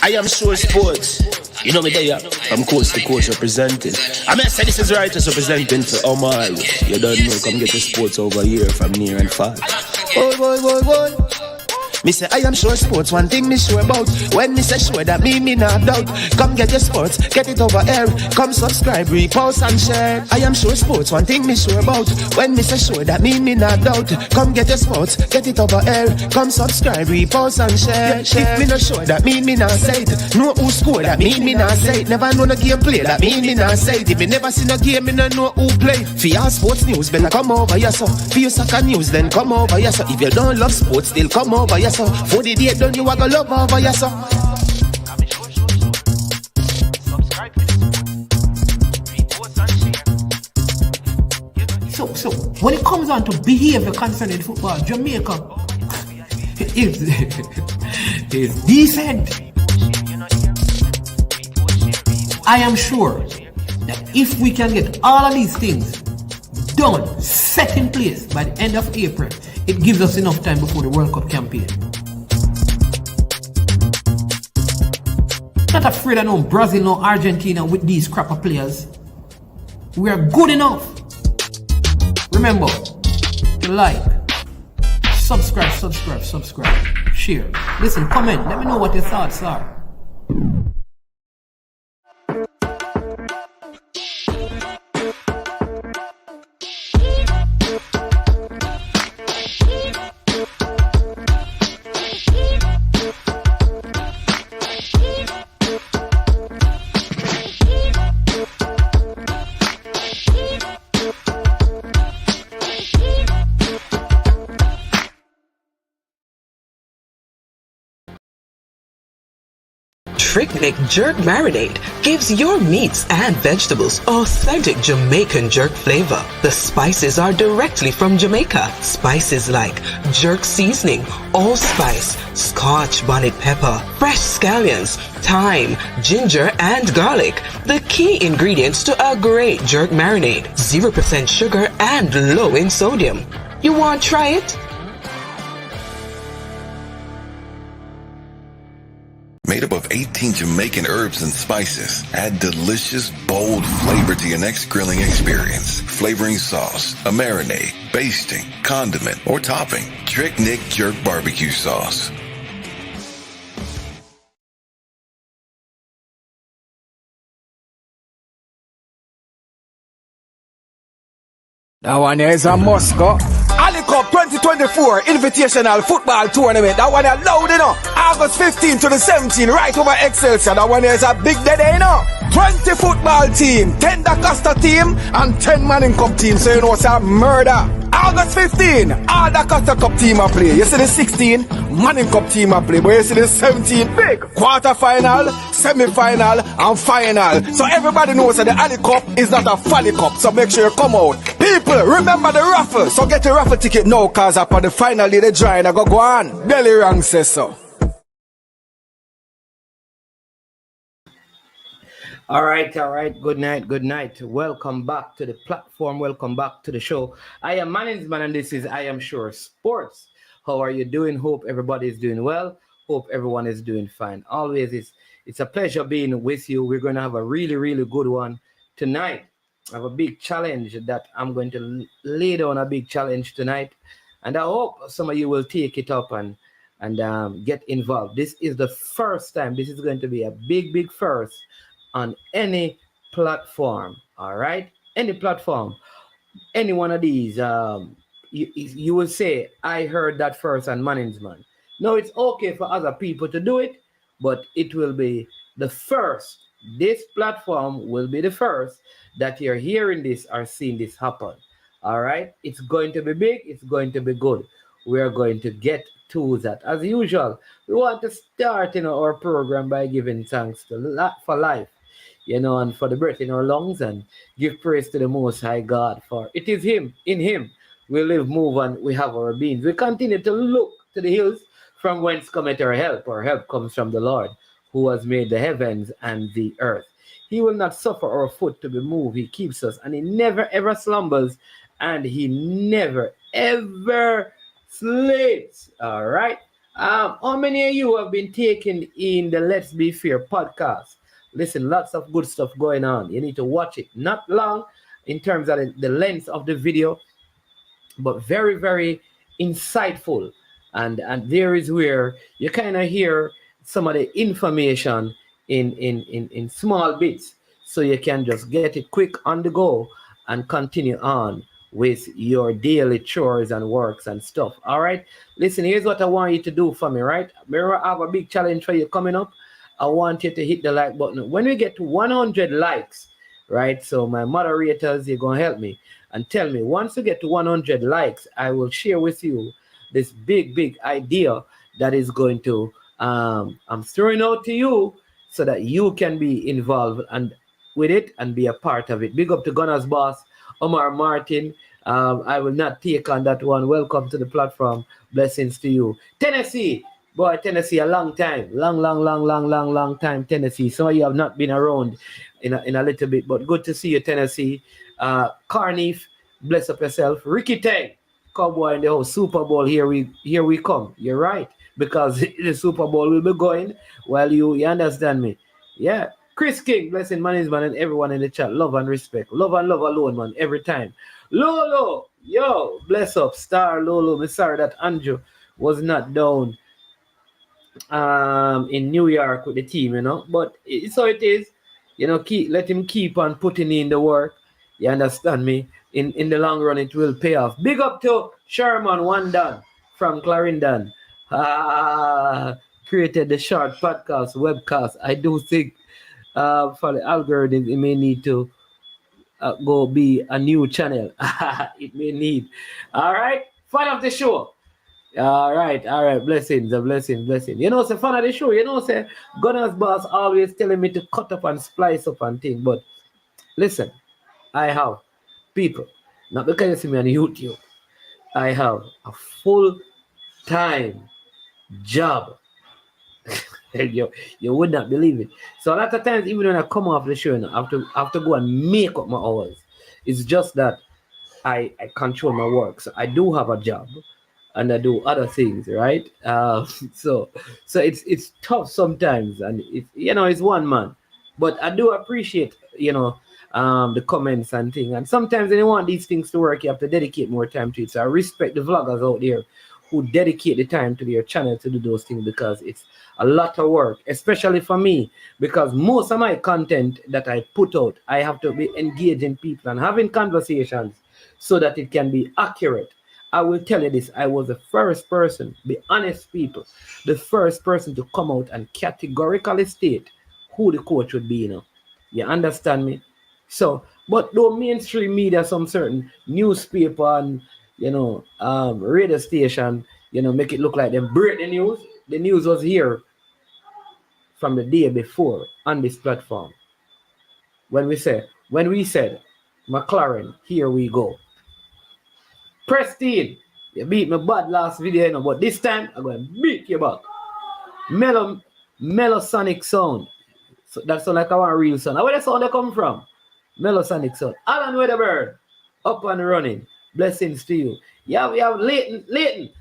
I am sure sports. You know me there. I'm coast to coast representing. I mean, I say this is righteous representing for Omar. You don't know, come get the sports over here from near and far. Boy. Me say I am sure sports, one thing me sure about. When me say sure, that me not doubt. Come get your sports, get it over here. Come subscribe, repost and share. I am sure sports, one thing me sure about. When me say sure, that me not doubt. Come get your sports, get it over here. Come subscribe, repost and share. If me not sure, that me not say it. Know who score, that me not say it. Never know no game play, that me not say it. If me never seen a game, me not know who play. For your sports news, better come over here so. For your soccer news, then come over here so. If you don't love sports, still come over here so. For the day done, you are gonna love over here so. So when it comes on to behavior concerning football, Jamaica is decent. I am sure that if we can get all of these things done, set in place by the end of April, it gives us enough time before the World Cup campaign. Not afraid of no Brazil, no Argentina with these crap of players. We are good enough. Remember to like, subscribe, share. Listen, comment. Let me know what your thoughts are. Trick Jerk Marinade gives your meats and vegetables authentic Jamaican jerk flavor. The spices are directly from Jamaica. Spices like jerk seasoning, allspice, Scotch bonnet pepper, fresh scallions, thyme, ginger, and garlic. The key ingredients to a great jerk marinade. 0% sugar and low in sodium. You want to try it? Made up of 18 Jamaican herbs and spices, add delicious, bold flavor to your next grilling experience. Flavoring sauce, a marinade, basting, condiment, or topping. Trick Nick Jerk Barbecue Sauce. That one here is a Moscow. Ali Cup 2024 Invitational Football Tournament. That one is loud enough. August 15 to the 17th, right over Excelsior. That one here is a big day, you know. 20 football team, 10 Da Costa team, and 10 Manning Cup team. So you know it's a murder. August 15, all Da Costa Cup team a play. You see the 16, Manning Cup team a play. But you see the 17, big quarter-final, semi-final, and final. So everybody knows that the Ali Cup is not a Folly Cup. So make sure you come out. People, remember the raffle. So get your raffle ticket now, cause upon the final day, the drawing I go on. Belly Rang says so. All right. Good night. Welcome back to the platform. Welcome back to the show. I am Management, and this is I Am Sure Sports. How are you doing? Hope everybody is doing well. Hope everyone is doing fine. Always, it's a pleasure being with you. We're going to have a really, really good one tonight. I have a big challenge that I'm going to lay down a big challenge tonight. And I hope some of you will take it up and get involved. This is the first time. This is going to be a big first on any platform, all right? Any platform, any one of these, you will say, I heard that first on Management. No, it's okay for other people to do it, but it will be the first. This platform will be the first that you're hearing this or seeing this happen, all right? It's going to be big. It's going to be good. We're going to get to that. As usual, we want to start our program by giving thanks for life, and for the breath in our lungs, and give praise to the Most High God, for it is Him, in Him, we live, move, and we have our beings. We continue to look to the hills from whence cometh our help. Our help comes from the Lord, who has made the heavens and the earth. He will not suffer our foot to be moved. He keeps us, and He never ever slumbers, and He never ever sleeps. All right. How many of you have been taking in the Let's Be Fair podcast? Listen, lots of good stuff going on. You need to watch it. Not long in terms of the length of the video, but very, very insightful. And there is where you kind of hear some of the information in small bits, so you can just get it quick on the go and continue on with your daily chores and works and stuff. All right, listen, here's what I want you to do for me, right? Remember, I have a big challenge for you coming up. I want you to hit the like button when we get to 100 likes, right? So my moderators, you're gonna help me and tell me, once we get to 100 likes, I will share with you this big idea that is going to I'm throwing out to you so that you can be involved and with it and be a part of it. Big up to Gunner's boss, Omar Martin. I will not take on that one. Welcome to the platform. Blessings to you. Tennessee. Boy, Tennessee, a long time. Long time, Tennessee. Some of you have not been around in a little bit, but good to see you, Tennessee. Carnif, bless up yourself. Ricky Tang, Cowboy in the whole Super Bowl, here we come. You're right, because the Super Bowl will be going while you understand me. Yeah. Chris King, blessing management and everyone in the chat. Love and respect. Love and love alone, man, every time. Lolo, yo, bless up. Star Lolo. I'm sorry that Andrew was not down in New York with the team, but so it is, let him keep on putting in the work. You understand me? In the long run, it will pay off. Big up to Sherman Wandan from Clarendon. Created the short podcast, webcast. I do think for the algorithm, it may need to go be a new channel. It may need. All right, fan of the show. All right. Blessings. It's a fan of the show. Say Gunner's boss always telling me to cut up and splice up and things. But listen, I have people, not because you see me on YouTube, I have a full-time job. you would not believe it. So a lot of times, even when I come off the show, I have to go and make up my hours. It's just that I control my work. So I do have a job and I do other things, right? So it's tough sometimes, and it's one man. But I do appreciate, the comments and things. And sometimes when you want these things to work, you have to dedicate more time to it. So I respect the vloggers out there who dedicate the time to their channel to do those things, because it's a lot of work, especially for me, because most of my content that I put out, I have to be engaging people and having conversations so that it can be accurate. I will tell you this, I was the first person, be honest people, the first person to come out and categorically state who the coach would be, You understand me? So, but though mainstream media, some certain newspaper and, radio station, make it look like them break the news. The news was here from the day before on this platform. When we said, McLaren, here we go. Pristine, you beat me bad last video, but this time I'm going to beat you back. Melosonic sound. So that sound like our real sound. Where the sound they come from? Melosonic sound. Alan Weatherburn, up and running. Blessings to you. You have Leighton,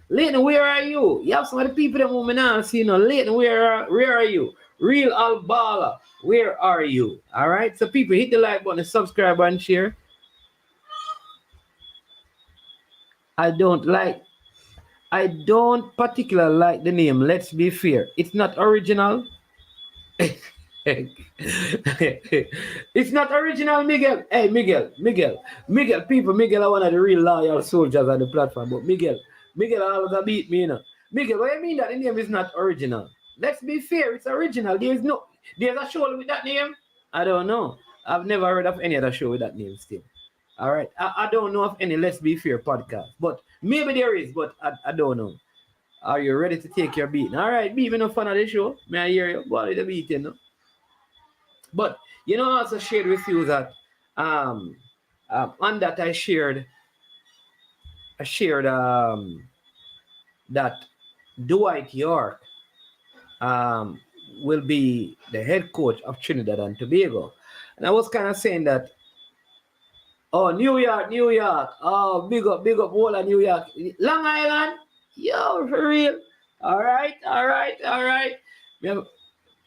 where are you? You have some of the people that moving on, see, Leighton, where are you? Real Albala, where are you? All right, so people, hit the like button, subscribe and share. I don't particularly like the name Let's Be Fair. It's not original. It's not original, Miguel. Hey, Miguel, people, Miguel are one of the real loyal soldiers on the platform. But Miguel always beat me, Miguel, what do you mean that the name is not original? Let's Be Fair, it's original. There's a show with that name? I don't know. I've never heard of any other show with that name still. All right. I don't know of any Let's Be Fair podcast, but maybe there is, but I don't know. Are you ready to take your beating? All right, beat me no fun of the show. May I hear you? Boy, the beating, no? But, I also shared with you that on that I shared that Dwight York will be the head coach of Trinidad and Tobago. And I was kind of saying that, oh, New York, oh, big up all of New York. Long Island, yo, for real. All right.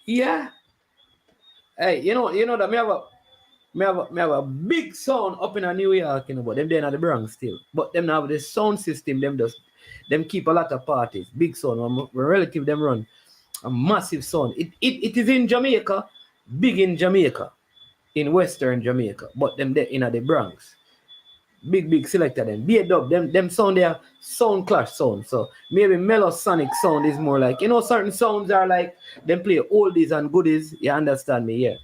Yeah. Hey, you know that me have a big sound up in New York, but them there in the Bronx still. But them have the sound system, them keep a lot of parties. Big sound. My relative them run a massive sound. It is in Jamaica, big in Jamaica, in Western Jamaica, but them there in the Bronx. Big selector them. B-dub, them sound there, sound clash sound. So maybe melosonic sound is more like, certain sounds are like them play oldies and goodies. You understand me? Yeah.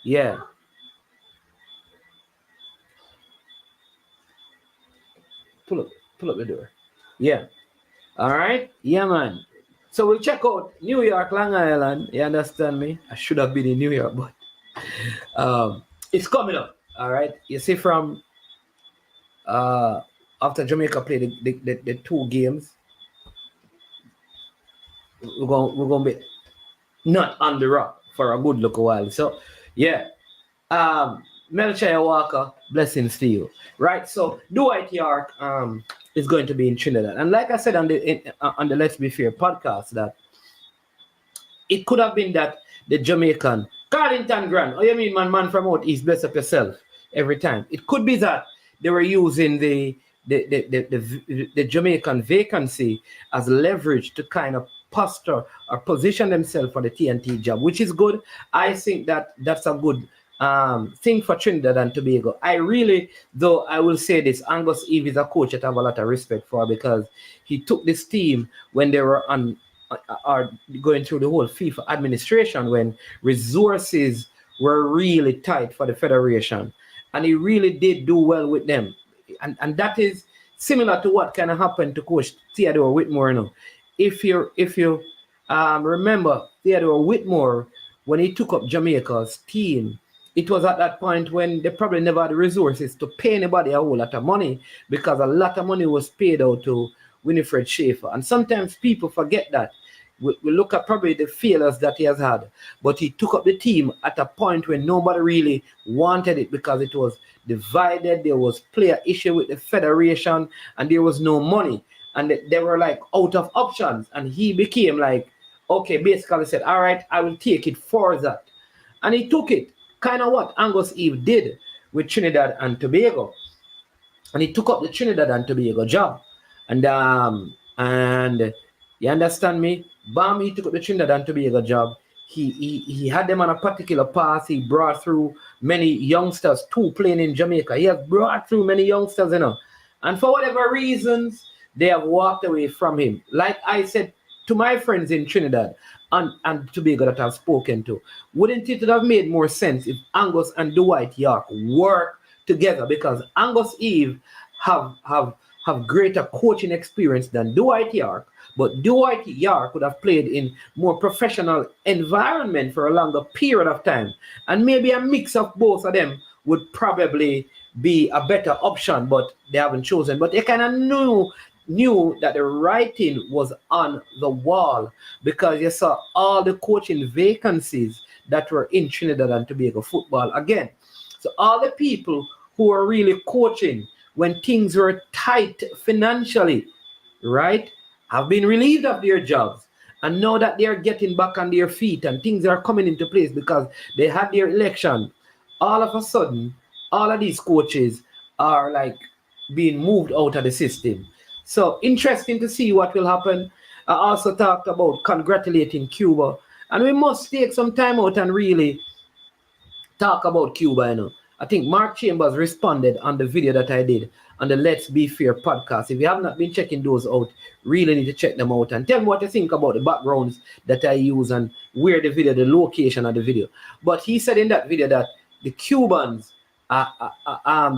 Yeah. Pull up, pull up the door. Yeah. All right. Yeah, man. So we'll check out New York, Long Island. You understand me? I should have been in New York, but it's coming up. All right. You see, from uh, after Jamaica played the two games, we're gonna be not on the rock for a good look a while. So yeah. Melchia Walker, blessings to you. Right. So Dwight York is going to be in Trinidad. And like I said on the Let's Be Fair podcast, that it could have been that the Jamaican Carlington Grant, oh you mean man from out east, bless up yourself every time. It could be that they were using the Jamaican vacancy as leverage to kind of posture or position themselves for the TNT job, which is good. I think that's a good thing for Trinidad and Tobago. I really, though, I will say this, Angus Eve is a coach that I have a lot of respect for, because he took this team when they were are going through the whole FIFA administration, when resources were really tight for the federation, and he really did do well with them. And that is similar to what kind of happened to Coach Theodore Whitmore. If you remember Theodore Whitmore, when he took up Jamaica's team, it was at that point when they probably never had the resources to pay anybody a whole lot of money, because a lot of money was paid out to Winifred Schaefer. And sometimes people forget that. We look at probably the failures that he has had, but he took up the team at a point when nobody really wanted it, because it was divided. There was player issue with the federation, and there was no money, and they were like out of options. And he became like, okay, basically said, all right, I will take it for that. And he took it, kind of what Angus Eve did with Trinidad and Tobago. And he took up the Trinidad and Tobago job. And you understand me? Bam, he took up the Trinidad and Tobago job. He had them on a particular path. He brought through many youngsters, too, playing in Jamaica. He has brought through many youngsters, And for whatever reasons, they have walked away from him. Like I said to my friends in Trinidad and Tobago that I've spoken to, wouldn't it have made more sense if Angus and Dwight York work together? Because Angus Eve have greater coaching experience than Dwight York, but Dwight York could have played in more professional environment for a longer period of time, and maybe a mix of both of them would probably be a better option, but they haven't chosen. But they kind of knew that the writing was on the wall, because you saw all the coaching vacancies that were in Trinidad and Tobago football again. So all the people who were really coaching when things were tight financially, right, have been relieved of their jobs. And now that they're getting back on their feet and things are coming into place because they had their election, all of a sudden, all of these coaches are like being moved out of the system. So interesting to see what will happen. I also talked about congratulating Cuba. And we must take some time out and really talk about Cuba, I think Mark Chambers responded on the video that I did on the Let's Be Fair podcast. If you have not been checking those out, really need to check them out and tell me what you think about the backgrounds that I use and where the location of the video. But he said in that video that the Cubans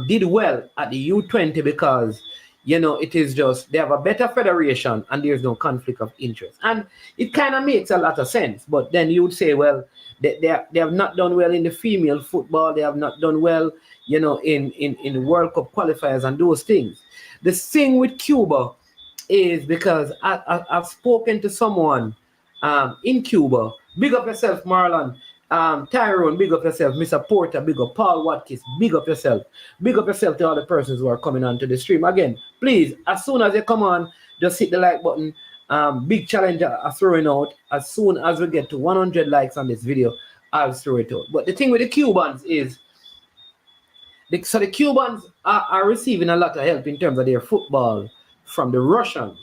did well at the U20 because, it is just, they have a better federation and there's no conflict of interest. And it kind of makes a lot of sense. But then you would say, well, they have not done well in the female football. They have not done well, in World Cup qualifiers and those things. The thing with Cuba is because I've spoken to someone in Cuba. Big up yourself, Marlon. Tyrone, big up yourself. Mr. Porter, big up. Paul Watkins, big up yourself. Big up yourself to all the persons who are coming onto the stream. Again, please, as soon as you come on, just hit the like button. Big challenge I'm throwing out. As soon as we get to 100 likes on this video, I'll throw it out. But the thing with the Cubans is, the Cubans are receiving a lot of help in terms of their football from the Russians,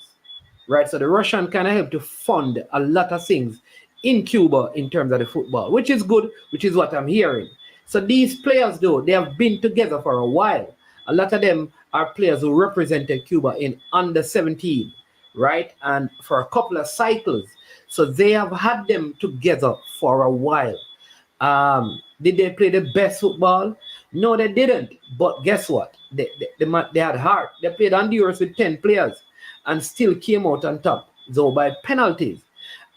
right? So the Russian kind of help to fund a lot of things in Cuba in terms of the football, which is good, which is what I'm hearing. So these players, though, they have been together for a while. A lot of them are players who represented Cuba in under 17, right? And for a couple of cycles. So they have had them together for a while. Did they play the best football? No, they didn't. But guess what? They had heart. They played Honduras with 10 players and still came out on top, though by penalties.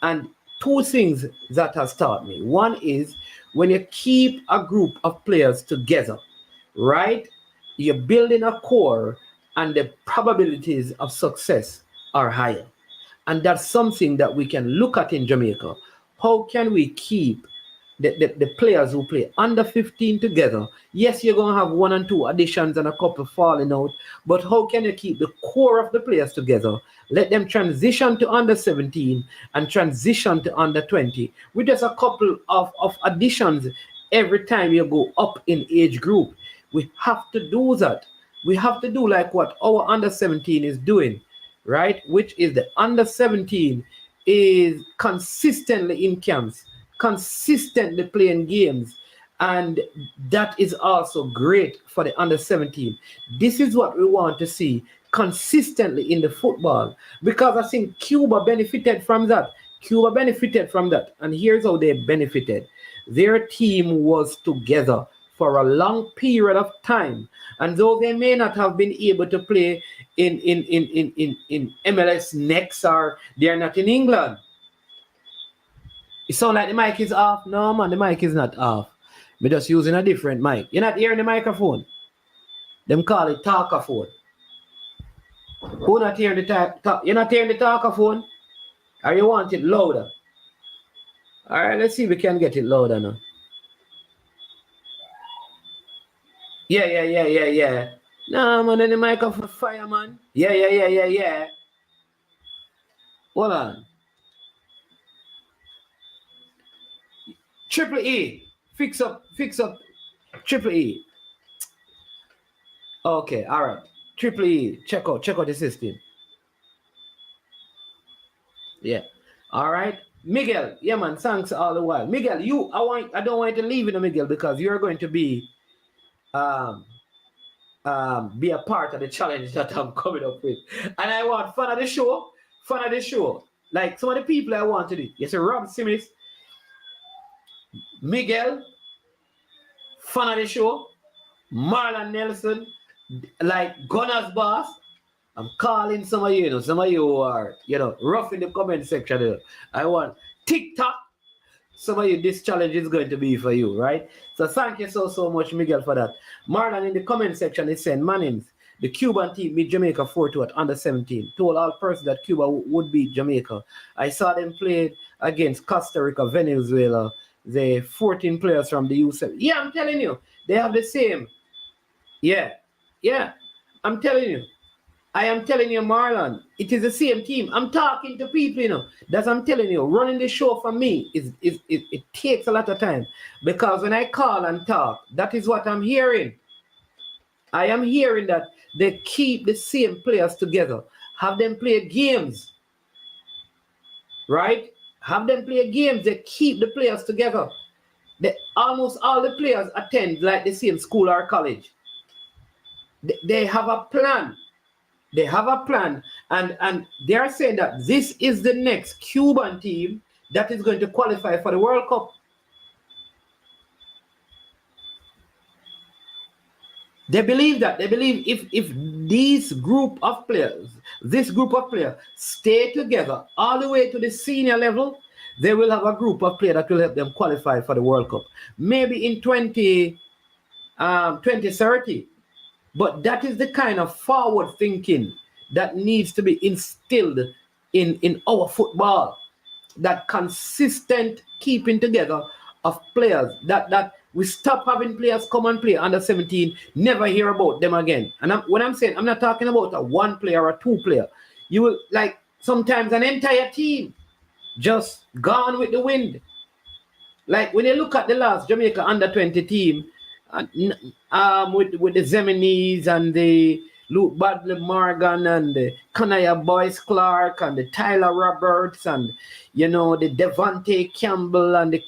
And two things that has taught me. One is when you keep a group of players together, right? You're building a core and the probabilities of success are higher. And that's something that we can look at in Jamaica. How can we keep the players who play under 15 together? Yes, you're going to have 1 and 2 additions and a couple falling out, but how can you keep the core of the players together? Let them transition to under 17 and transition to under 20 with just a couple of additions every time you go up in age group. We have to do that. We have to do like what our under 17 is doing, right? Which is the under 17 is consistently in camps, consistently playing games, and that is also great for the under 17. This is what we want to see consistently in the football, because I think Cuba benefited from that. And here's how they benefited. Their team was together for a long period of time, and though they may not have been able to play in MLS next, or they're not in England. It sounds like the mic is off. No, man, the mic is not off. We're just using a different mic. You're not hearing the microphone. Them call it talkaphone. Who not hearing the talk? You're not hearing the talkaphone? Or you want it louder? All right, let's see if we can get it louder now. Yeah. No, man, the microphone fire, man. Yeah. Hold on. Triple E. Fix up. Triple E. Okay, all right. Triple E. Check out the system. Yeah. All right. Miguel. Yeah, man. Thanks all the while. Miguel, I don't want you to leave in Miguel, because you're going to be a part of the challenge that I'm coming up with. And I want fun of the show. Like some of the people I want to do. Yes, Rob Simmons, Miguel, fun of the show, Marlon Nelson, like Gunner's boss. I'm calling some of you, some of you who are, rough in the comment section. I want TikTok. Some of you, this challenge is going to be for you, right? So thank you so much, Miguel, for that. Marlon in the comment section is saying, Mannings, the Cuban team beat Jamaica 4-2 at under 17. Told all persons that Cuba would beat Jamaica. I saw them play against Costa Rica, Venezuela, the 14 players from the U7. Yeah, I'm telling you, they have the same. Yeah, I'm telling you. I am telling you, Marlon, it is the same team. I'm talking to people, That's I'm telling you, running the show for me, it takes a lot of time. Because when I call and talk, that is what I'm hearing. I am hearing that they keep the same players together. Have them play games. Right? Have them play games. They keep the players together. Almost all the players attend like the same school or college. They have a plan. They have a plan, and they are saying that this is the next Cuban team that is going to qualify for the World Cup. They believe that. They believe if this group of players stay together all the way to the senior level, they will have a group of players that will help them qualify for the World Cup. Maybe in 2030. But that is the kind of forward thinking that needs to be instilled in our football. That consistent keeping together of players that we stop having players come and play under 17, never hear about them again. And when I'm saying, I'm not talking about a one player or a two player. You will, like, sometimes an entire team just gone with the wind. Like when you look at the last Jamaica under 20 team, with the Zeminis and the Luke Badley Morgan and the Kanaya Boyce Clark and the Tyler Roberts and, you know, the Devontae Campbell and the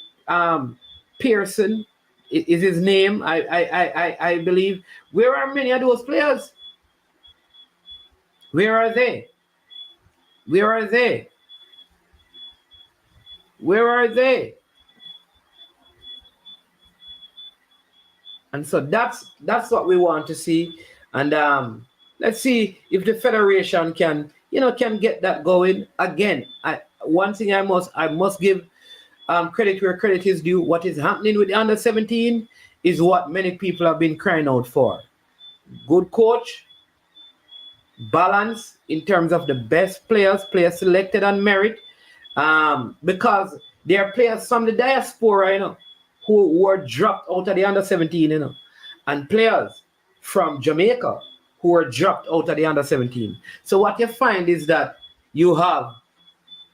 Pearson is his name, I believe. Where are many of those players? Where are they? Where are they? Where are they? And so that's what we want to see. And let's see if the federation can get that going again. One thing I must give credit where credit is due. What is happening with the under 17 is what many people have been crying out for. Good coach, balance in terms of the best players selected on merit, because there are players from the diaspora, who were dropped out of the under 17, and players from Jamaica who were dropped out of the under 17. So what you find is that you have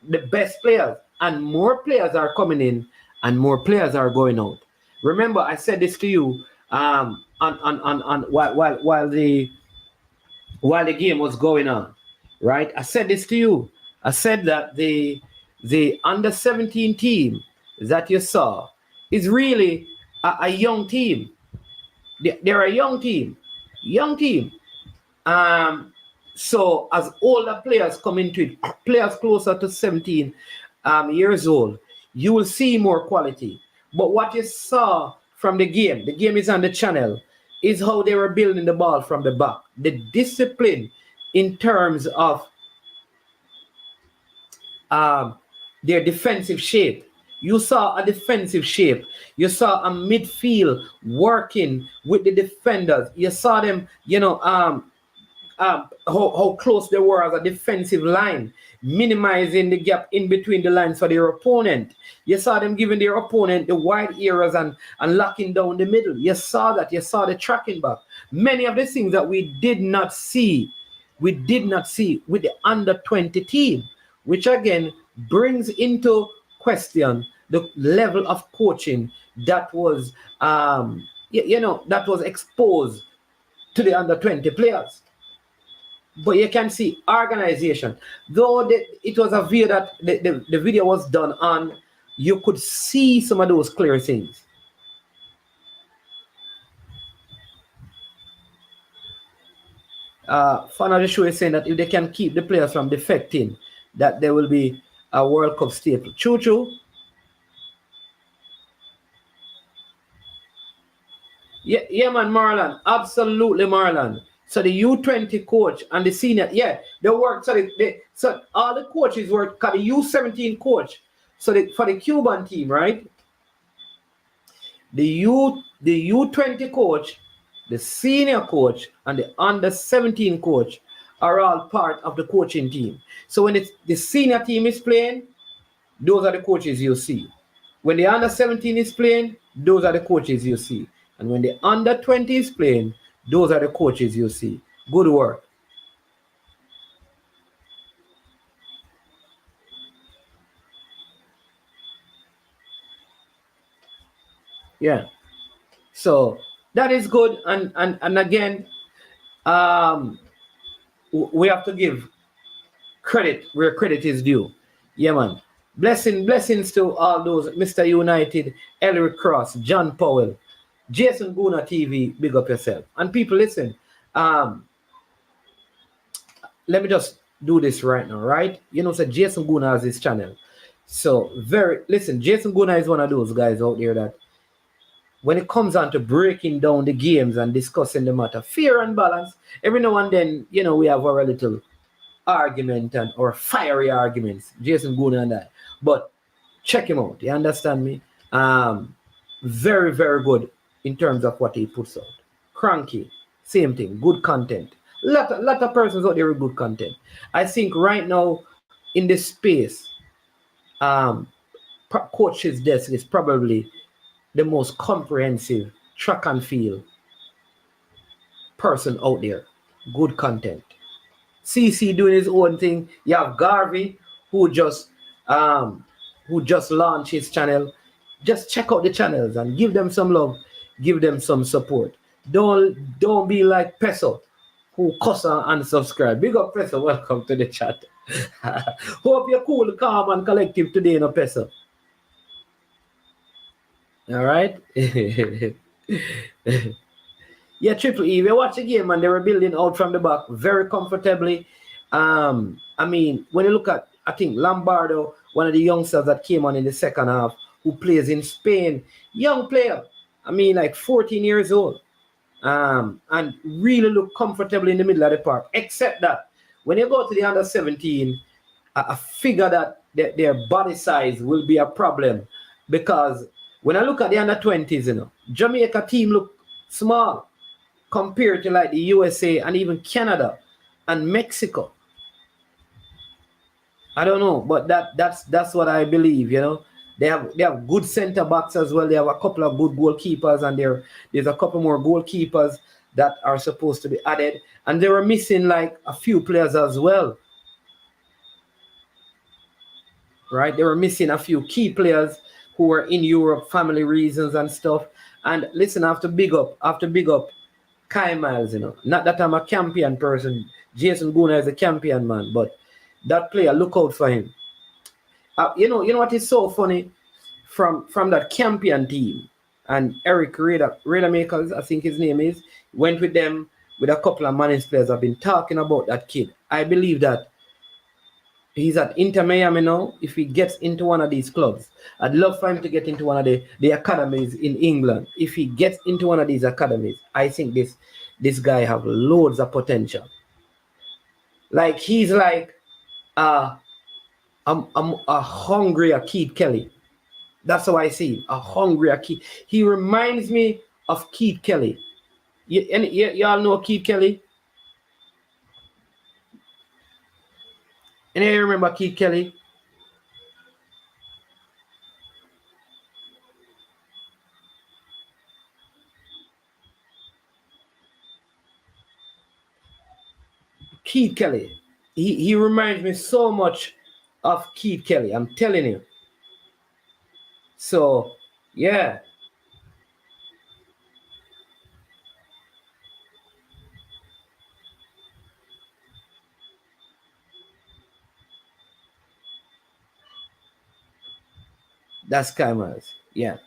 the best players, and more players are coming in and more players are going out. Remember, I said this to you while the game was going on, right? I said this to you. I said that the under 17 team that you saw is really a young team. They're a young team. So as older players come into it, players closer to 17 years old, you will see more quality. But what you saw from the game is on the channel, is how they were building the ball from the back. The discipline in terms of their defensive shape. You saw a defensive shape. You saw a midfield working with the defenders. You saw them, how close they were as a defensive line, minimizing the gap in between the lines for their opponent. You saw them giving their opponent the wide areas and locking down the middle. You saw that. You saw the tracking back. Many of the things that we did not see with the under 20 team, which again brings into question the level of coaching that was that was exposed to the under 20 players. But you can see organization, though it was a video that the video was done on, you could see some of those clear things. Fan of the show is saying that if they can keep the players from defecting, that there will be a World Cup staple. Choo-choo. Yeah, man, Marlon. Absolutely, Marlon. So the U20 coach and the senior, they work. So all the coaches work. The U17 coach. So for the Cuban team, right? The U20 coach, the senior coach, and the under 17 coach are all part of the coaching team. So when the senior team is playing, those are the coaches you see. When the under 17 is playing, those are the coaches you see. And when the under 20 is playing, those are the coaches you see. Good work. Yeah. So that is good. And again, we have to give credit where credit is due. Yeah, man. Blessings to all those, Mr. United, Ellery Cross, John Powell, Jason Guna TV, big up yourself. And people, listen, let me just do this right now, right? So Jason Guna has his channel. So listen, Jason Guna is one of those guys out there that when it comes on to breaking down the games and discussing the matter, fair and balance, every now and then, we have our little argument or fiery arguments, Jason Guna and I. But check him out. You understand me? Very, very good in terms of what he puts out. Cranky, same thing, good content. Lot of persons out there with good content. I think right now in this space, coach's desk is probably the most comprehensive track and field person out there. Good content. CC doing his own thing. You have Garvey who just launched his channel. Just check out the channels and give them some love, give them some support. Don't be like Peso who cuss and unsubscribe. Big up Peso, welcome to the chat. Hope you're cool, calm and collective today, no Peso. All right. Yeah, Triple E. We watch the game and they were building out from the back very comfortably. I mean, when you look at, I think Lombardo, one of the youngsters that came on in the second half, who plays in Spain, young player. I mean, like 14 years old, and really look comfortable in the middle of the park. Except that when you go to the under 17, I figure that their body size will be a problem, because when I look at the under 20s, you know, Jamaica team look small compared to like the USA and even Canada and Mexico. I don't know, but that's what I believe, you know. They have good center backs as well. They have a couple of good goalkeepers, and there's a couple more goalkeepers that are supposed to be added. And they were missing like a few players as well. Right? They were missing a few key players who were in Europe, family reasons and stuff. And listen, I have to big up Kai Miles, you know. Not that I'm a champion person. Jason Guna is a champion man, but that player, look out for him. You know what is so funny from that champion team, and Eric Raidermakers, I think his name is, went with them with a couple of managed players. I've been talking about that kid. I believe that he's at Inter Miami now. If he gets into one of these clubs, I'd love for him to get into one of the academies in England. If he gets into one of these academies, I think this guy have loads of potential. Like he's like I'm a hungrier Keith Kelly. That's how I see him. A hungrier Keith. He reminds me of Keith Kelly. Y'all know Keith Kelly? Any remember Keith Kelly? Keith Kelly. He reminds me so much of Keith Kelly. I'm telling you. So, yeah. That's Cameras. Yeah.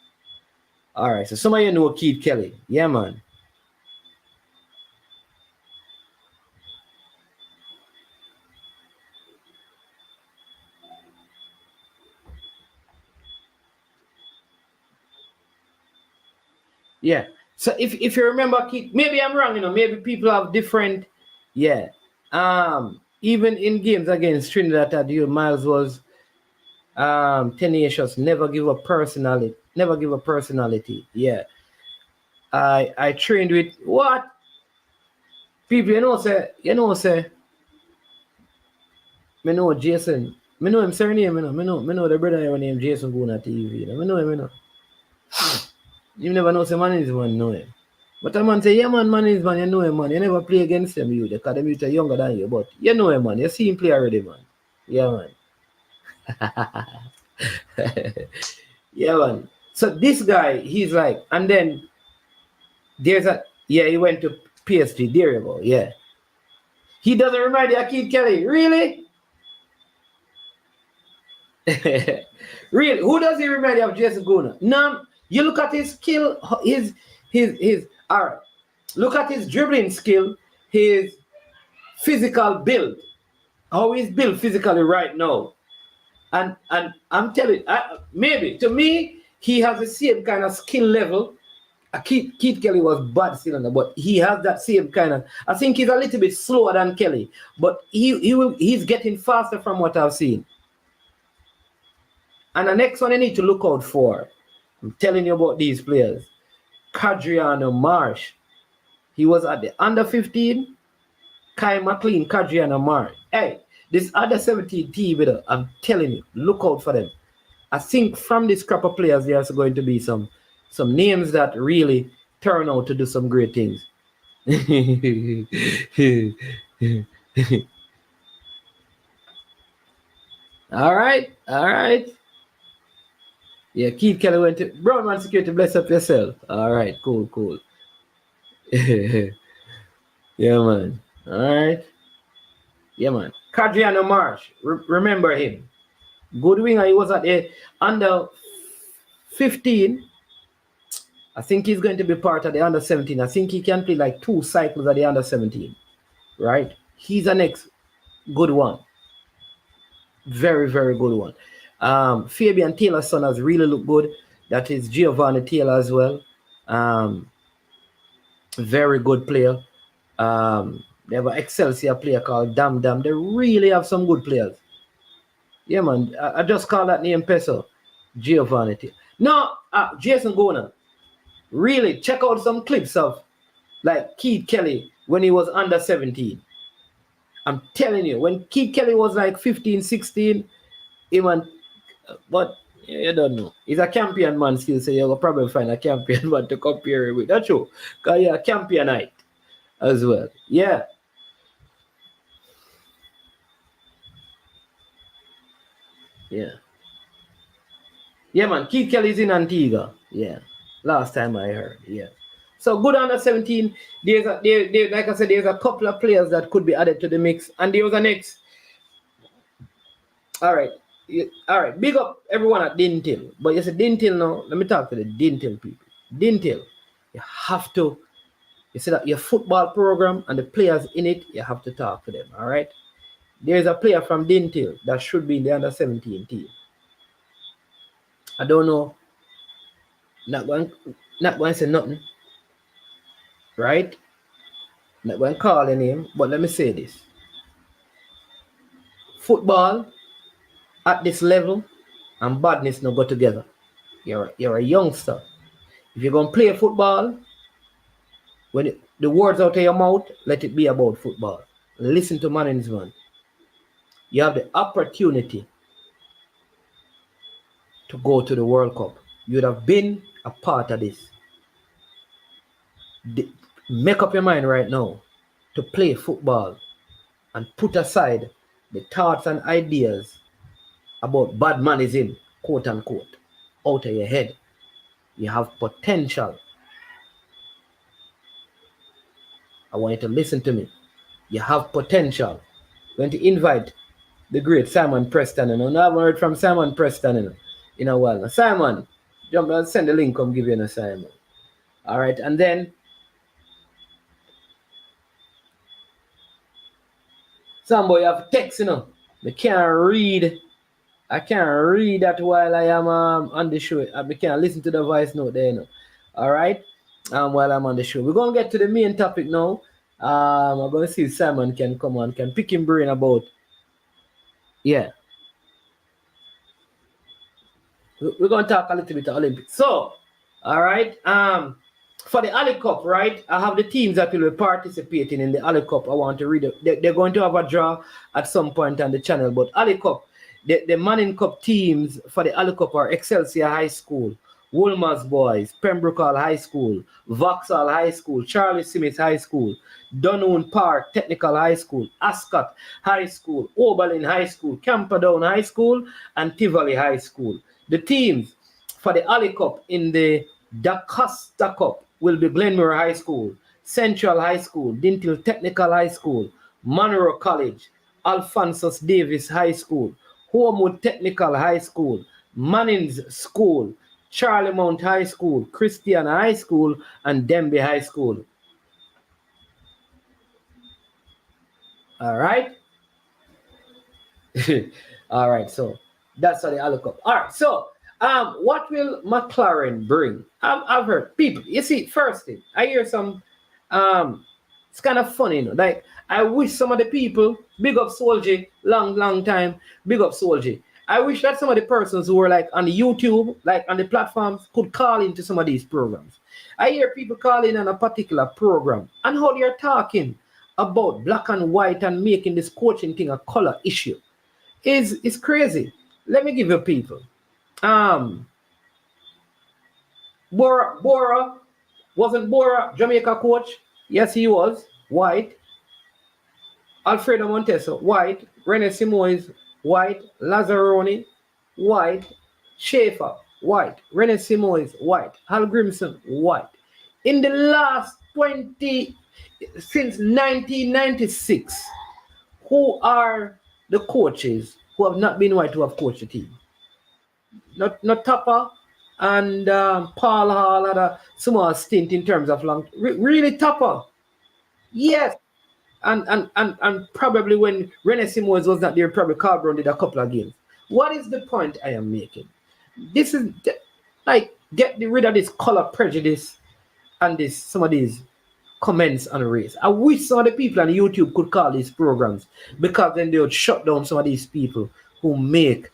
All right. So some of you know Keith Kelly. Yeah, man. Yeah. So if you remember Keith, maybe I'm wrong, you know, maybe people have different, yeah. Even in games against Trinidad, Miles was tenacious, never give a personality. Yeah. I trained with what? People, you know, me know Jason. Me know him surname, you know. Me know the brother here named Jason going on TV. You know? Me know him, you know. You never know some man is man, know him. But a man say, yeah man is man, you know him, man. You never play against them, you, because them are younger than you, but you know him, man. You see him play already, man. Yeah, man. Yeah, man. So this guy, he's like, and then there's he went to PSG. There you go, yeah. He doesn't remind you of Keith Kelly, really? Really? Who does he remind you of? Jason Guna? No. You look at his skill, his all right. Look at his dribbling skill, his physical build, how he's built physically right now. And I'm telling you, maybe to me, he has the same kind of skill level. Keith Kelly was bad cylinder, but he has that same kind of. I think he's a little bit slower than Kelly, but he's getting faster from what I've seen. And the next one I need to look out for, I'm telling you about these players. Kadriano Marsh. He was at the under 15. Kai McLean, Kadriano Marsh. Hey, this under 17 team, I'm telling you, look out for them. I think from this crop of players, there's going to be some some names that really turn out to do some great things. All right. Yeah, Keith Kelly went to Brownman Security. Bless up yourself. All right, cool. Yeah, man. All right. Yeah, man. Cadriano Marsh. Remember him. Good winger. He was at the under 15. I think he's going to be part of the under 17. I think he can play like 2 cycles at the under 17. Right? He's the next good one. Very, very good one. Fabian Taylor's son has really looked good. That is Giovanni Taylor as well. Very good player. They have an Excelsior player called Dam. They really have some good players. Yeah, man. I just call that name Peso. Giovanni Taylor. No, Jason Gona. Really, check out some clips of like Keith Kelly when he was under 17. I'm telling you, when Keith Kelly was like 15, 16, but you don't know. He's a champion man still, so you'll probably find a champion man to compare it with. That's true. Because you're a championite as well. Yeah. Yeah, man. Keith Kelly's in Antigua. Yeah. Last time I heard. Yeah. So good under 17. Like I said, there's a couple of players that could be added to the mix. And there was a next. All right. Big up everyone at Dintil. But you say Dintil now. Let me talk to the Dintil people. Dintil, you have to. You see that your football program and the players in it, you have to talk to them. All right. There's a player from Dintil that should be in the under 17 team. I don't know. Not going to say nothing. Right? Not going to call the name, but let me say this. Football at this level and badness no go together. You're a youngster. If you're going to play football, when the words out of your mouth, let it be about football. Listen to management. You have the opportunity to go to the World Cup. You would have been a part of this. Make up your mind right now to play football and put aside the thoughts and ideas about bad managing, quote unquote, out of your head. You have potential. I want you to listen to me. You have potential. I'm going to invite the great Simon Preston. I haven't heard from Simon Preston in a while. Now, Simon, jump and send the link, come give you an assignment. All right, and then somebody have text, I can't read that while I am on the show. I can't listen to the voice note there, All right, while I'm on the show. We're going to get to the main topic now. I'm going to see if Simon can come on, can pick him brain about, yeah. We're going to talk a little bit of Olympics. So, all right, for the Ali Cup, right, I have the teams that will be participating in the Ali Cup. I want to read it. They're going to have a draw at some point on the channel, but Ali Cup, the Manning Cup teams for the Ali Cup are Excelsior High School, Wolmer's Boys, Pembroke Hall High School, Vauxhall High School, Charlie Smith High School, Dunoon Park Technical High School, Ascot High School, Oberlin High School, Camperdown High School, and Tivoli High School. The teams for the Ali Cup in the Da Costa Cup will be Glenmore High School, Central High School, Dintil Technical High School, Monroe College, Alphonsus Davis High School, Homewood Technical High School, Manning's School, Charlie Mount High School, Christian High School, and Denby High School. All right. All right, so that's how the Ali Cup. All right, so what will McLaren bring? I've heard people. You see, first thing I hear some. It's kind of funny, Like I wish some of the people, big up Soldier, long time, big up Soldier. I wish that some of the persons who were like on the YouTube, like on the platforms, could call into some of these programs. I hear people calling on a particular program and how they're talking about black and white and making this coaching thing a color issue. It's crazy. Let me give you people. Bora wasn't Bora Jamaica coach? Yes, he was. White. Alfredo Monteso, white. Rene Simoes, white. Lazzaroni, white. Schaefer, white. Rene Simoes, white. Hal Grimson, white. In the last since 1996, who are the coaches who have not been white who have coached the team? Not Tupper and Paul Hall had a small stint in terms of long. Really Tupper. Yes. And probably when Rene Simoes was not there, probably Carl Brown did a couple of games. What is the point I am making? This is like get rid of this color prejudice and some of these comments on race. I wish some of the people on YouTube could call these programs, because then they would shut down some of these people who make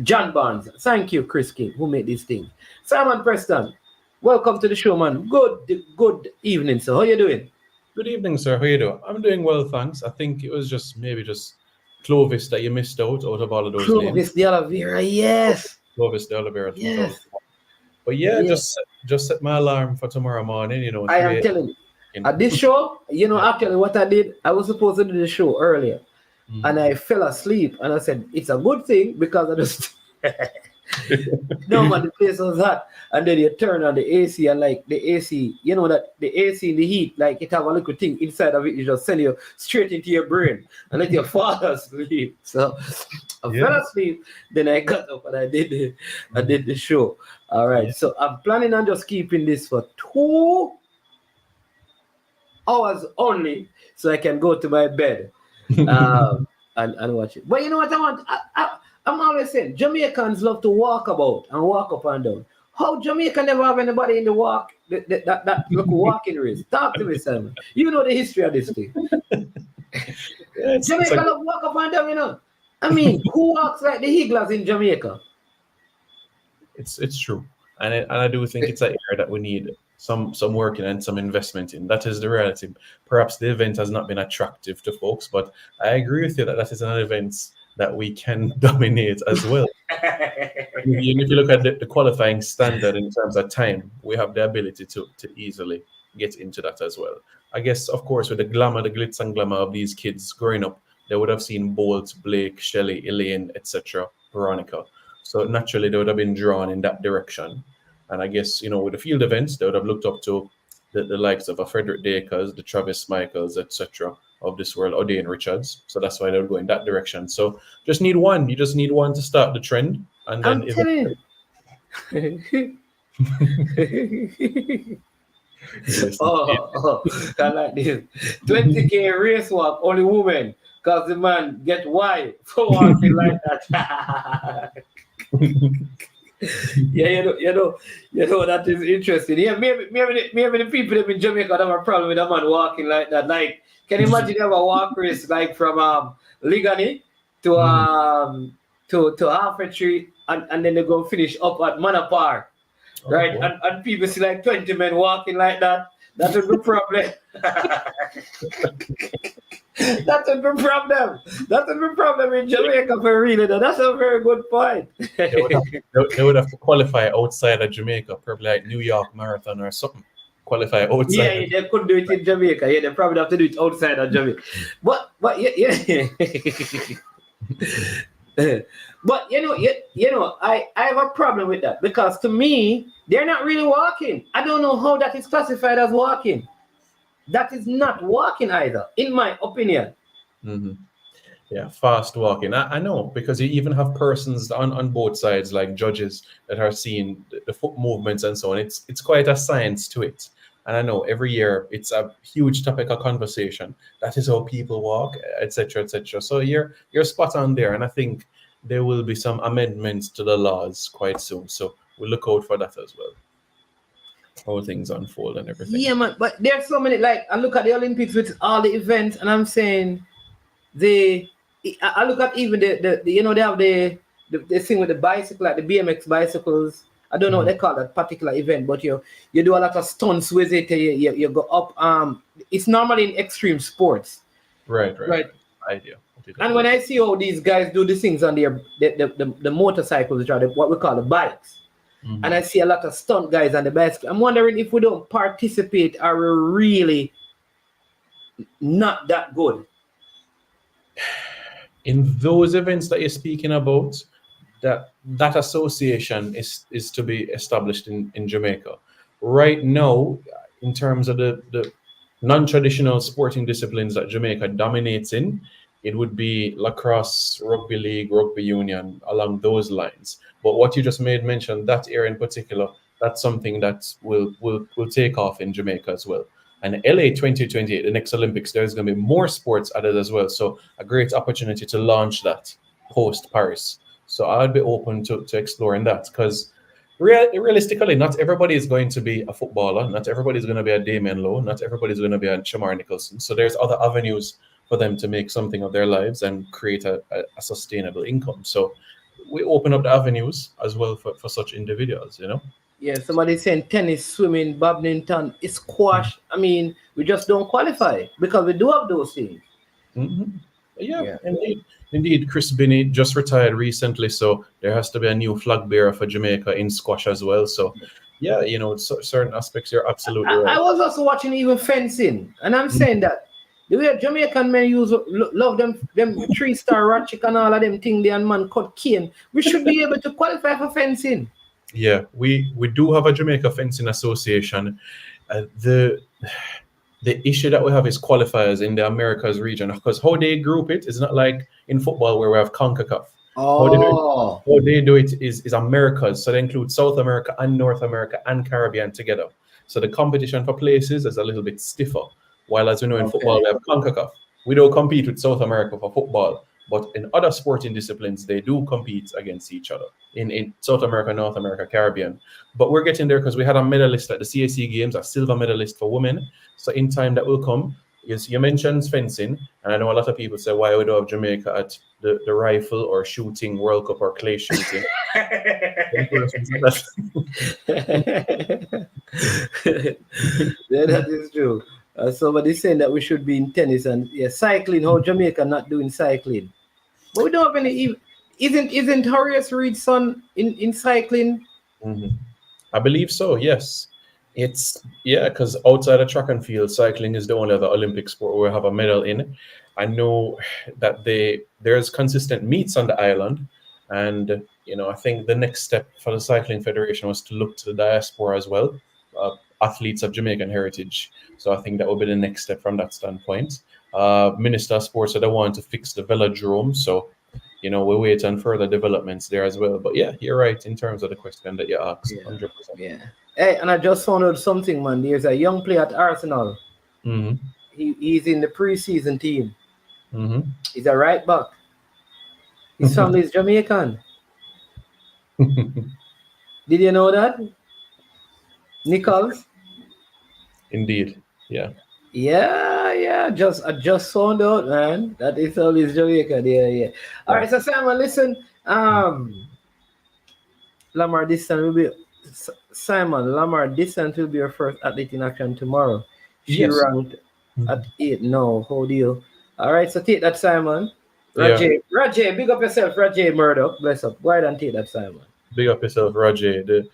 John Barnes. Thank you, Chris King, who made these things. Simon Preston, welcome to the show, man. Good evening, sir. How you doing? Good evening, sir. How you doing? I'm doing well, thanks. I think it was just Clovis that you missed out of all of those names. Clovis de Oliveira, yes. Clovis de Oliveira. Yes. But yeah, just set my alarm for tomorrow morning, you know. I am telling you. At this show, you know, actually what I did, I was supposed to do the show earlier. And I fell asleep, and I said, it's a good thing, because I just... No, man, the place was hot. And then you turn on the AC, and like the AC, you know that the AC in the heat, like it have a little thing inside of it, you just send you straight into your brain and let you fall asleep. So I fell asleep, then I got up and I did the show. All right. So I'm planning on just keeping this for 2 hours only, so I can go to my bed and watch it. But you know what I want? I'm always saying Jamaicans love to walk about and walk up and down. How Jamaica never have anybody in the walk that look walking race? Talk to me, Simon. You know the history of this thing. Jamaica love walk up and down, you know. I mean, who walks like the Higglers in Jamaica? It's true, and I do think it's an area that we need some working and some investment in. That is the reality. Perhaps the event has not been attractive to folks, but I agree with you that is an event that we can dominate as well. Even if you look at the qualifying standard in terms of time, we have the ability to easily get into that as well. I guess, of course, with the glitz and glamour of these kids growing up, they would have seen Bolt, Blake, Shelley, Elaine, etc., Veronica. So naturally, they would have been drawn in that direction. And I guess, you know, with the field events, they would have looked up to the likes of a Frederick Dakers, the Travis Michaels, etc., of this world, or Dane Richards. So that's why they would go in that direction. So just need one. You just need one to start the trend. And then I'm telling you. Yes, I like this. 20K race walk, only women, because the man get why for walking like that. Yeah, you know that is interesting. Yeah, maybe the people that in Jamaica have a problem with a man walking like that. Like, can you imagine have a walk race like from Ligani to Halfway Tree, and then they go finish up at Manapar, right? And people see like 20 men walking like that. That would be problem. That would be problem. That would be problem in Jamaica for real. That's a very good point. They would have to qualify outside of Jamaica, probably like New York Marathon or something. Qualify outside. Yeah, they couldn't do it in Jamaica. Yeah, they probably have to do it outside of Jamaica. But yeah. But you know, I have a problem with that, because to me, they're not really walking. I don't know how that is classified as walking. That is not walking either, in my opinion. Mm-hmm. Yeah, fast walking. I know, because you even have persons on both sides, like judges, that are seeing the foot movements and so on. It's quite a science to it. And I know every year it's a huge topic of conversation. That is how people walk, etc., etc. So you're spot on there, and I think there will be some amendments to the laws quite soon. So we'll look out for that as well. How things unfold and everything. Yeah, man. But there's so many. Like, I look at the Olympics with all the events, and I'm saying I look at even the you know, they have the thing with the bicycle, like the BMX bicycles. I don't know what they call that particular event, but you do a lot of stunts with it. You go up. It's normally in extreme sports. Right. Idea. And when I see how these guys do these things on the motorcycles, which are what we call the bikes, and I see a lot of stunt guys on the bicycle. I'm wondering if we don't participate, are we really not that good? In those events that you're speaking about, that association is to be established in Jamaica. Right now, in terms of the non-traditional sporting disciplines that Jamaica dominates in, it would be lacrosse, rugby league, rugby union, along those lines. But what you just made mention, that area in particular, that's something that will take off in Jamaica as well. And LA 2028, the next Olympics, there's going to be more sports added as well. So a great opportunity to launch that post Paris. So I'd be open to exploring that, because realistically, not everybody is going to be a footballer. Not everybody is going to be a Damien Lowe. Not everybody is going to be a Shamar Nicholson. So there's other avenues for them to make something of their lives and create a sustainable income. So we open up the avenues as well for such individuals, you know? Yeah, somebody's saying tennis, swimming, badminton, squash. I mean, we just don't qualify because we do have those things. Yeah, indeed. Chris Binney just retired recently, so there has to be a new flag bearer for Jamaica in squash as well. So, yeah, you know, certain aspects, you're absolutely right. I was also watching even fencing, and I'm saying that the way Jamaican men love them 3-star ratchet and all of them thing, they and man cut cane. We should be able to qualify for fencing. Yeah, we do have a Jamaica Fencing Association. The issue that we have is qualifiers in the Americas region, because how they group it is not like in football where we have CONCACAF. How they do it is Americas. So they include South America and North America and Caribbean together. So the competition for places is a little bit stiffer. While as we know in football, we have CONCACAF. We don't compete with South America for football, but in other sporting disciplines, they do compete against each other in South America, North America, Caribbean. But we're getting there because we had a medalist at the CAC Games, a silver medalist for women. So in time that will come, you mentioned fencing, and I know a lot of people say, why we don't have Jamaica at the rifle or shooting World Cup or clay shooting? Yeah, that is true. Somebody's saying that we should be in tennis and cycling. How Jamaica not doing cycling? But we don't have any. Isn't Horace Reed's son in cycling? I believe so. Yes, it's because outside of track and field, cycling is the only other Olympic sport we have a medal in. I know that there's consistent meets on the island, and I think the next step for the Cycling Federation was to look to the diaspora as well. Athletes of Jamaican heritage. So I think that will be the next step from that standpoint. Minister of Sports said they want to fix the velodrome. So, we wait on further developments there as well. But yeah, you're right in terms of the question that you asked. 100%. Yeah. Hey, and I just found out something, man. There's a young player at Arsenal. He's in the preseason team. He's a right back. His family is Jamaican. Did you know that? Nichols? Indeed, yeah. Yeah. I just found out, man. That is always Jamaica. Yeah. All right, so Simon, listen. Lamar Distin will be your first athlete in action tomorrow. She ranked at 8 now. How do you? All right, so take that, Simon. Rajay, big up yourself, Rajay Murdoch. Bless up. Go ahead and take that, Simon. Big up yourself, Rajay, the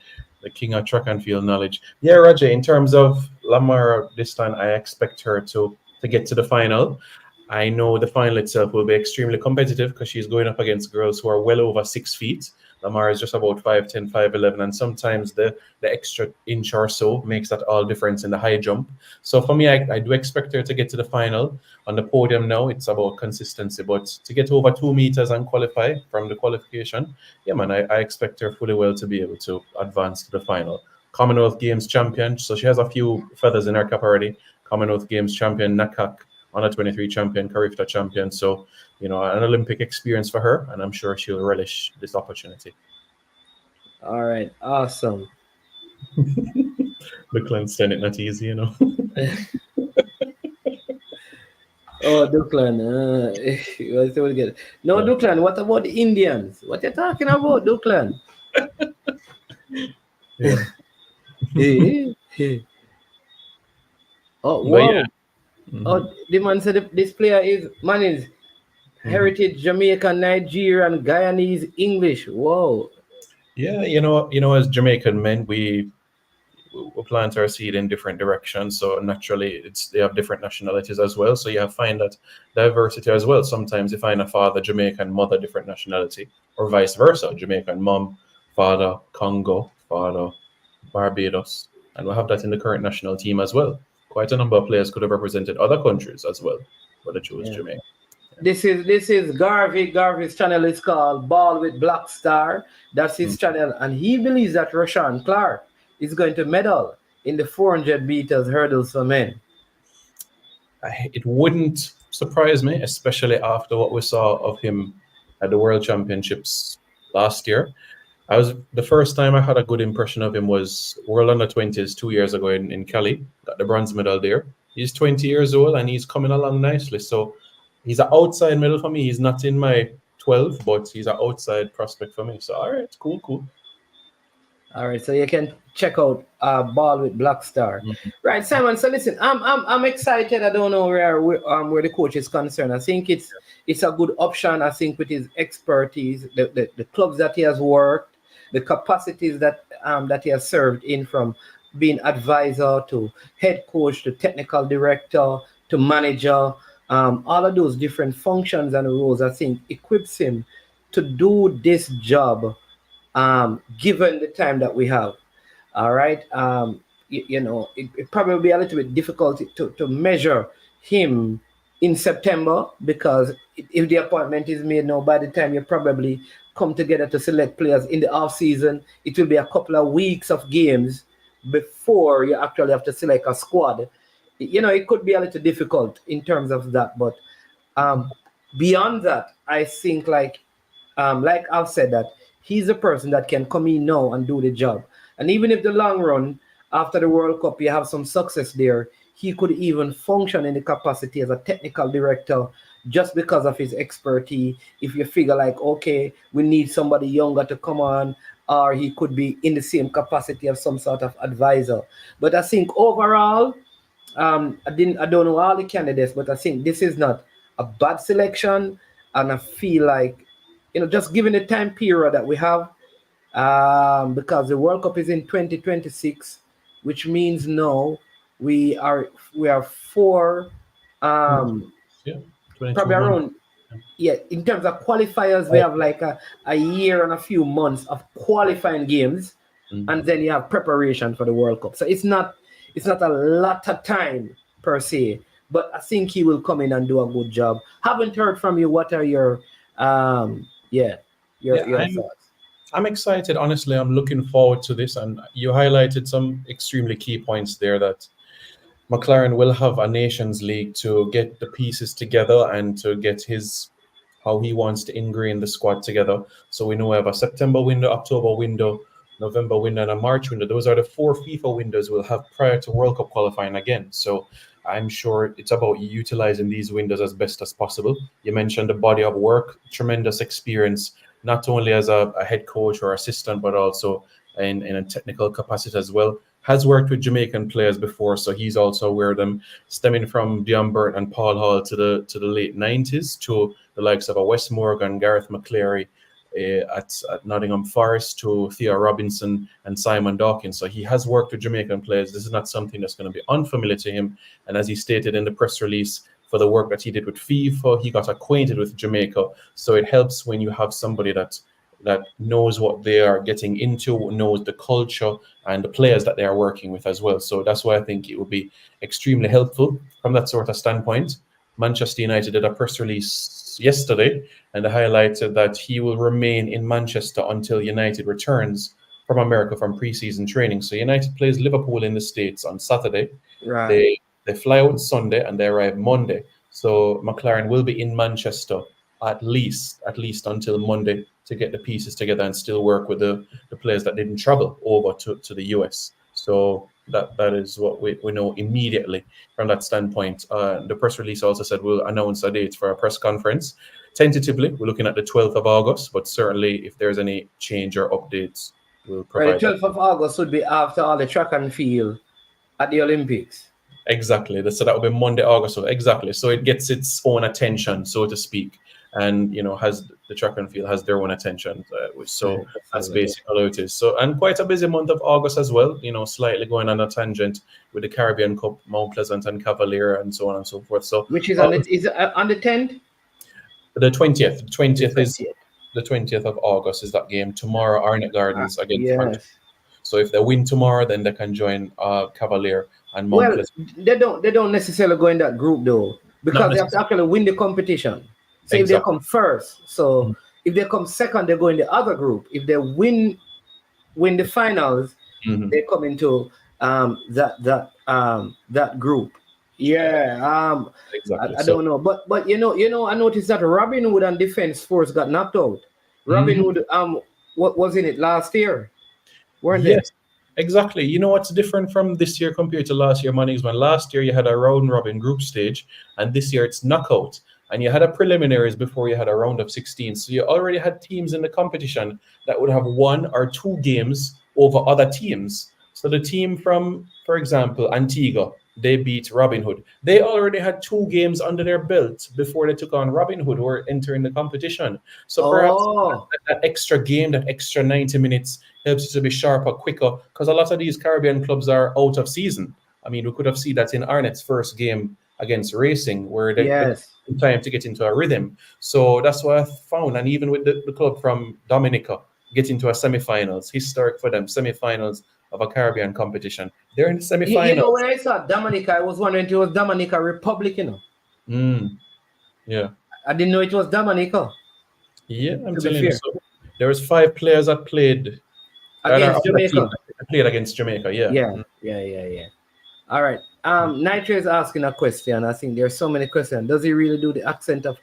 king of track and field knowledge. Yeah, Rajay, in terms of Lamar this time, I expect her to get to the final. I know the final itself will be extremely competitive because she's going up against girls who are well over 6 feet. Lamar is just about 5'10", 5'11", and sometimes the extra inch or so makes that all difference in the high jump. So for me, I do expect her to get to the final. On the podium now, it's about consistency, but to get over 2 meters and qualify from the qualification, yeah, man, I expect her fully well to be able to advance to the final. Commonwealth Games champion, so she has a few feathers in her cap already. Commonwealth Games champion, Nakak, Under 23 champion, Karifta champion. So, an Olympic experience for her, and I'm sure she'll relish this opportunity. All right, awesome. McLaren saying it not easy, Oh, Duclan. No, Duclan, what about the Indians? What you talking about, Duclan? Oh, wow. Yeah. Oh, the man said this player is heritage Jamaican, Nigerian, Guyanese, English. Whoa. Yeah, as Jamaican men, we plant our seed in different directions. So naturally, they have different nationalities as well. So you find that diversity as well. Sometimes you find a father Jamaican, mother different nationality, or vice versa. Jamaican mom, father Congo, father Barbados, and we'll have that in the current national team as well. Quite a number of players could have represented other countries as well, but they chose Yeah. Jamaica. This is Garvey. Garvey's channel is called Ball with Black Star. That's his channel, and he believes that Rashawn Clark is going to medal in the 400 meters hurdles for men. It wouldn't surprise me, especially after what we saw of him at the World Championships last year. The first time I had a good impression of him was World Under-20s 2 years ago in Cali. Got the bronze medal there. He's 20 years old and he's coming along nicely. So he's an outside medal for me. He's not in my 12, but he's an outside prospect for me. So all right, cool. All right, so you can check out Ball with Black Star. Right, Simon. So listen, I'm excited. I don't know where the coach is concerned. I think it's a good option. I think with his expertise, the clubs that he has worked, the capacities that he has served in, from being advisor to head coach to technical director to manager, all of those different functions and roles, I think equips him to do this job. Given the time that we have, all right. It probably be a little bit difficult to measure him in September, because if the appointment is made now, by the time you probably come together to select players in the off season, it will be a couple of weeks of games before you actually have to select a squad. It could be a little difficult in terms of that, but beyond that, I think like I've said, that he's a person that can come in now and do the job. And even if the long run, after the World Cup, you have some success there, he could even function in the capacity as a technical director just because of his expertise. If you figure like, okay, we need somebody younger to come on, or he could be in the same capacity of some sort of advisor. But I think overall, I don't know all the candidates, but I think this is not a bad selection. And I feel like, just given the time period that we have, because the World Cup is in 2026, which means now we are 4, Yeah, probably around, in terms of qualifiers, we have like a year and a few months of qualifying games, and then you have preparation for the World Cup. So it's not a lot of time per se, but I think he will come in and do a good job. Haven't heard from you. What are your thoughts? I'm excited. Honestly, I'm looking forward to this. And you highlighted some extremely key points there, that McLaren will have a Nations League to get the pieces together and to get how he wants to ingrain the squad together. So we know we have a September window, October window, November window, and a March window. Those are the 4 FIFA windows we'll have prior to World Cup qualifying again. So I'm sure it's about utilizing these windows as best as possible. You mentioned the body of work, tremendous experience, not only as a head coach or assistant, but also in a technical capacity as well. Has worked with Jamaican players before, so he's also aware of them, stemming from Dion Burt and Paul Hall to the late 90s, to the likes of a Wes Morgan, Gareth McClary at Nottingham Forest, to Theo Robinson and Simon Dawkins. So he has worked with Jamaican players. This is not something that's going to be unfamiliar to him. And as he stated in the press release, for the work that he did with FIFA, he got acquainted with Jamaica. So it helps when you have somebody that knows what they are getting into, knows the culture and the players that they are working with as well. So that's why I think it would be extremely helpful from that sort of standpoint. Manchester United did a press release yesterday, and they highlighted that he will remain in Manchester until United returns from America from preseason training. So United plays Liverpool in the States on Saturday. Right. They fly out Sunday and they arrive Monday. So McLaren will be in Manchester at least until Monday to get the pieces together and still work with the players that didn't travel over to the US. So that is what we know immediately from that standpoint. The press release also said we'll announce a date for a press conference. Tentatively, we're looking at the 12th of August, but certainly if there's any change or updates, we'll provide. Right, the 12th of August would be after all the track and field at the Olympics. Exactly. So that will be Monday, August. So exactly. So it gets its own attention, so to speak, and has the track and field has their own attention. So that's basically how it is. So, and quite a busy month of August as well, slightly going on a tangent with the Caribbean Cup, Mount Pleasant and Cavalier and so on and so forth. So which is on the 10th? The 20th. The 20th of August is that game. Tomorrow, Arnett Gardens against Hunt. So if they win tomorrow, then they can join Cavalier and Mount Pleasant. They don't necessarily go in that group though, because they have to actually win the competition. So if they come first, if they come second, they go in the other group. If they win the finals, they come into that group. Yeah. Exactly. I don't know, but I noticed that Robin Hood and Defense Force got knocked out. Robin Hood what was in it last year, weren't they? Exactly. You know what's different from this year compared to last year, Manny, is when last year you had a round robin group stage, and this year it's knockout. And you had a preliminaries before you had a round of 16. So you already had teams in the competition that would have 1 or 2 games over other teams. So the team from, for example, Antigua, they beat Robin Hood. They already had 2 games under their belt before they took on Robin Hood, who were entering the competition. So perhaps that extra game, that extra 90 minutes helps you to be sharper, quicker, because a lot of these Caribbean clubs are out of season. I mean, we could have seen that in Arnett's first game against Racing, where they took time to get into a rhythm. So that's what I found. And even with the club from Dominica, get into a semi-finals, historic for them, semi-finals of a Caribbean competition. They're in the semi-finals. When I saw Dominica, I was wondering if it was Dominica Republic, Yeah. I didn't know it was Dominica. Yeah, I'm telling you. So there was 5 players that played against Jamaica. Played against Jamaica, Yeah. All right. Nitro is asking a question. I think there's so many questions. Does he really do the accent of?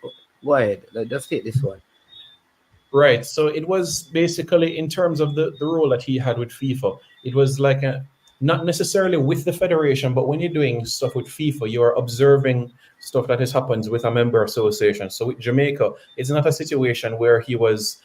Go ahead. Let's take this one. Right. So it was basically in terms of the role that he had with FIFA. It was like not necessarily with the federation, but when you're doing stuff with FIFA, you're observing stuff that has happened with a member association. So with Jamaica, it's not a situation where he was,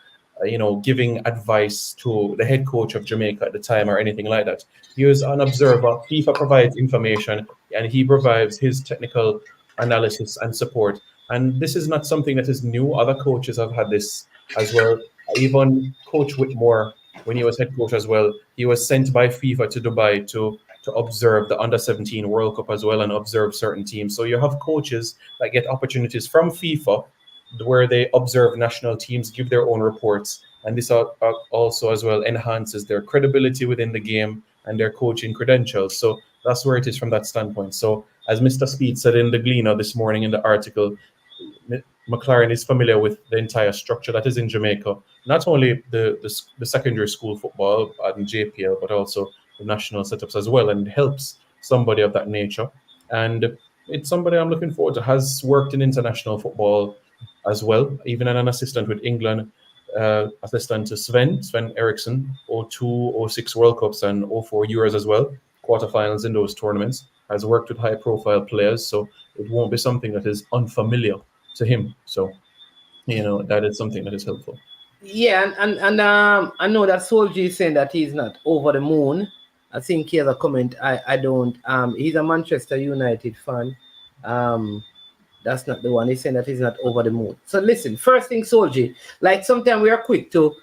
giving advice to the head coach of Jamaica at the time or anything like that. He was an observer. FIFA provides information, and he provides his technical analysis and support. And this is not something that is new. Other coaches have had this as well. Even Coach Whitmore, when he was head coach as well, he was sent by FIFA to Dubai to observe the Under-17 World Cup as well and observe certain teams. So you have coaches that get opportunities from FIFA where they observe national teams, give their own reports. And this also as well enhances their credibility within the game and their coaching credentials. So that's where it is from that standpoint. So as Mr. Speed said in the Gleaner this morning in the article, McLaren is familiar with the entire structure that is in Jamaica, not only the secondary school football and JPL, but also the national setups as well, and helps somebody of that nature. And it's somebody I'm looking forward to, has worked in international football as well, even an assistant with England, assistant to Sven Eriksson, 02, 06 World Cups and 04 Euros as well, quarterfinals in those tournaments, has worked with high-profile players, so it won't be something that is unfamiliar to him. So, that is something that is helpful. Yeah, and I know that Solji is saying that he's not over the moon. I think he has a comment. I don't. He's a Manchester United fan. That's not the one. He's saying that he's not over the moon. So listen, first thing, Solji, like sometimes we are quick to,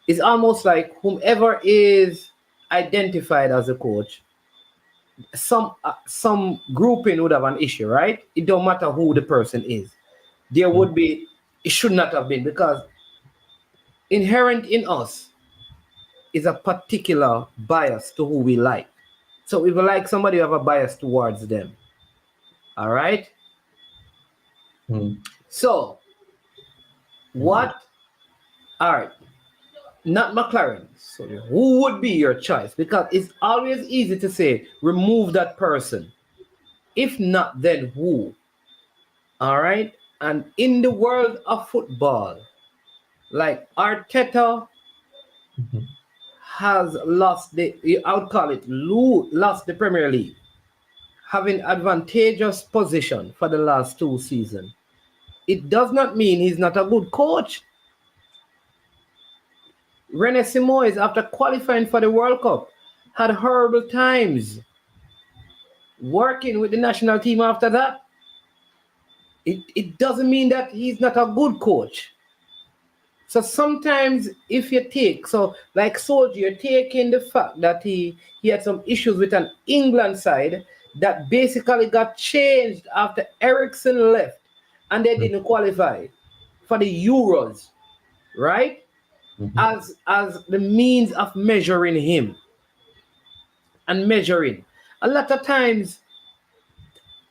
it's almost like whomever is identified as a coach, some grouping would have an issue, right? It don't matter who the person is. There would be, it should not have been, because inherent in us is a particular bias to who we like. So if we like somebody, we have a bias towards them. All right? So, what? All right. Not McLaren. So who would be your choice? Because it's always easy to say, remove that person. If not, then who? All right? And in the world of football, like Arteta has lost I would call it, lost the Premier League, having advantageous position for the last 2 seasons. It does not mean he's not a good coach. René Simoes, after qualifying for the World Cup, had horrible times working with the national team after that. It doesn't mean that he's not a good coach. So sometimes if you take, so like Soldier, you're taking the fact that he had some issues with an England side that basically got changed after Ericsson left and they didn't qualify for the Euros, right? As the means of measuring him and measuring. A lot of times,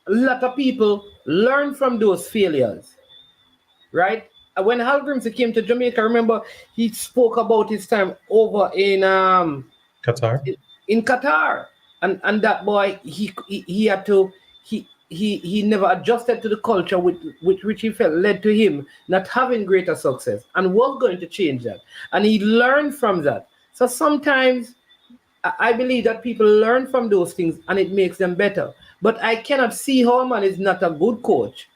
a lot of people learn from those failures, right? When Hal Grimsey came to Jamaica, remember he spoke about his time over in Qatar. And that boy he had to he never adjusted to the culture with which he felt led to him not having greater success and was going to change that, and he learned from that. So sometimes I believe that people learn from those things and it makes them better. But I cannot see how a man is not a good coach,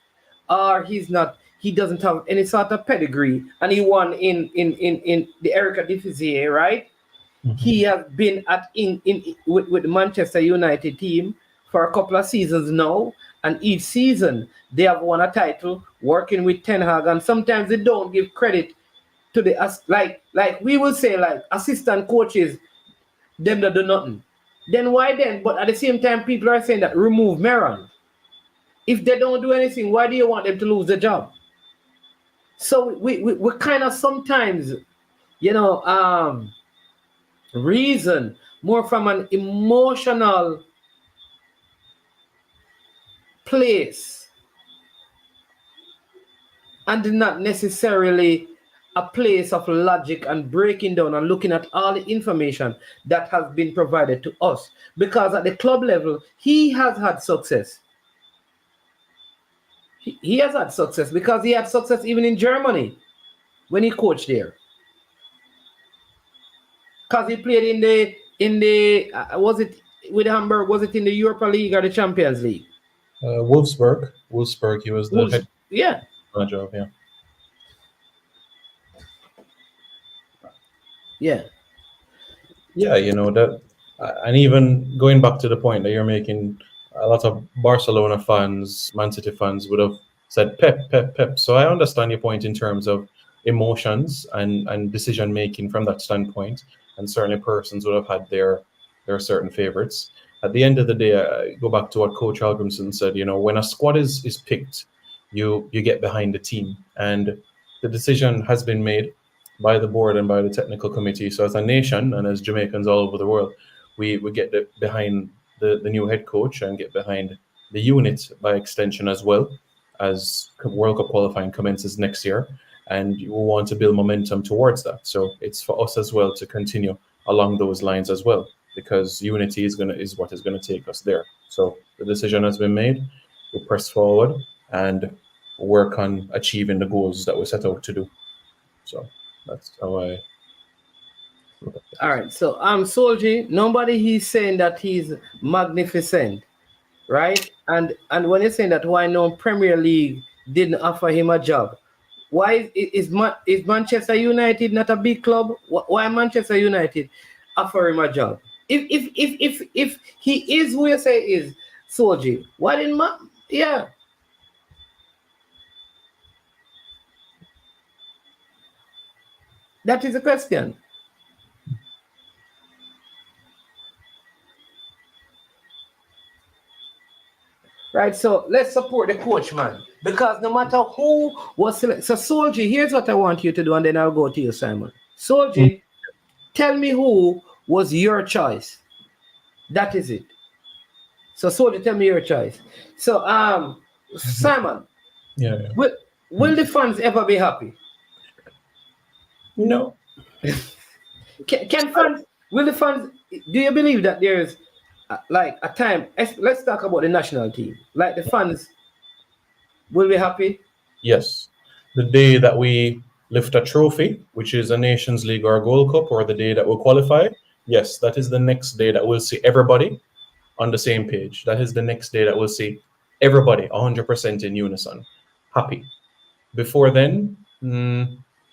or he doesn't have any sort of pedigree, and he won in the Erica Diffusier, right? He has been with the Manchester United team for a couple of seasons now, and each season they have won a title working with Ten Hag, and sometimes they don't give credit to the like we will say like assistant coaches, them that do nothing. Then why then? But at the same time, people are saying that remove Meron. If they don't do anything, why do you want them to lose the job? So we kind of sometimes, reason more from an emotional place and not necessarily a place of logic and breaking down and looking at all the information that has been provided to us. Because at the club level, he has had success. He has had success because he had success even in Germany when he coached there. Because he played in the was it with Hamburg? Was it in the Europa League or the Champions League? Wolfsburg. He was the head manager of, Yeah, that, and even going back to the point that you're making, a lot of Barcelona fans, Man City fans would have said Pep, Pep, Pep. So I understand your point in terms of emotions and decision making from that standpoint, and certainly persons would have had their certain favorites. At the end of the day, I go back to what Coach Algrimson said. When a squad is picked, you get behind the team, and the decision has been made by the board and by the technical committee. So as a nation and as Jamaicans all over the world, we get behind the new head coach and get behind the unit by extension, as well as World Cup qualifying commences next year. And you want to build momentum towards that. So it's for us as well to continue along those lines as well, because unity is what is going to take us there. So the decision has been made. We press forward and work on achieving the goals that we set out to do. So that's how I look at it. All right. So Soldier, nobody he's saying that he's magnificent, right? And when you're saying that, why no Premier League didn't offer him a job? Why is Manchester United not a big club? Why Manchester United offer him a job? If he is who you say is Soldier, why didn't that is the question. Right, so let's support the coach, man. Because no matter who was selected. So, Soldier, here's what I want you to do, and then I'll go to you, Simon. Soldier, tell me who was your choice. That is it. So, Soldier, tell me your choice. So, Simon, will the fans ever be happy? No. Can fans? Will the fans? Do you believe that there's like a time? Let's talk about the national team. Like the fans will be happy. Yes, the day that we lift a trophy, which is a Nations League or a Gold Cup, or the day that we'll qualify. Yes, that is the next day that we'll see everybody on the same page. That is the next day that we'll see everybody 100% in unison, happy. Before then,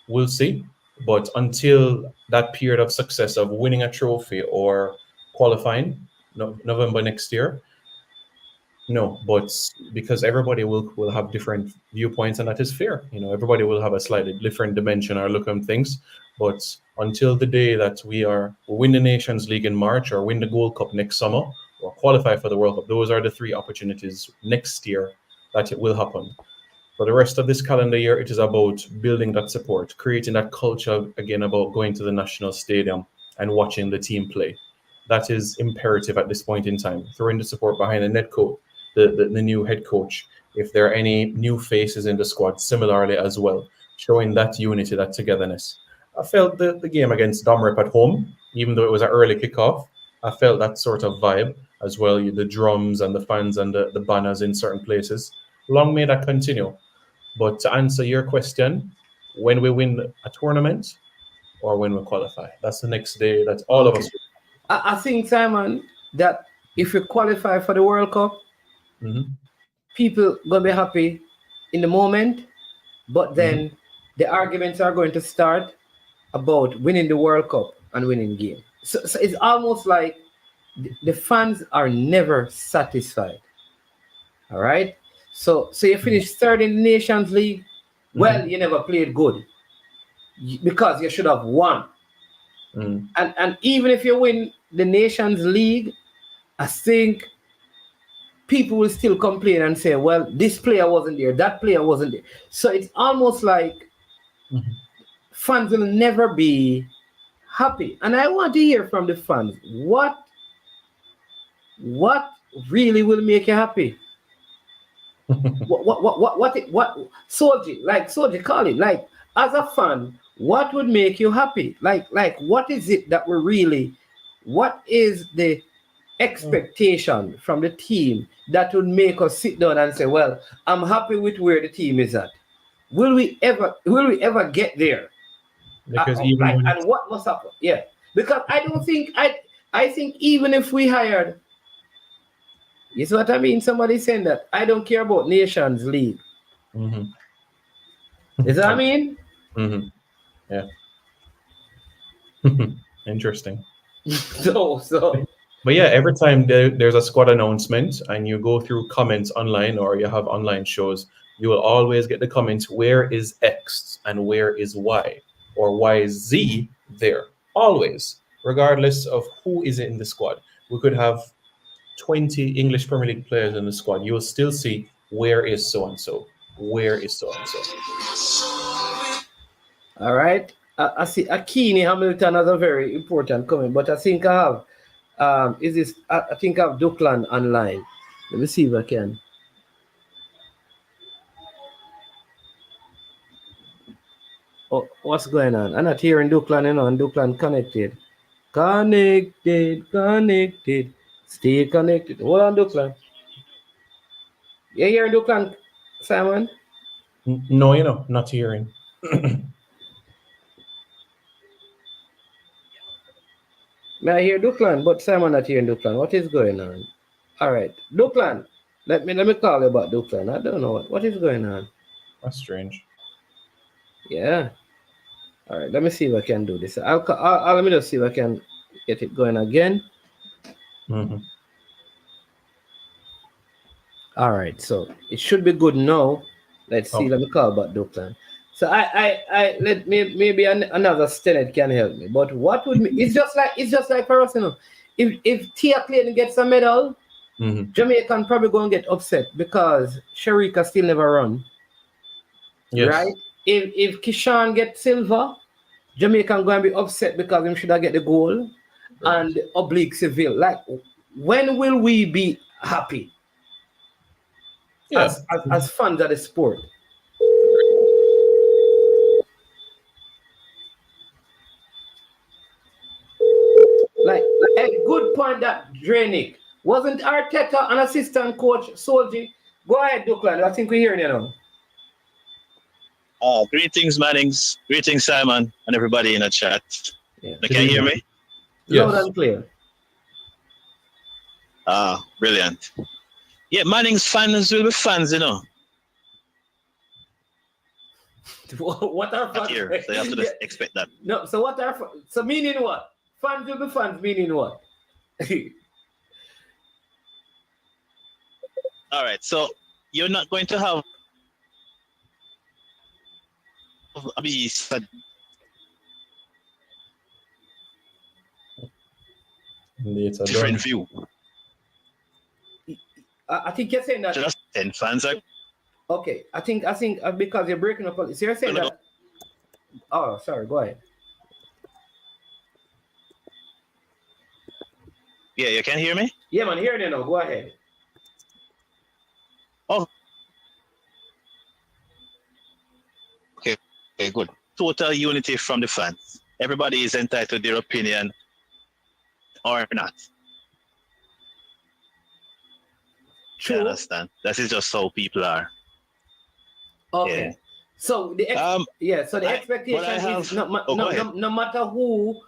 we'll see. But until that period of success of winning a trophy or qualifying, November next year, No, but because everybody will have different viewpoints, and that is fair. Everybody will have a slightly different dimension or look on things. But until the day that we win the Nations League in March, or win the Gold Cup next summer, or qualify for the World Cup, those are the three opportunities next year that it will happen. For the rest of this calendar year, it is about building that support, creating that culture again about going to the national stadium and watching the team play. That is imperative at this point in time. Throwing the support behind the net coach, the new head coach. If there are any new faces in the squad, similarly as well, showing that unity, that togetherness. I felt the game against Domrep at home, even though it was an early kickoff, I felt that sort of vibe as well. The drums and the fans and the banners in certain places. Long may that continue. But to answer your question, when we win a tournament or when we qualify, that's the next day that all of us. I think, Simon, that if we qualify for the World Cup, people gonna be happy in the moment, but then the arguments are going to start about winning the World Cup and winning game. So it's almost like the fans are never satisfied. All right. So you finish third in the Nations League. Well, you never played good because you should have won. And even if you win the Nations League, I think people will still complain and say, well, this player wasn't there, that player wasn't there. So it's almost like fans will never be happy. And I want to hear from the fans, what really will make you happy? what Soldier, call it, like, as a fan, what would make you happy? Like what is it that we really, what is the expectation from the team that would make us sit down and say, well, I'm happy with where the team is at? Will we ever get there? Because and what must happen? Yeah, because I think even if we hired, you see what I mean? Somebody saying that I don't care about Nations League. Is that what I mean? Yeah. Interesting. So. But yeah, every time there's a squad announcement and you go through comments online or you have online shows, you will always get the comments, where is X and where is Y? Or why is Z there? Always, regardless of who is in the squad. We could have 20 English Premier League players in the squad. You will still see, where is so-and-so? Where is so-and-so? All right. I see Akini Hamilton has a very important comment, but I think I have I think I have Duckland online. Let me see if I can. Oh, what's going on? I'm not hearing Duckland, and Duckland connected. Connected. Stay connected. Hold on, Duckland. You hearing Duckland, Simon? No, not hearing. May I hear Duckland, but Simon not hearing Duckland. What is going on? All right, Duckland. Let me call you about Duckland. I don't know what is going on. That's strange. Yeah. All right. Let me see if I can do this. Let me just see if I can get it going again. All right. So it should be good now. Let's see. Let me call about Duckland. So I let maybe another Stenet can help me. But what would it's just like for us, if Tia Clayton gets a medal, Jamaican probably gonna get upset because Sharika still never run. Yes. Right? If Kishan gets silver, Jamaican gonna be upset because him should have get the goal and oblique Seville. Like, when will we be happy as fans of the sport? Like a good point that Drenick wasn't Arteta an assistant coach Solji. Go ahead, Duckland. I think we're hearing you now. Greetings, Mannings. Greetings, Simon, and everybody in the chat. Yeah. Can you hear me? Yes. Loud and clear. Brilliant. Yeah, Mannings fans will be fans, What are fans? Here, so you have to expect that. No, so what are so meaning what? Fans will be fans, meaning what? All right. So you're not going to have a different view. I think you're saying that. Just 10 fans are. Okay, I think because you're breaking up. So you're saying that. Oh, sorry. Go ahead. Yeah, you can hear me? Yeah, man, hearing you now. Go ahead. Oh. Okay, good. Total unity from the fans. Everybody is entitled to their opinion or not. True. I understand. That is just how people are. Okay. Yeah. So the expectation is no matter who.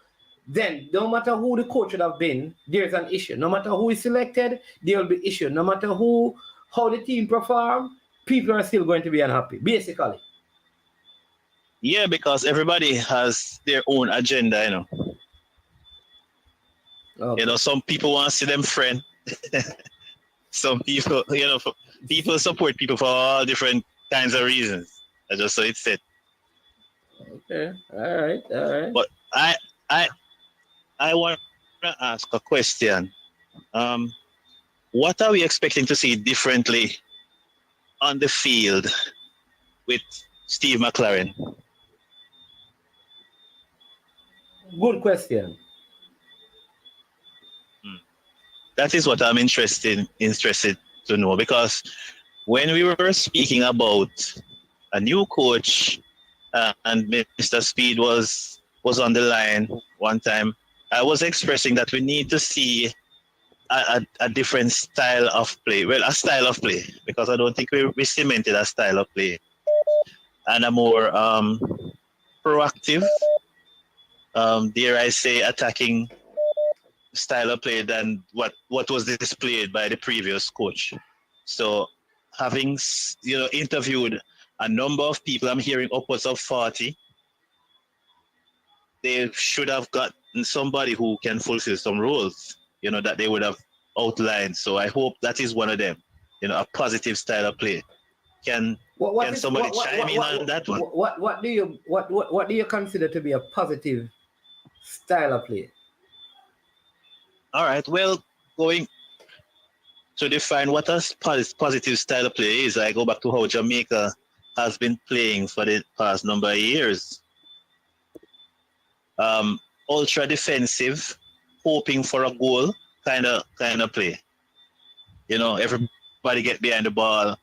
Then, no matter who the coach would have been, there's an issue. No matter who is selected, there will be issue. No matter how the team perform, people are still going to be unhappy, basically. Yeah, because everybody has their own agenda, you know. Okay. You know, some people want to see them friend. Some people, you know, people support people for all different kinds of reasons. That's just so it's said. Okay. All right. But I want to ask a question. What are we expecting to see differently on the field with Steve McLaren? Good question. That is what I'm interested to know, because when we were speaking about a new coach and Mr. Speed was on the line one time, I was expressing that we need to see a different style of play. Well, a style of play, because I don't think we cemented a style of play. And a more proactive, dare I say, attacking style of play than what was displayed by the previous coach. So having, you know, interviewed a number of people, I'm hearing upwards of 40, they should have gotten somebody who can fulfill some roles, you know, that they would have outlined. So I hope that is one of them, you know, a positive style of play. Can somebody chime in on that one? What do you consider to be a positive style of play? All right. Well, going to define what a positive style of play is, I go back to how Jamaica has been playing for the past number of years. Ultra defensive, hoping for a goal kind of play. You know, everybody get behind the ball.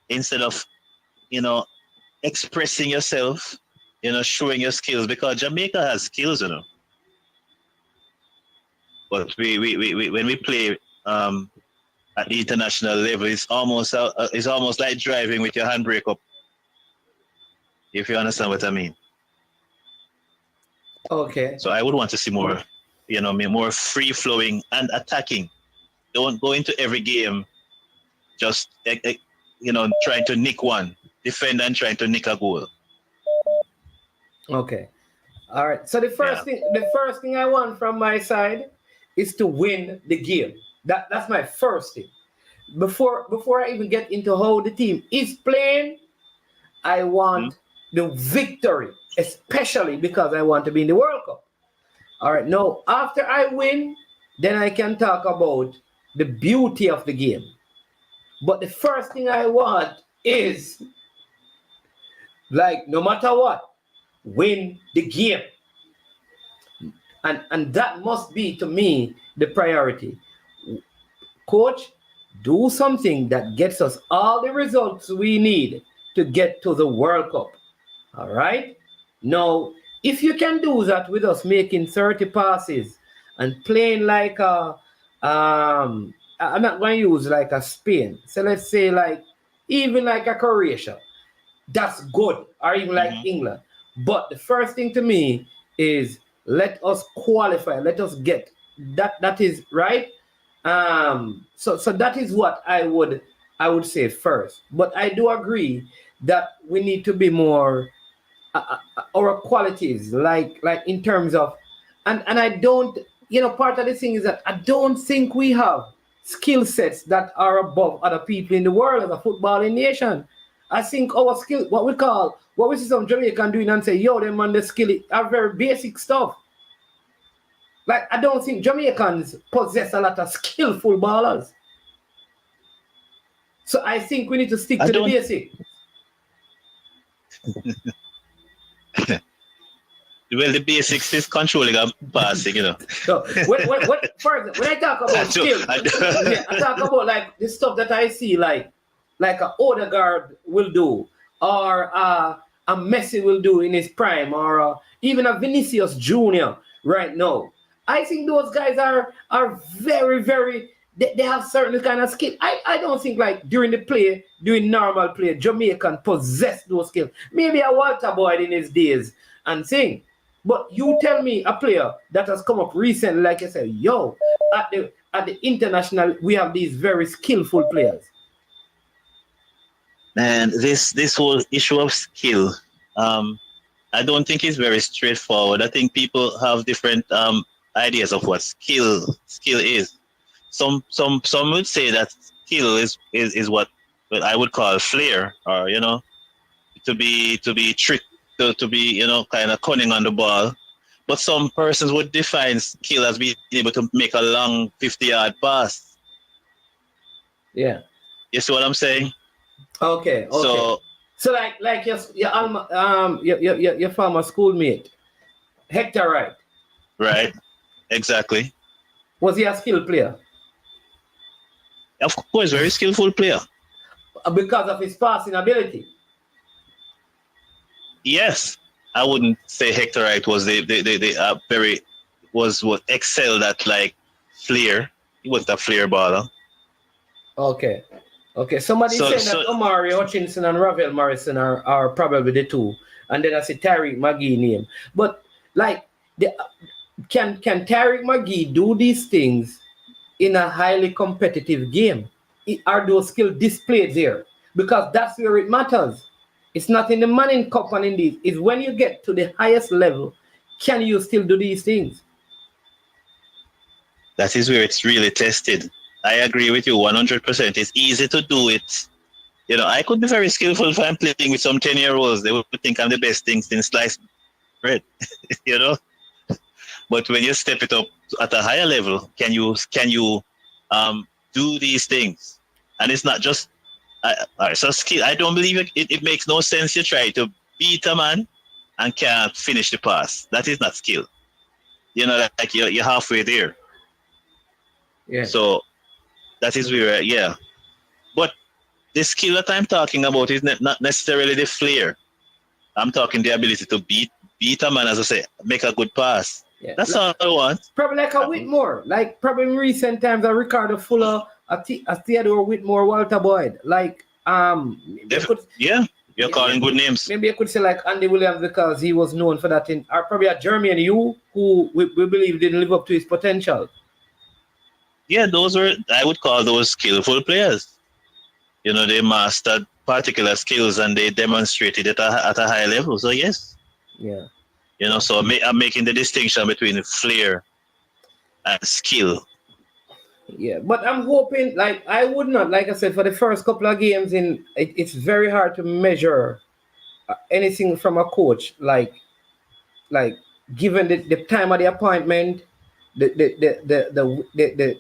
Instead of, you know, expressing yourself, you know, showing your skills, because Jamaica has skills, you know. But we when we play at the international level, it's almost like driving with your handbrake up. If you understand what I mean. Okay. So I would want to see more, you know, more free flowing and attacking. Don't go into every game just, you know, trying to nick one, defend and trying to nick a goal. Okay. All right. So the first thing I want from my side is to win the game. That's my first thing. Before I even get into how the team is playing, I want the victory, especially because I want to be in the World Cup. All right. Now, after I win, then I can talk about the beauty of the game. But the first thing I want is, like, no matter what, win the game. And that must be, to me, the priority. Coach, do something that gets us all the results we need to get to the World Cup. All right? Now, if you can do that with us making 30 passes and playing like I'm not going to use like a Spain. So let's say even like a Croatia. That's good. Or even like England. But the first thing to me is let us qualify. Let us get that. That is right. So that is what I would say first. But I do agree that we need to be more our qualities, like in terms of, and I don't, you know, part of the thing is that I don't think we have skill sets that are above other people in the world as a footballing nation. I think our skill, what we see some Jamaican doing and say, yo, them man, the skill are very basic stuff. Like, I don't think Jamaicans possess a lot of skillful ballers. So I think we need to stick to the basic. Well, the basics is controlling and passing, you know. So when I talk about skill, I talk about like the stuff that I see like a Odegaard will do, or a Messi will do in his prime, or even a Vinicius Jr. right now. I think those guys are very, very. They have certain kind of skill. I don't think like during normal play, Jamaican possess those skills. Maybe a Walter Boyd in his days and thing. But you tell me a player that has come up recently, like I said, yo, at the international, we have these very skillful players. Man, this whole issue of skill, I don't think it's very straightforward. I think people have different ideas of what skill is. Some would say that skill is what I would call flair, or you know, to be tricked, to be, you know, kind of cunning on the ball. But some persons would define skill as being able to make a long 50-yard pass. Yeah. You see what I'm saying? Okay. So like your former schoolmate, Hector Wright. Right. Exactly. Was he a skilled player? Of course, very skillful player. Because of his passing ability. Yes, I wouldn't say Hector Wright was was excelled at like flair. He wasn't a flair baller. Okay. Somebody said that Omari Hutchinson and Ravel Morrison are probably the two, and then I say Tariq McGee name. But like, can Tariq McGee do these things in a highly competitive game? Are those skills displayed there? Because that's where it matters. It's not in the Manning Cup and in these. It's when you get to the highest level, can you still do these things? That is where it's really tested. I agree with you 100%. It's easy to do it. You know, I could be very skillful if I'm playing with some 10-year-olds. They would think I'm the best thing since sliced bread, you know? But when you step it up at a higher level, can you do these things? And it's not just so skill. I don't believe it makes no sense you try to beat a man and can't finish the pass. That is not skill. You know, like you're halfway there. Yeah. So that is where, yeah. But the skill that I'm talking about is not necessarily the flair. I'm talking the ability to beat a man, as I say, make a good pass. Yeah. That's all I want. Probably like a Whitmore. Like probably in recent times, a Ricardo Fuller, a Theodore Whitmore, Walter Boyd. Like, you're calling good names. Maybe I could say like Andy Williams, because he was known for that. Or probably a Jermaine Yu, who we believe didn't live up to his potential. Yeah, I would call those skillful players. You know, they mastered particular skills and they demonstrated it at a high level. So yes. Yeah. You know, so I'm making the distinction between flair and skill. Yeah, but I'm hoping, like, I would not, like I said, for the first couple of games, it's very hard to measure anything from a coach, like given the time of the appointment, the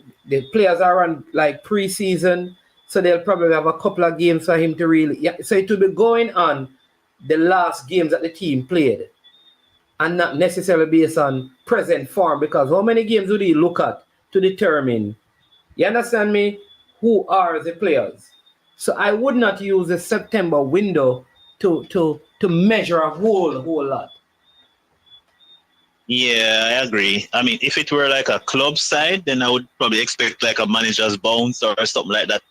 players are on like pre-season, so they'll probably have a couple of games for him to really. Yeah, so it will be going on the last games that the team played, and not necessarily based on present form. Because how many games do they look at to determine? You understand me? Who are the players? So I would not use the September window to measure a whole lot. Yeah, I agree. I mean, if it were like a club side, then I would probably expect like a manager's bounce or something like that.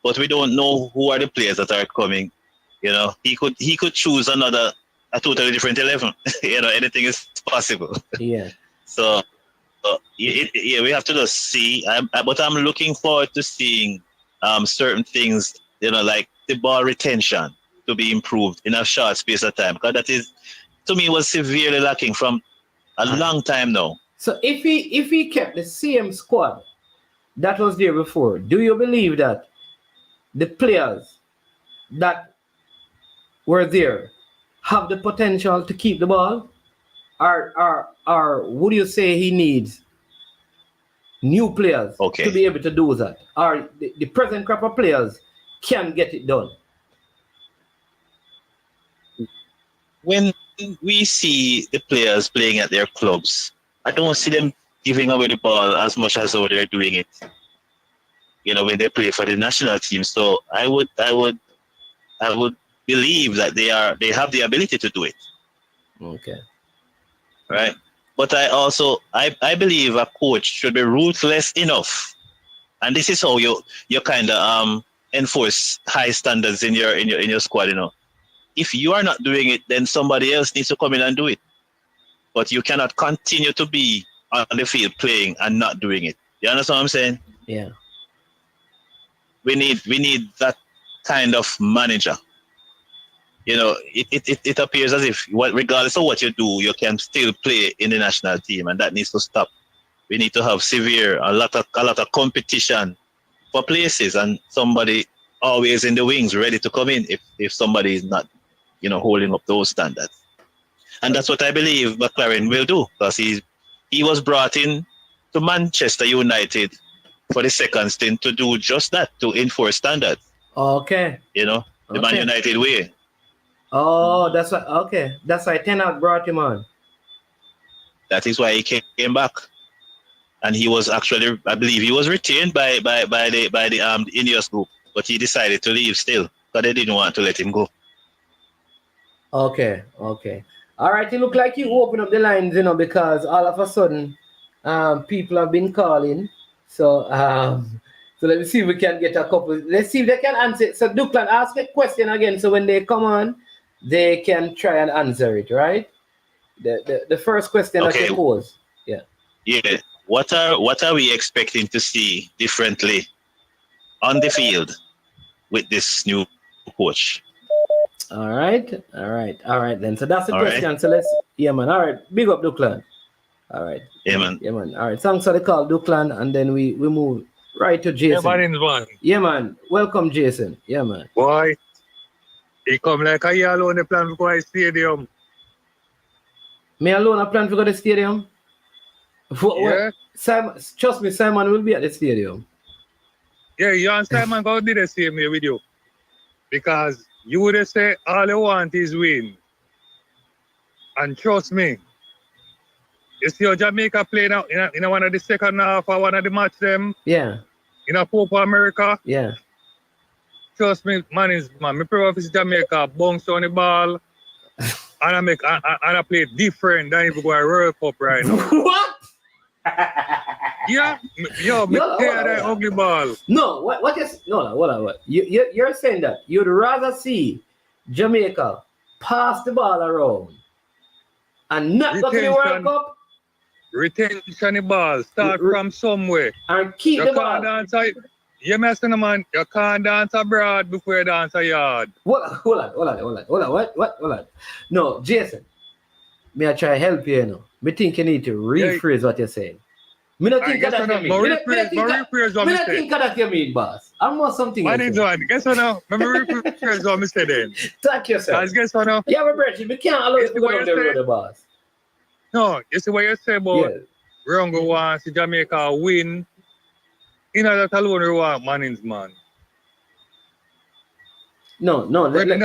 But we don't know who are the players that are coming. You know, he could choose a totally different 11. You know, anything is possible. Yeah. So we have to just see. But I'm looking forward to seeing certain things. You know, like the ball retention to be improved in a short space of time, because that is, to me, was severely lacking from a long time now. So if he kept the same squad that was there before. Do you believe that the players that were there have the potential to keep the ball? Or would you say he needs new players to be able to do that? Or the present crop of players can get it done? When we see the players playing at their clubs, I don't see them giving away the ball as much as how they're doing it, when they play for the national team. So I would believe that they have the ability to do it. Okay. Right. But I believe a coach should be ruthless enough, and this is how you kind of enforce high standards in your squad. If you are not doing it, then somebody else needs to come in and do it. But you cannot continue to be on the field playing and not doing it. You understand what I'm saying? Yeah. We need that kind of manager. It appears as if regardless of what you do, you can still play in the national team, and that needs to stop. We need to have a lot of competition for places, and somebody always in the wings ready to come in if somebody is not, holding up those standards. And that's what I believe McClaren will do, because he was brought in to Manchester United for the second stint to do just that, to enforce standards. Okay. The Man United way. Oh, that's why. Okay, that's why Ten Hag brought him on. That is why he came back, and he was actually, I believe, he was retained by the Ineos group, but he decided to leave still, because they didn't want to let him go. Okay. All right. It look like you open up the lines, because all of a sudden, people have been calling. So let me see if we can get a couple. Let's see if they can answer it. So Duklan, ask a question again. So when they come on, they can try and answer it, right? The first question that you pose. Yeah. Yeah. What are we expecting to see differently on the field with this new coach? All right then. So that's the question. Right. So man. All right. Big up Duklan. All right. Yeah, man. All right. Thanks for the call, Duklan, and then we move right to Jason. Yeah, man. Welcome, Jason. Yeah, man. Boy, he come like a year alone the plan to go to the stadium. Me alone a plan to go to the stadium? Yeah. Simon, trust me, Simon will be at the stadium. Yeah, you and Simon go do the same here with you. Because you would have said all you want is win. And trust me, you see how Jamaica play now in one of the second half or one of the match them? Yeah. In a Copa America? Yeah. Trust me, man. Me prefer to Jamaica bounce on the ball and I play different than if we go to World Cup right now. What? Yeah, me tear that ugly ball. No, what is what? You're saying that you'd rather see Jamaica pass the ball around and not go to the World Cup? Retention the ball, start from somewhere. And keep the ball. You messing man, you can't dance abroad before you dance a yard. Hold on. No, Jason, may I try to help you, Me think you need to rephrase what you're saying. Me not think that you mean. Me not think that you mean, boss. I want something. What is one? Guess what now? Me rephrase what I said then. Thank you, sir. Guess what now? Yeah, Bridget, we can't allow you to go down the road, boss. No, you see what you say about Rongo wants Jamaica win. In order to alone we want man. No. Let me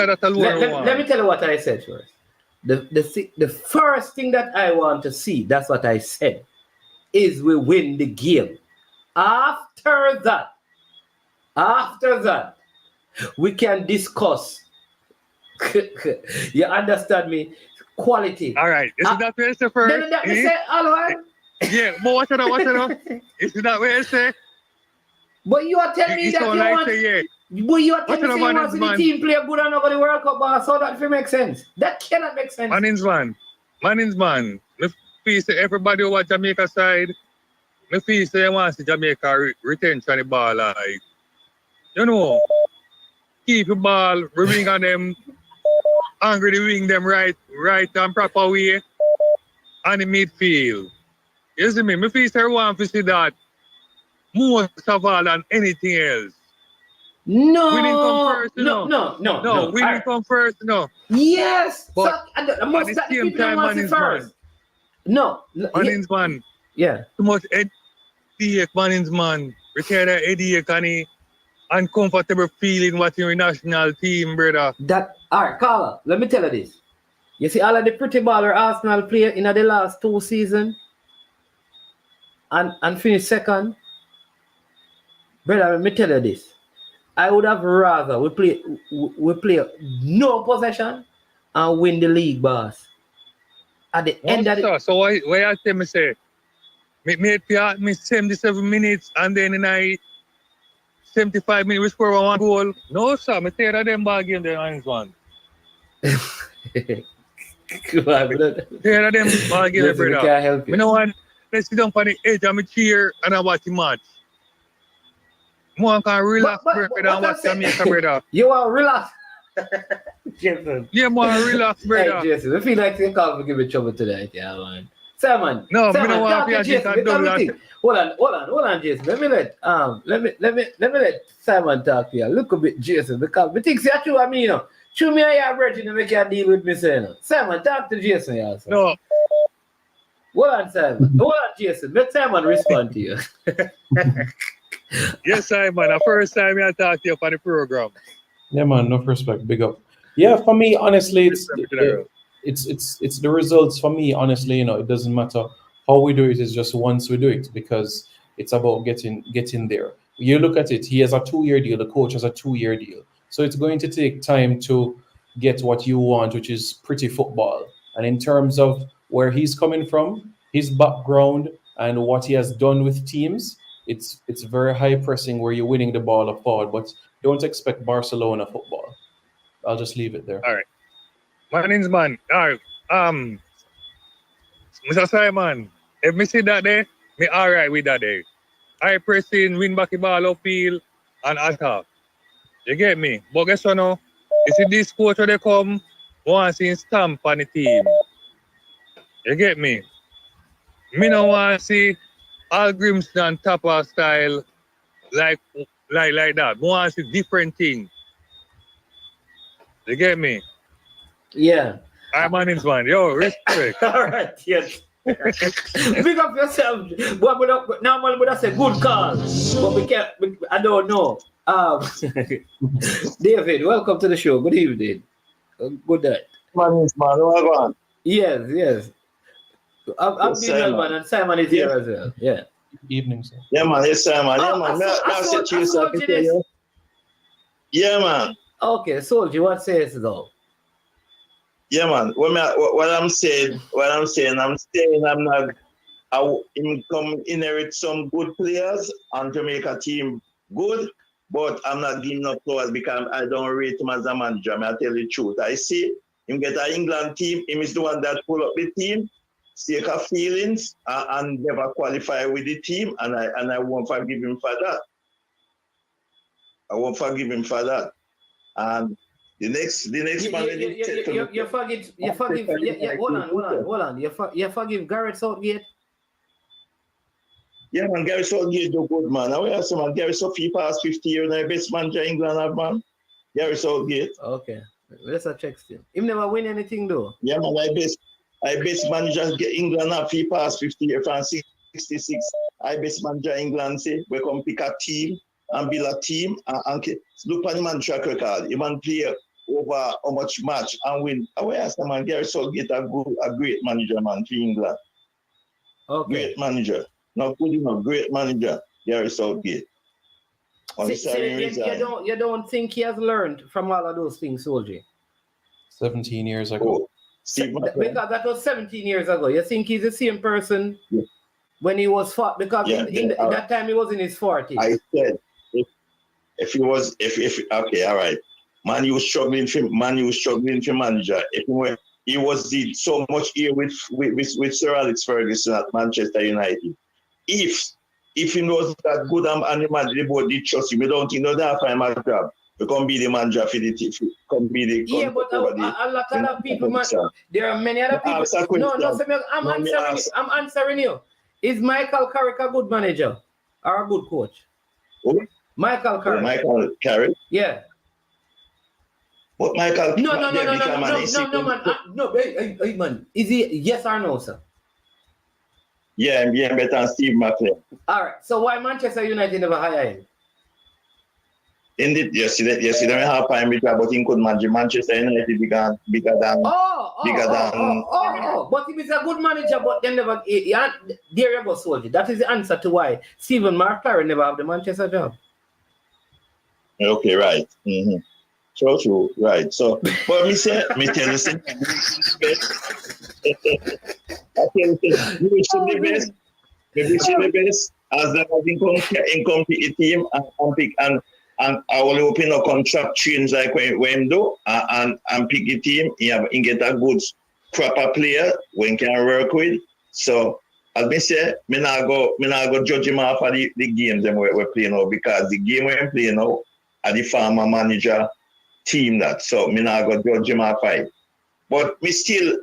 tell you what I said first. The first thing that I want to see, that's what I said, is we win the game. After that, we can discuss. You understand me? Quality. All right. Isn't that what you say first? Then that say, all yeah, but watch it out. Isn't that what you say? But you are telling me that you want... But you are telling me you want to see the team play good and over the World Cup, boss, so that will make sense. That cannot make sense. Manins man. Me feel say everybody who watch Jamaica side, me feel say you want to see Jamaica retention the ball, like, keep the ball, wing on them, angry to wing them right and proper way, and the midfield. You see me? Me feel say I want to see that. most of all than anything else. No, Winning come first, you know. No. Winning come first, you know. Yes, But so, at most the of the same people time, want man it is first. No, Manins man, yeah. too much headache, Manins man. Retire that headache and the uncomfortable feeling watching your national team, brother. That all right, Carla. Let me tell you this. You see all of the pretty baller Arsenal player in the last 2 seasons and finish second. Brother, let me tell you this. I would have rather we play no possession and win the league, boss. At the end of the So why I tell me say me 77 minutes and then in I 75 minutes we score 1 goal. No sir, me tell them ball game there on one. Tell them ball game, brother. Can't help Me you. no want let's sit down on the edge of my chair and I watch the match. More can relax, brother, and watch Jamaica, brother. You are relax. Jason. Yeah, more relax, brother. Hey, Jason, I feel like you can't give me trouble tonight, yeah, man. Simon, No, Simon, me no want talk to to be a Jason. double that. Hold on, Jason. Let me let Simon talk to you. Look a bit, Jason, because me think you're true. I mean, you know, show me how you're virgin to make you deal with me, saying. Simon, talk to Jason, yeah. So. No. Hold on, Simon. Hold on, Jason. Let Simon respond to you. Yes, Simon. The first time I talk to you on the program. Yeah, man, enough respect, big up. Yeah, for me, honestly, it's the results. For me, honestly, you know, it doesn't matter how we do it. It's just once we do it, because it's about getting there. You look at it. He has a 2-year deal. The coach has a 2-year deal. So it's going to take time to get what you want, which is pretty football. And in terms of where he's coming from, his background, and what he has done with teams, it's very high pressing where you're winning the ball up forward, but don't expect Barcelona football. I'll just leave it there. All right. My name's man. All right. Mr. Simon, if me see that day, me all right with that day. I pressing, win back the ball upfield and attack. You get me? But guess what now? You see this coach when they come, want to see stamp on the team. You get me? Me no want to see Al Grimston Tapper style like that. I want to see different things. You get me? Yeah. I'm an man. Yo, respect. All right, yes. Big up yourself. But normally would I say good call. But we can't, I don't know. David, welcome to the show. Good evening. Good night. Man. Yes. I'm Daniel, man, and Simon is here as well. Yeah. Evening, sir. Yeah, man. Yes, Simon. Yeah, man. Yeah, man. Okay, Soldier, what says it though? Yeah, man. What I'm saying, I'm come inherit some good players and Jamaica team good, but I'm not giving up players because I don't rate him as a manager. I tell you the truth. I see him get an England team. Him is the one that pull up the team, sake of feelings, and never qualify with the team, and I won't forgive him for that. And the next man. You forgive. Hold on. You forgive Gareth Southgate. Yeah, man, Gary Southgate do good, man. I will say, man, Gary Southgate past 50 years, the best manager England have, man. Gary Southgate. Okay, let's check still. Him never win anything though. Yeah, man, I best manager get England have he past 50 years from 66. I best manager England say we come pick a team and build a team and look at the man track record. He man play over how much match and win. I will ask the man Gary Southgate a great manager, man, for England. Okay. Great manager. Not good enough, great manager, Gary Southgate. You don't think he has learned from all of those things, Soldier? 17 years ago. Because that was 17 years ago. You think he's the same person when he was fought? Because in that time he was in his 40s. I said, if he was, okay, all right. Man, he was struggling for manager. He was did so much here with Sir Alex Ferguson at Manchester United. If he knows that good and the man, the board did trust him, we don't think that find my job. We can be the manager for the team. Yeah, but a lot of people, man, there are many other people. No, I'm answering you. Is Michael Carrick a good manager? Or a good coach? Who? Michael Carrick. Michael Carrick. Yeah. But Michael No, man. Hey, man. Is he yes or no, sir? Yeah, I'm better than Steve McLaren. All right. So why Manchester United never hire him? Indeed, you see them have time with but he could manage Manchester United bigger than. But he is a good manager, but they never. Yeah, there you go, soldier. That is the answer to why Stephen McClaren never have the Manchester job. Okay, right. Mm-hmm. True, right. So, but me tell you something. I tell you, you wish him the best. You wish him the best as the in compete team and I will open a contract change like when do and pick a team. He get a good proper player when can work with. So as me say, me not go judge him off of the games them we're playing now because the game we're playing now are the farmer manager team that. So me not go judge him off of it. But me still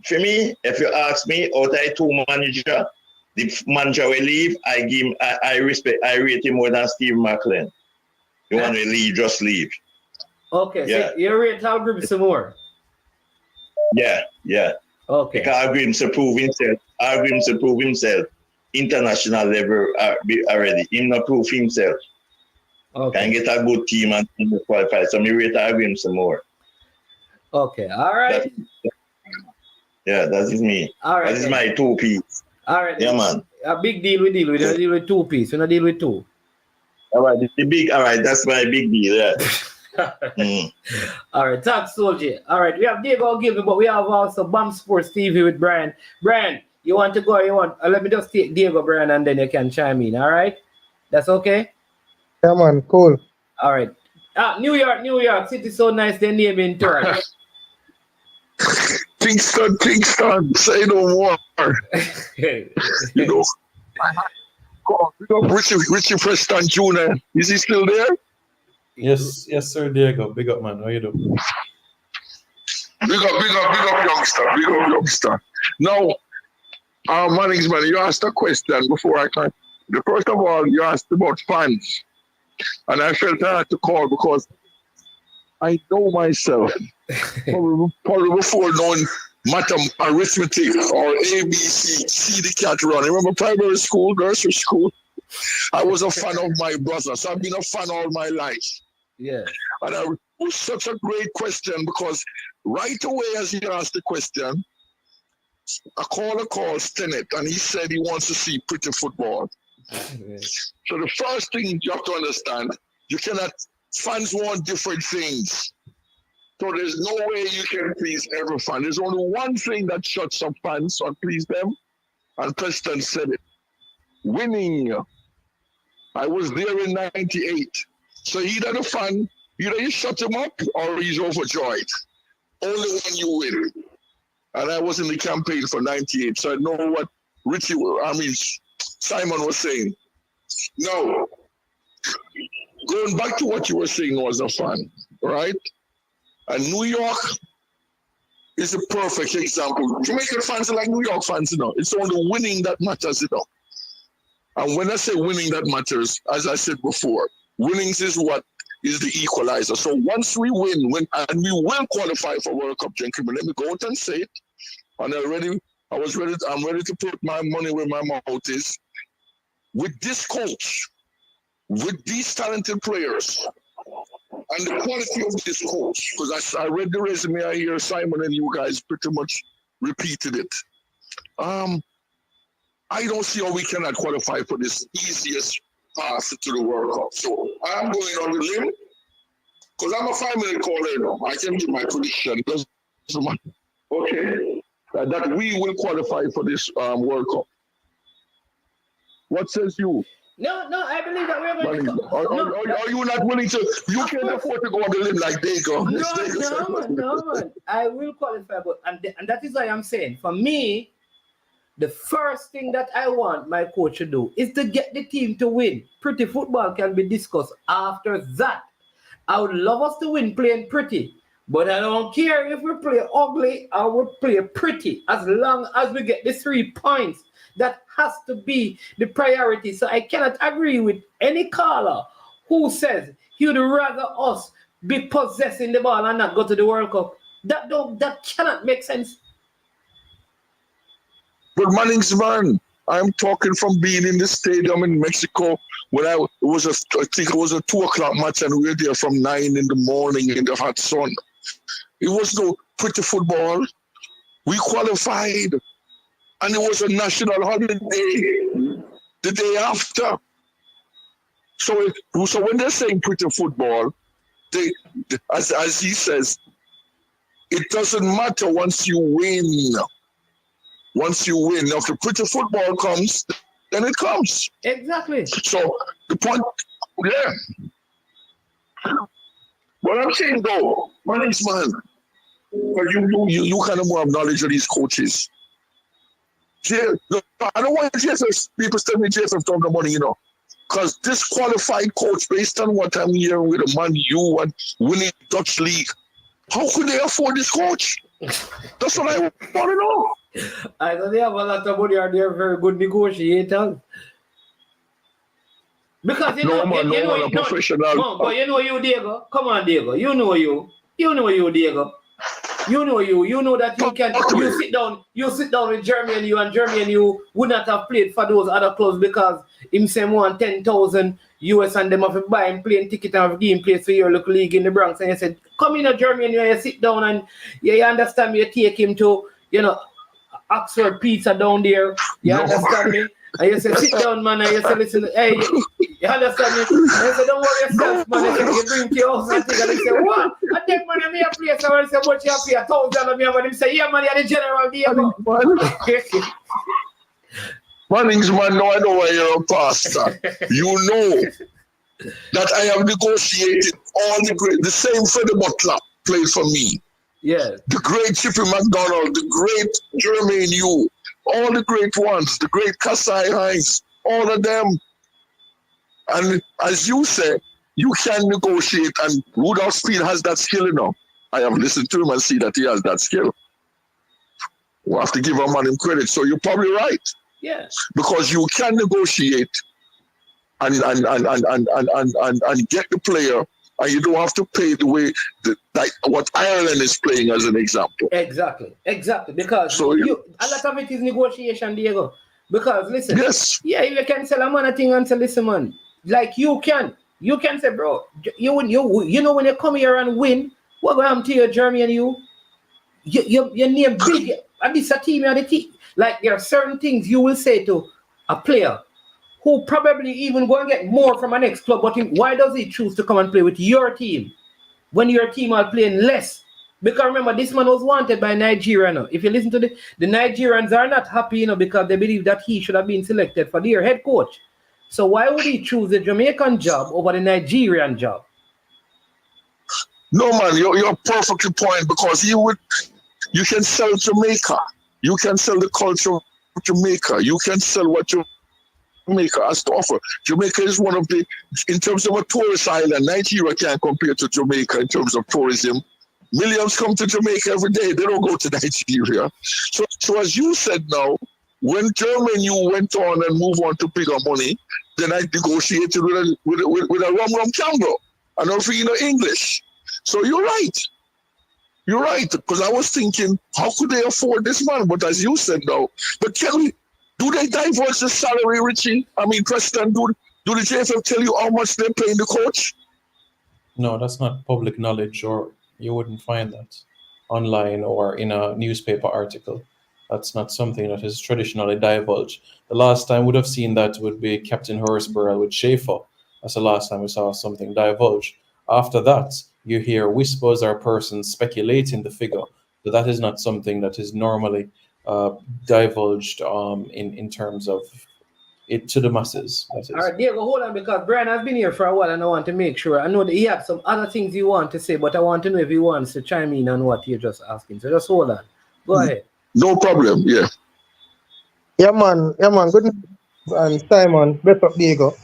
for me, if you ask me, out of two manager, the manager will leave, I rate him more than Steve McLaren. You want to leave, just leave. Okay, yeah. So you rate Hal Grimson more? Yeah. Okay. Because Hal Grimson prove himself international level already. Him not prove himself. Okay. Can get a good team and qualify. So me rate Hal Grimson more. Okay, all right. That is me. All right. That is my 2 piece. All right. Yeah, man. A big deal we deal with. We don't deal with 2 piece. We don't deal with 2. All right, that's my big deal. Yeah. All right, thanks, Soldier. All right, we have Diego Gilby, but we have also BAM Sports TV with Brian. Brian, you want to go or you want? Let me just take Diego, Brian, and then you can chime in. All right, that's okay. Yeah, man, cool. All right. New York City, so nice. They name in turn. Kingston, say no more. You know. Richie Preston Jr. Is he still there? Yes, sir, Diego. Big up, man. How you doing? Big up, youngster. Now, Manningsman, you asked a question before I can. First of all, you asked about fans. And I felt I had to call because I know myself. probably before knowing arithmetic or ABC, see the cat run. Remember primary school, nursery school? I was a fan of my brother, so I've been a fan all my life. Yeah. And it was such a great question because right away as you asked the question, a caller called Stennett and he said he wants to see pretty football. Yeah. So the first thing you have to understand, fans want different things. So there's no way you can please every fan. There's only one thing that shuts up fans and please them. And Preston said it. Winning. I was there in 98. So either the fan, either you shut him up or he's overjoyed. Only when you win. And I was in the campaign for 98. So I know what Simon was saying. Now, going back to what you were saying was a fan, right? And New York is a perfect example. Jamaican fans are like New York fans, you know. It's only winning that matters, you know. And when I say winning that matters, as I said before, winnings is what is the equalizer. So once we win, and we will qualify for World Cup, gentlemen, let me go out and say it. And I'm ready to put my money where my mouth is. With this coach, with these talented players, and the quality of this coach, because I read the resume, I hear Simon and you guys pretty much repeated it. I don't see how we cannot qualify for this easiest path to the World Cup. So I'm going on the limb, because I'm a 5-minute caller now. I can give my prediction. Okay, that we will qualify for this World Cup. What says you? No, I believe that we're going to go. Are you not willing to? You can't afford to go on the limb like they go. No, man. I will qualify, and that is why I'm saying, for me, the first thing that I want my coach to do is to get the team to win. Pretty football can be discussed after that. I would love us to win playing pretty, but I don't care if we play ugly or we play pretty, as long as we get the 3 points. That has to be the priority. So I cannot agree with any caller who says he would rather us be possessing the ball and not go to the World Cup. That cannot make sense. But Manningsman, I'm talking from being in the stadium in Mexico when I think it was a 2:00 match and we were there from 9 in the morning in the hot sun. It was no pretty football. We qualified and it was a national holiday the day after. So when they're saying pretty football, they as he says, it doesn't matter once you win. Once you win, now if the pretty football comes, then it comes. Exactly. So the point, yeah. What I'm saying though, man, you kind of more have knowledge of these coaches. I don't want JFF people tell me JFF don't have money, because this qualified coach, based on what I'm hearing with the Man U and winning Dutch league, how could they afford this coach? That's what I want to know. I know they have a lot of money and they're very good negotiators. Because professional. But you know you, Diego. Come on, Diego. You know you, Diego. You know that you can. You sit down with Jeremy and you would not have played for those other clubs because him say want 10,000 US and them have to buy him plane ticket and have game place for your local league in the Bronx. And you said, come in, Jeremy, and you sit down and you understand me. You take him to Oxford Pizza down there. You understand me? And you say, sit down, man. And you say, listen, hey, you understand me? And you say, don't worry yourself, man. You bring to your house and think, and they say, what? I take money, me a place. And I say, what you have to pay? $1,000 of me. And they say, yeah, man, you're the general. Mannings, man, no, I know why you're a pastor. You know that I have negotiated all the same Freddie Butler played for me. Yeah. The great Chippy McDonald, the great Jermaine Yu, all the great ones, the great Kasai Hines, all of them. And as you say, you can negotiate, and Rudolph Speed has that skill, I have listened to him and see that he has that skill. We'll have to give a man him credit. So you're probably right. Yeah. Because you can negotiate and get the player, and you don't have to pay the way like what Ireland is playing as an example. Exactly. Because a lot of it is negotiation, Diego. Because listen, yes, yeah, you can sell a man a thing and say, listen, man, like you can say, bro, you when you come here and win, what going to happen to you, Jeremy, and you name big, and this a team and the team. Like there are certain things you will say to a player who probably even go and get more from a next club, but why does he choose to come and play with your team when your team are playing less? Because remember, this man was wanted by Nigeria now. If you listen to the Nigerians are not happy, because they believe that he should have been selected for their head coach. So why would he choose the Jamaican job over the Nigerian job? No, man, you're perfectly point, because you can sell Jamaica. You can sell the culture of Jamaica. You can sell what Jamaica has to offer. Jamaica is one of in terms of a tourist island, Nigeria can't compare to Jamaica in terms of tourism. Millions come to Jamaica every day. They don't go to Nigeria. So as you said now, when Germany went on and moved on to bigger money, then I negotiated with a rum Campbell. I don't speak English. So you're right. You're right, because I was thinking, how could they afford this man? But as you said now, but do they divulge the salary, Richie? I mean, Preston, do the JFF tell you how much they're paying the coach? No, that's not public knowledge, or you wouldn't find that online or in a newspaper article. That's not something that is traditionally divulged. The last time we'd have seen that would be Captain Horsburgh with Schaefer. That's the last time we saw something divulged. After that, you hear whispers or persons speculating the figure, but that is not something that is normally divulged in terms of it to the masses. That is. All right, Diego, hold on, because Brian has been here for a while and I want to make sure. I know that he has some other things you want to say, but I want to know if he wants to chime in on what you're just asking. So just hold on. Go ahead. No problem, yeah. Yeah, man. Good night. And Simon, best up, Diego.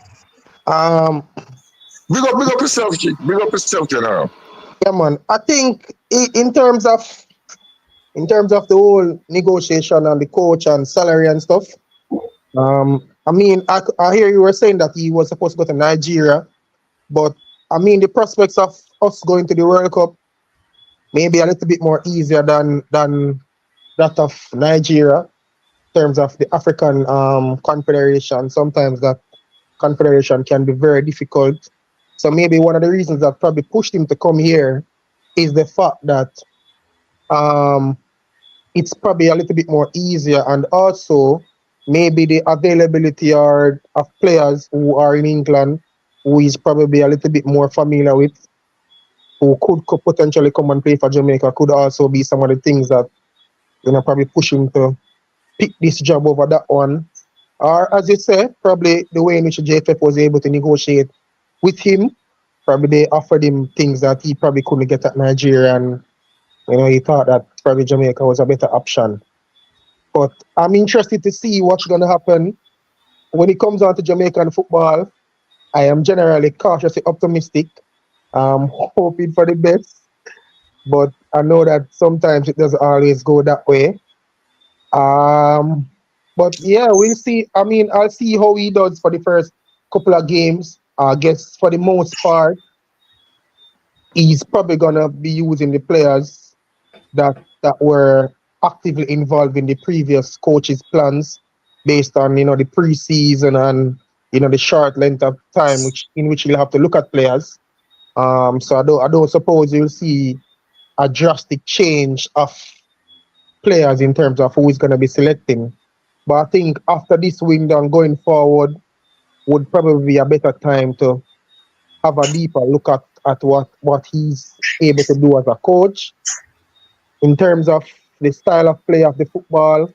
Big up yourself, General. Yeah, man. I think in terms of the whole negotiation and the coach and salary and stuff, I mean, I hear you were saying that he was supposed to go to Nigeria, but I mean, the prospects of us going to the World Cup maybe a little bit more easier than that of Nigeria in terms of the African Confederation. Sometimes that confederation can be very difficult. So maybe one of the reasons that probably pushed him to come here is the fact that um, it's probably a little bit more easier, and also maybe the availability of players who are in England who is probably a little bit more familiar with, who could potentially come and play for Jamaica, could also be some of the things that probably push him to pick this job over that one. Or as you say, probably the way in which JFF was able to negotiate with him, probably they offered him things that he probably couldn't get at Nigeria, and he thought that probably Jamaica was a better option. But I'm interested to see what's going to happen when it comes on to Jamaican football. I am generally cautiously optimistic, hoping for the best. But I know that sometimes it doesn't always go that way. But yeah, we'll see. I mean, I'll see how he does for the first couple of games. I guess for the most part, he's probably gonna be using the players that were actively involved in the previous coach's plans, based on the preseason and the short length of time in which he'll have to look at players. So I don't suppose you'll see a drastic change of players in terms of who is going to be selecting. But I think after this window and going forward would probably be a better time to have a deeper look at what he's able to do as a coach. In terms of the style of play of the football,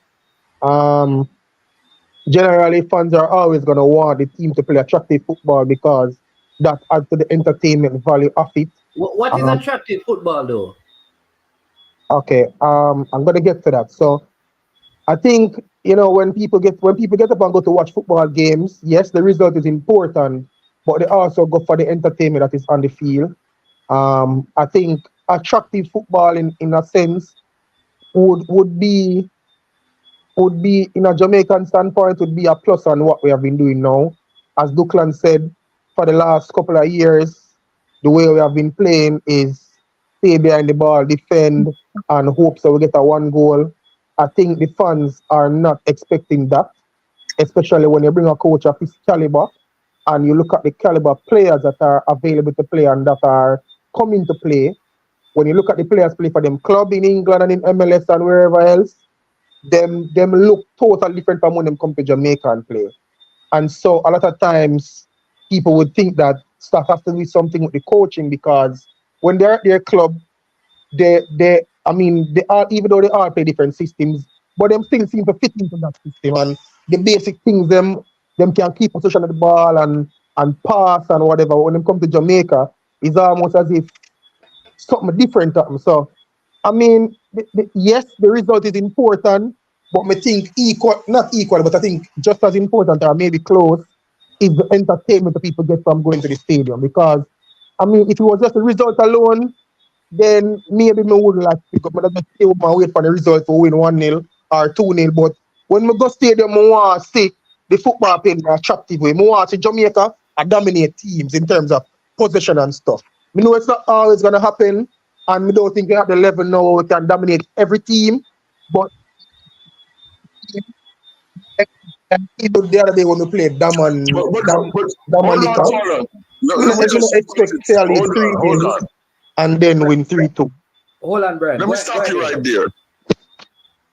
generally fans are always going to want the team to play attractive football because that adds to the entertainment value of it. What is attractive football though? Okay, I'm gonna get to that. So I think when people get up and go to watch football games, yes, the result is important, but they also go for the entertainment that is on the field. I think attractive football in a sense would be in a Jamaican standpoint would be a plus on what we have been doing now. As Duclan said, for the last couple of years, the way we have been playing is stay behind the ball, defend, and hope so we get a one goal. I think the fans are not expecting that, especially when you bring a coach of his caliber and you look at the caliber of players that are available to play and that are coming to play. When you look at the players play for them club in England and in MLS and wherever else, them look totally different from when them come to Jamaica and play. And so a lot of times people would think that stuff has to do something with the coaching, because when they're at their club, they are, even though they all play different systems, but them still seem to fit into that system. And the basic things them can keep possession of the ball and pass and whatever. When them come to Jamaica, it's almost as if something different happens. So I mean, yes, the result is important, but I think not equal, but I think just as important or maybe close is the entertainment that people get from going to the stadium. Because, I mean, if it was just the result alone, then maybe me wouldn't like to pick up. But I just stay home and wait for the result to win 1-0 or 2-0. But when we go stadium, I want to see the football playing in an attractive way. I want to see Jamaica dominate teams in terms of possession and stuff. I know it's not always going to happen. And we don't think we have the level now we can dominate every team. But even the other day when we played Daman, Damanica, we expect fairly 3-0 and then win 3-2. Hold on, Brad. Let me stop you right there.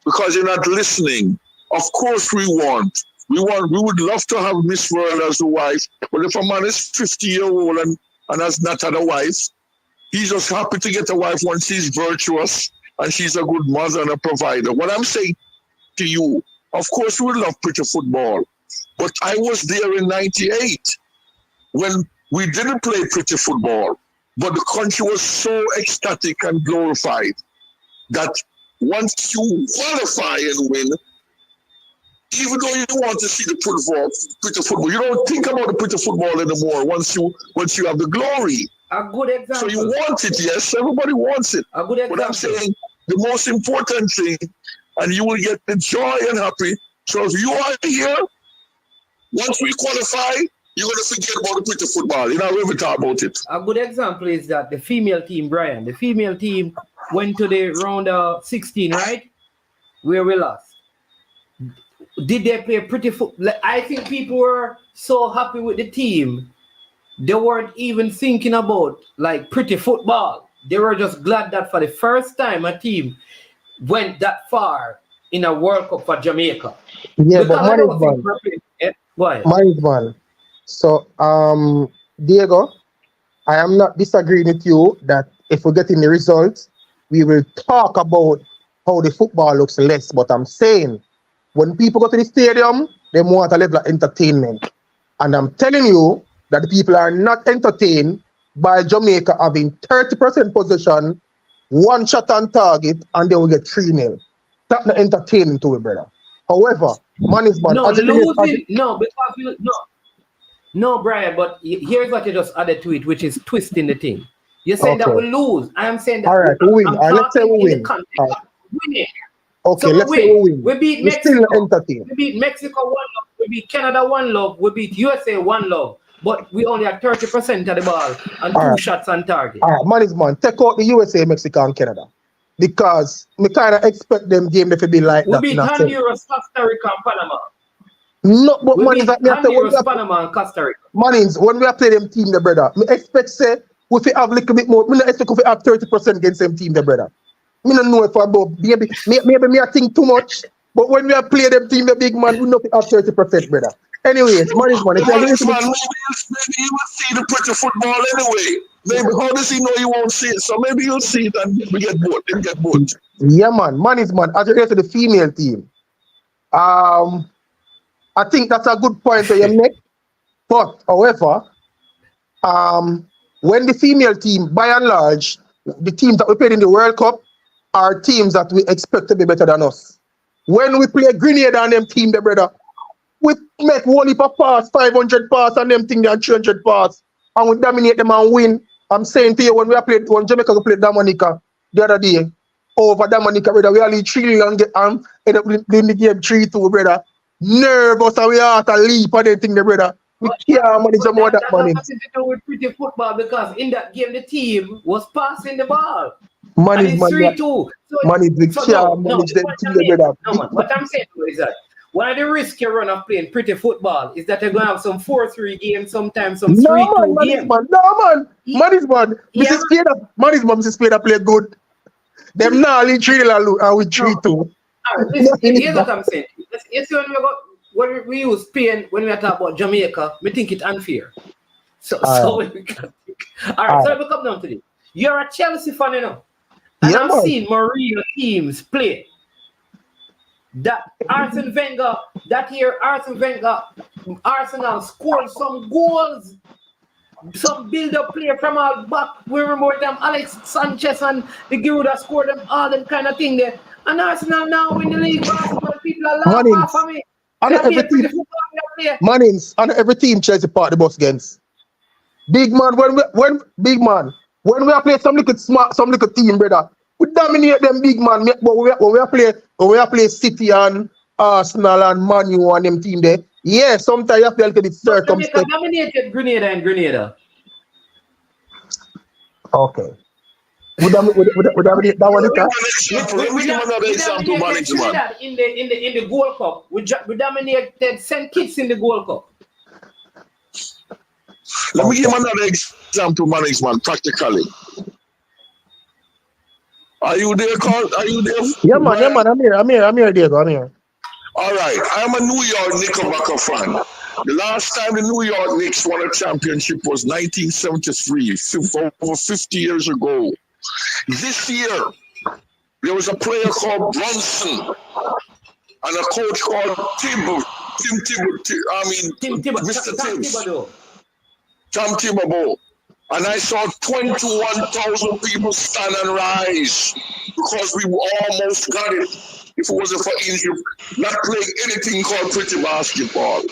Because you're not listening. Of course we would love to have Miss World as a wife. But if a man is 50-year-old and has not had a wife, he's just happy to get a wife once she's virtuous and she's a good mother and a provider. What I'm saying to you, of course we love pretty football, but I was there in 98 when we didn't play pretty football, but the country was so ecstatic and glorified that once you qualify and win, even though you want to see the pretty football, you don't think about the pretty football anymore once you have the glory. A good example. So you want it, yes. Everybody wants it. A good example. But I'm saying the most important thing, and you will get the joy and happy. So if you are here once we qualify, you're going to forget about the pretty football. You don't ever talk about it. A good example is that the female team, Brian, the female team went to the round of 16, right? Where we lost. Did they play pretty football? I think people were so happy with the team. They weren't even thinking about like pretty football. They were just glad that for the first time a team went that far in a World Cup for Jamaica. Yeah, Because but I man don't is think man. why? Man is man. So, Diego, I am not disagreeing with you that if we get in the results, we will talk about how the football looks less. But I'm saying, when people go to the stadium, they want a level of entertainment. And I'm telling you that the people are not entertained by Jamaica having 30% possession, one shot on target, and they will get 3-0. That's not entertaining to me, brother. However, man is man. No, losing. No, because no, Brian, but here's what you just added to it, which is twisting the thing. You're saying that we lose. I am saying that all right, we win. All right, let's say we win. Winning. Okay, So let's say we win. We beat We're Mexico. still entertained. We beat Mexico 1-0. We beat Canada 1-0. We beat USA 1-0. But we only had 30% of the ball and two shots on target. All right, man is man. Take out the USA, Mexico, and Canada. Because we kind of expect them game to be like that. We beat Honduras, Costa Rica, and Panama. No, but we man is beat Honduras, Panama, and Costa Rica. Manins, when we play them team, the brother, me expect say we have a little bit more. Me not expect we have 30% against them team, the brother. Me don't know if about maybe me I think too much. But when we play them team, the big man, we not have 30%, brother. Anyways, Manins, man, maybe he will see the pretty football anyway. Maybe how does he know you won't see it? So maybe you'll see it and we get bored. They get bored. Yeah, man. Manins, man. As it relates to the female team, I think that's a good point that you make. But, however, when the female team, by and large, the teams that we played in the World Cup are teams that we expect to be better than us. When we play Grenada and them team, the brother, we make one heap of pass, 500 pass, and them thing they 300 pass, and we dominate them and win. I'm saying to you, when Jamaica played Dominica the other day, over Dominica, brother, we only 3-0 and end up doing the game 3-2, brother. Nervous and we have to leap and anything, the brother. We can't manage more that money. That has nothing to do with pretty football because in that game the team was passing the ball. Money is 3-2. So we can't manage them team, brother. No, man. What I'm saying is that one of the risks you run of playing pretty football is that you're going to have some 4-3 games, sometimes some 3-2 games. No, man. Mrs. Spade play good. Them now only 3-0 and we 3-2. All right, listen, here's what I'm saying. You see, when we use Spain, when we are talking about Jamaica, we think it's unfair. So all right, so let me come down to this. You're a Chelsea fan, you know. And I'm seeing Mourinho teams play. That Arsene Wenger, Arsenal scored some goals. Some build-up player from all back. We remember them, Alex Sanchez and the Giroud scored them, all them kind of thing there. And Arsenal now in the league basketball, people are laughing off of me. Mannings, and every team Chelsea part the bus against. Big man, when we are playing some little team, brother, we dominate them big man. But when we play City and Arsenal and Man U and them team there, yeah, sometimes you have to be a little bit circumspect. Jamaica dominated Grenada. Okay. Would that one in the Gold Cup. We dominated St. Kitts in the Gold Cup. Let me give him another example, management, practically. Are you there, Carl? Are you there? Yeah, man. I'm here, Diego. I'm here. All right. I'm a New York Knickerbocker fan. The last time the New York Knicks won a championship was 1973, over 50 years ago. This year, there was a player called Brunson and a coach called Tom Thibodeau. And I saw 21,000 people stand and rise because we almost got it. If it wasn't for injury, not playing anything called pretty basketball.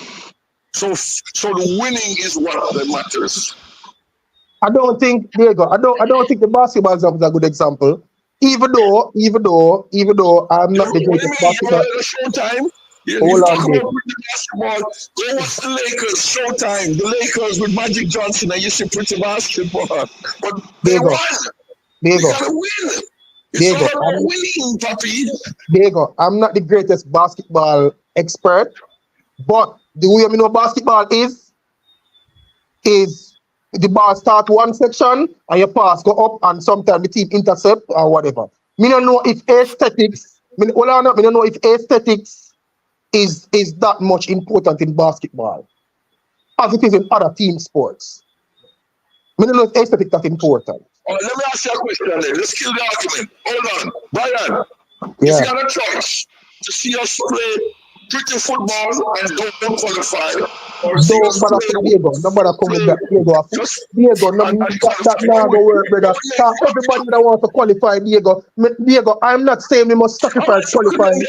So the winning is what matters. I don't think the basketball is a good example. Even though I'm not the greatest basketball. Showtime. You Hold talk on, about Diego. pretty basketball. Go watch the Lakers, Showtime. The Lakers with Magic Johnson, and you see pretty basketball. But they Diego. won. They Diego. gotta win. It's Diego. all about winning, Papi. Diego, I'm not the greatest basketball expert, but the way I know basketball is the ball start one section and your pass go up and sometimes the team intercept or whatever. Me don't know if aesthetics, me don't know if aesthetics is that much important in basketball as it is in other team sports. Me don't know if aesthetics that important. Let me ask you a question then. Let's kill the argument. Hold on. Brian, Yeah. if you had a choice to see us play pretty football and don't qualify, or see us Don't bother play... come Diego. Don't bother come with that. Diego, that now go work, brother. Everybody that wants to qualify, Diego, I'm not saying we must sacrifice qualifying.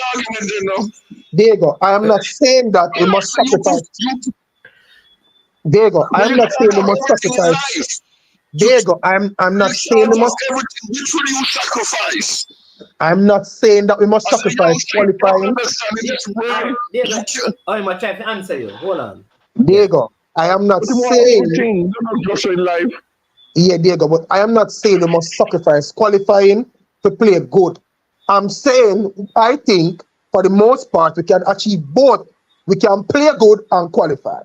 Diego, I am not saying that we must sacrifice. Diego, I'm not saying we must sacrifice. Diego, I'm not saying we must. Which will you sacrifice? I'm not saying that we must sacrifice qualifying. Diego, I'm trying to answer you. Hold on. Diego, I am not saying. Yeah, Diego, but I am not saying we must sacrifice qualifying to play good. I'm saying I think for the most part we can achieve both. We can play good and qualify.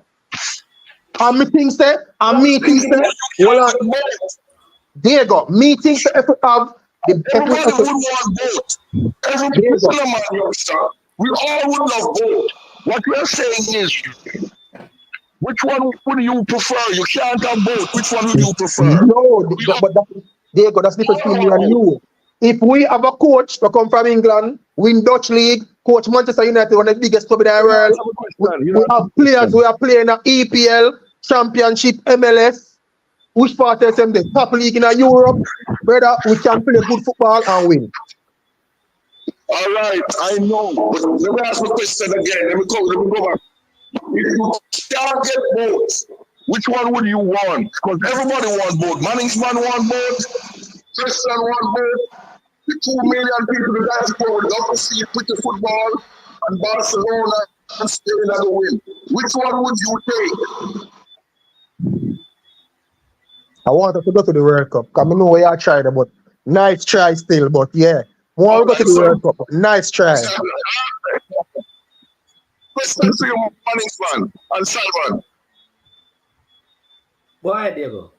And me think say, hold on. Diego, me think say if we have everybody would want both. We all would love both. What we are saying is, which one would you prefer? You can't have both. Which one would you prefer? No, but Diego, that's different between me and you. If we have a coach to come from England, win Dutch League, coach Manchester United, one of the biggest club in the world, we have players who are playing the EPL, Championship, MLS, which part of them the top league in Europe, brother, we can play good football and win. All right, I know. But let me ask the question again. Let me go back. If you can't get both, which one would you want? Because everybody wants both. Manningsman want both. Christian want both. The 2 million people in the diaspora would love to see pretty football and Barcelona and Spain as a win. Which one would you take? I wanted to go to the World Cup because I know where I tried it, but nice try still. But yeah, want to go to the World Cup. Nice try. Question for you, Manningsman and Simon. Go ahead, Diego.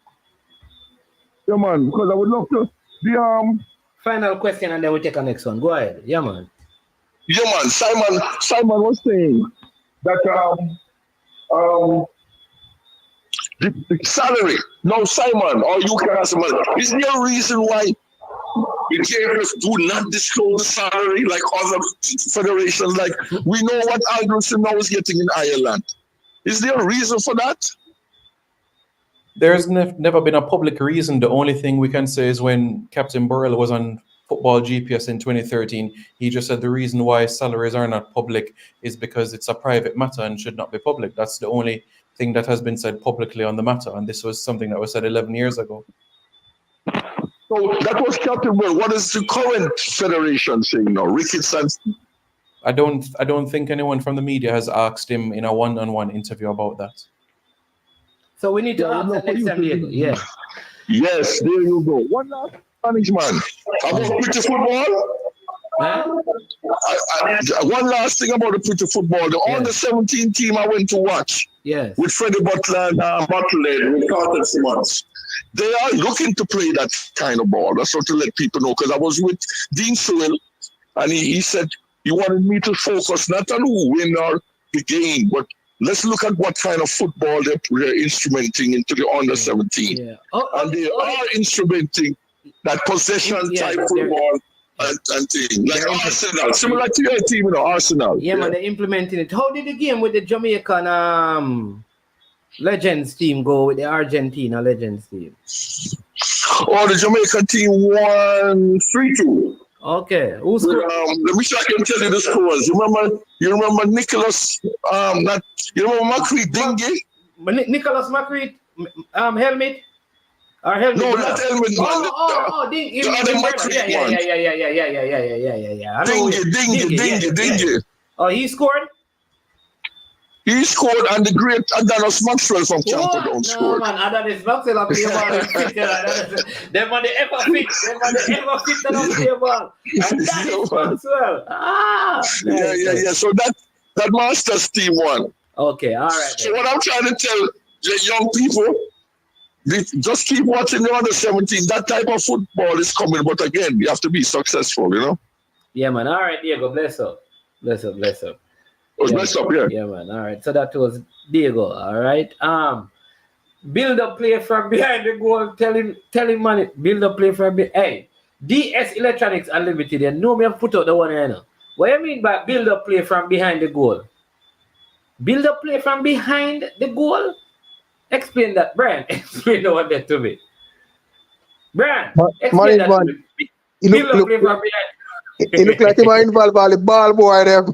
Yeah, man, because I would love to. The final question and then we take the next one. Go ahead. Yeah, man. Yeah, man. Simon was saying that the salary. No, Simon, or you can ask someone. Is there a reason why the KFF do not disclose the salary like other federations? Like we know what Alderson now is getting in Ireland. Is there a reason for that? There's never been a public reason. The only thing we can say is when Captain Burrell was on Football GPS in 2013, he just said the reason why salaries are not public is because it's a private matter and should not be public. That's the only thing that has been said publicly on the matter, and this was something that was said 11 years ago. So that was Captain Burrell. What is the current federation saying now? Ricketson? I don't think anyone from the media has asked him in a one-on-one interview about that. So we need to ask that next time, Diego. Yeah. Yes, there you go. One last management about pretty football. One last thing about the pretty football. The under-17 team I went to watch. Yes. With Freddie Butler and Butler with Carter Simmons. They are looking to play that kind of ball. That's what to let people know. Because I was with Dean Sewell, and he said he wanted me to focus not on who win or the game, but let's look at what kind of football they're instrumenting into the under-17. Yeah. And they are instrumenting that possession type football and thing. Like Arsenal, similar to your team, Arsenal. Yeah, man, they're implementing it. How did the game with the Jamaican Legends team go with the Argentina Legends team? Oh, the Jamaican team won 3-2. Okay. Who's let me see if I can tell you the scores. You remember Nicholas? You remember Macri Dingy? Nicholas Macri, helmet. Or helmet? No, not helmet. Dingy. Yeah. Dingy. Oh, he scored? He scored, and the great Adonis Maxwell from Camperdown No, scored. man, Adonis Maxwell up play ball and fit. Them man, they ever fit. Them man, they ever fit that up play ball. And that is Maxwell. Yeah. So that Masters team won. Okay, all right. So what I'm trying to tell the young people, just keep watching the under 17. That type of football is coming, but again, you have to be successful, you know? Yeah, man. All right, Diego, bless up. Bless up. Bless up, yeah. Yeah, man. All right. So that was Diego. All right. Build up play from behind the goal. Tell him, man, build up play from behind. Hey, DS Electronics Unlimited. You know me have put out the one here now. What do you mean by build up play from behind the goal? Build up play from behind the goal? Explain that, Brian. Explain that to me. Brian, explain that to me. Build up play from behind. It look like he might involve all the ball boy them.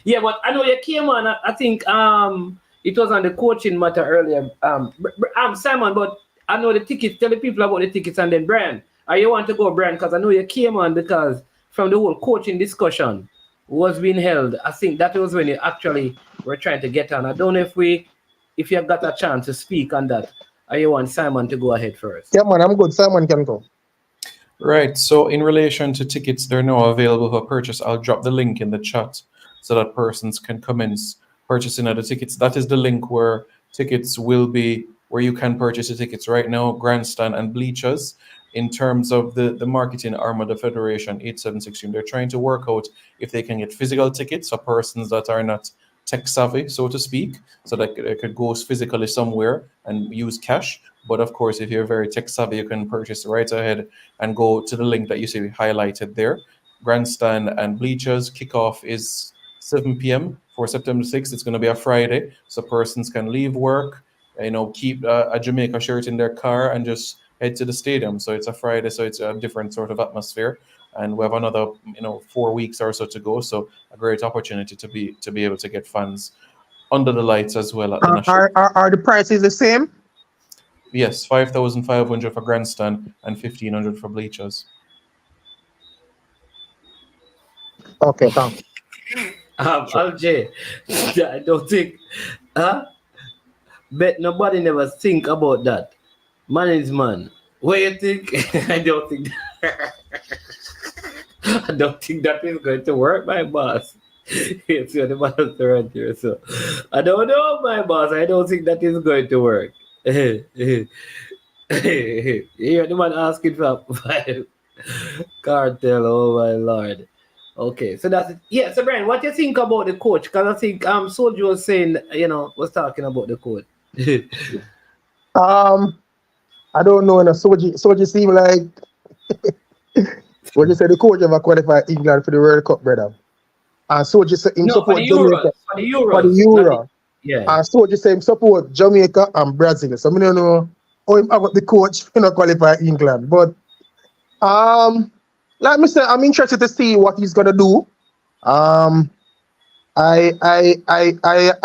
Yeah, but I know you came on. I think it was on the coaching matter earlier. Simon, but I know the tickets. Tell the people about the tickets, and then Brian. You want to go, Brian? Because I know you came on because from the whole coaching discussion was being held. I think that was when you actually were trying to get on. I don't know if you have got a chance to speak on that. You want Simon to go ahead first? Yeah, man, I'm good. Simon can go. Right. So in relation to tickets, they're now available for purchase. I'll drop the link in the chat so that persons can commence purchasing of the tickets. That is the link where tickets will be, where you can purchase the tickets right now, grandstand and bleachers. In terms of the marketing arm of the Federation, 876, they're trying to work out if they can get physical tickets for persons that are not tech savvy, so to speak, so that it could go physically somewhere and use cash. But of course, if you're very tech savvy, you can purchase right ahead and go to the link that you see highlighted there. Grandstand and bleachers kickoff is 7 p.m. for September 6th. It's going to be a Friday, so persons can leave work, keep a Jamaica shirt in their car and just head to the stadium. So it's a Friday, so it's a different sort of atmosphere. And we have another, 4 weeks or so to go. So a great opportunity to be able to get fans under the lights as well. At the are the prices the same? Yes, 5,500 for grandstand and 1,500 for bleachers. Okay, thanks. Alj, I don't think, bet nobody never think about that. Man is man. What you think? I don't think. I don't think that is going to work, my boss. It's the boss around here, so I don't know, my boss. I don't think that is going to work. You're the man asking for cartel. Oh my lord. Okay, so that's it. Yeah. So Brian, what do you think about the coach? Because I think Soldier was saying, was talking about the coach. I don't know. Soldier seem like what you say. The coach ever qualified England for the World Cup, brother. And Soldier say him support Jamaica for the Euro. Yeah. And Soldier say him support Jamaica and Brazil. So I don't know how him about the coach qualify England. But like me say, I'm interested to see what he's gonna do. I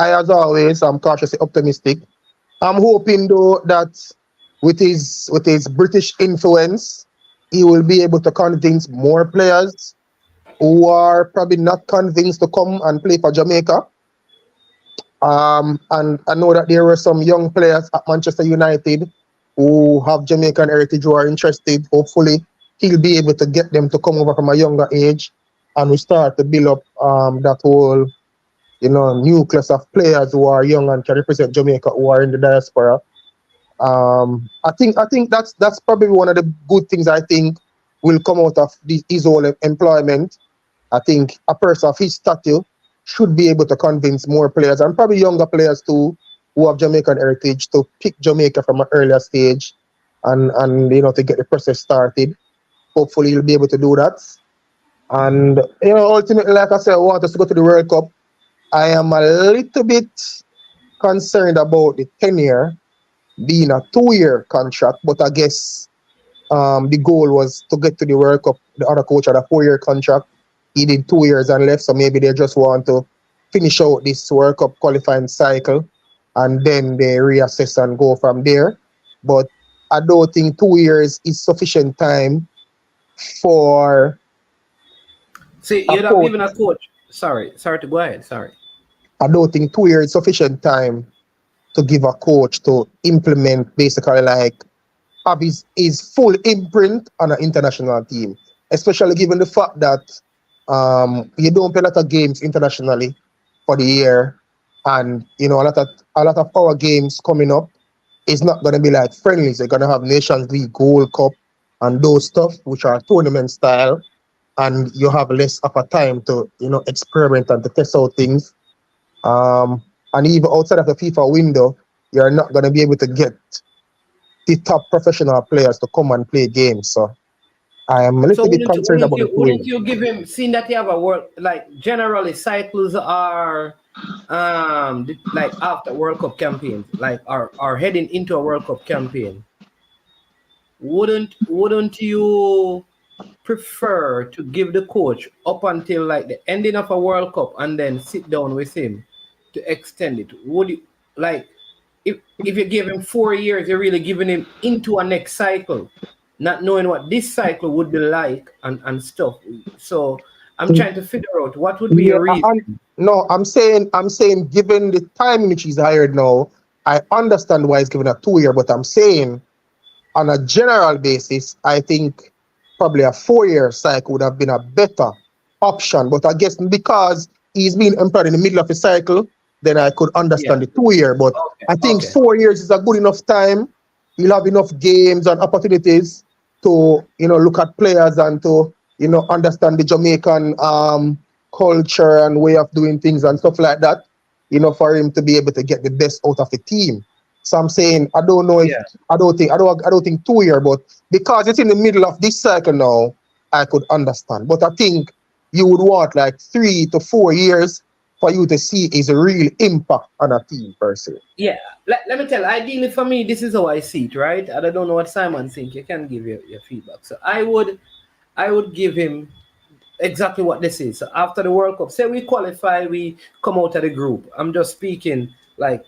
as always, I'm cautiously optimistic. I'm hoping though that with his British influence, he will be able to convince more players who are probably not convinced to come and play for Jamaica. And I know that there were some young players at Manchester United who have Jamaican heritage who are interested. Hopefully, he'll be able to get them to come over from a younger age, and we start to build up that whole, nucleus of players who are young and can represent Jamaica who are in the diaspora. I think that's probably one of the good things I think will come out of his whole employment. I think a person of his stature should be able to convince more players, and probably younger players too, who have Jamaican heritage, to pick Jamaica from an earlier stage and to get the process started. Hopefully he'll be able to do that. And ultimately, like I said, I want us to go to the World Cup. I am a little bit concerned about the tenure being a 2-year contract, but I guess the goal was to get to the World Cup. The other coach had a 4-year contract. He did 2 years and left, so maybe they just want to finish out this World Cup qualifying cycle and then they reassess and go from there. But I don't think 2 years is sufficient time for See, A you'd have coach, given a coach. Sorry to go ahead. Sorry. I don't think 2 years is sufficient time to give a coach to implement basically like have his full imprint on an international team, especially given the fact that you don't play a lot of games internationally for the year, and a lot of our games coming up is not going to be like friendlies. They're going to have Nations League, Gold Cup, and those stuff which are tournament style, and you have less of a time to experiment and to test out things. And even outside of the FIFA window, you're not going to be able to get the top professional players to come and play games. So I am a So little bit concerned about the 2 wouldn't years. you give him, seeing that you have a world, like generally cycles are like after World Cup campaigns, like are heading into a World Cup campaign. Wouldn't you prefer to give the coach up until like the ending of a World Cup and then sit down with him to extend it? Would you like if you give him 4 years, you're really giving him into a next cycle, not knowing what this cycle would be like and stuff. So I'm trying to figure out what would be Yeah, your reason. no, I'm saying, given the time in which he's hired now, I understand why he's given a 2 year, but I'm saying on a general basis, I think probably a 4 year cycle would have been a better option. But I guess because he's been employed in the middle of the cycle, then I could understand the 2 year. But I think 4 years is a good enough time. He'll have enough games and opportunities to look at players and to understand the Jamaican culture and way of doing things and stuff like that. For him to be able to get the best out of the team. So I'm saying I don't know if I don't think 2 year, but because it's in the middle of this cycle now, I could understand. But I think you would want like 3 to 4 years for you to see his real impact on a team per se. Yeah, let me tell you, ideally for me, this is how I see it, right? And I don't know what Simon thinks. You can give your feedback. So I would give him exactly what this is. So after the World Cup, say we qualify, we come out of the group. I'm just speaking like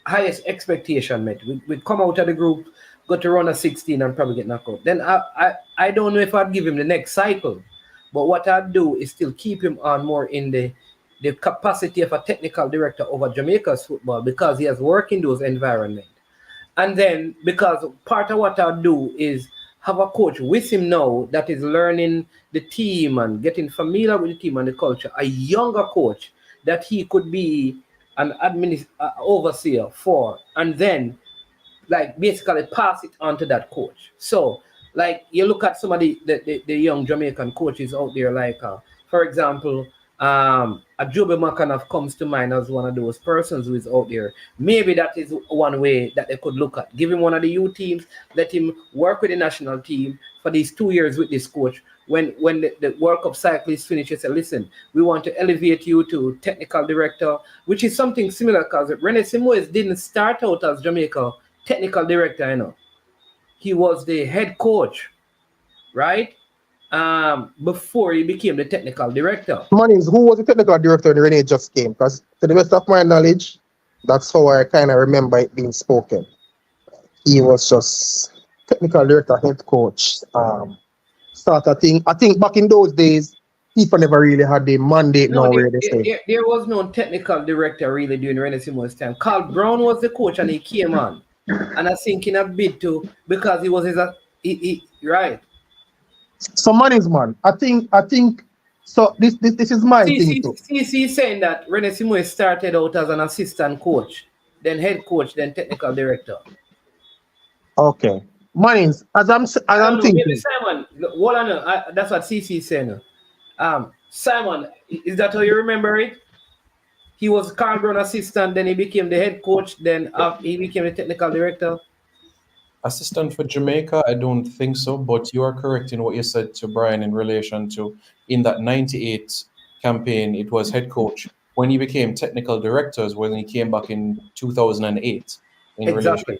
highest expectation met. We come out of the group, go to round of 16 and probably get knocked out. Then I don't know if I'd give him the next cycle. But what I'd do is still keep him on more in the capacity of a technical director over Jamaica's football because he has worked in those environments. And then because part of what I'll do is have a coach with him now that is learning the team and getting familiar with the team and the culture, a younger coach that he could be an overseer for, and then like basically pass it on to that coach. So like you look at some of the young Jamaican coaches out there, like for example, a Joby McClaren comes to mind as one of those persons who is out there. Maybe that is one way that they could look at. Give him one of the youth teams, let him work with the national team for these 2 years with this coach. When the World Cup cycle is finished, you say, listen, we want to elevate you to technical director, which is something similar because Rene Simoes didn't start out as Jamaica technical director, He was the head coach, right? Before he became the technical director. Monies, who was the technical director when Rene just came? Because to the best of my knowledge, that's how I kind of remember it being spoken. He was just technical director, head coach. I think back in those days, people never really had the mandate There was no technical director really during Rene Simoes' time. Carl Brown was the coach and he came on. And I think in a bit too, because he was right. So Monies, man, I think so this is my thing too. CC saying that Rene Simoes started out as an assistant coach, then head coach, then technical director. Okay. Monies, as I'm thinking. Maybe Simon, what I know, that's what CC is saying. Simon, is that how you remember it? He was Carl Brown assistant, then he became the head coach, then he became the technical director. Assistant for Jamaica, I don't think so, but you are correct in what you said to Brian in relation to in that 98 campaign, it was head coach. When he became technical directors, when he came back in 2008 in relation to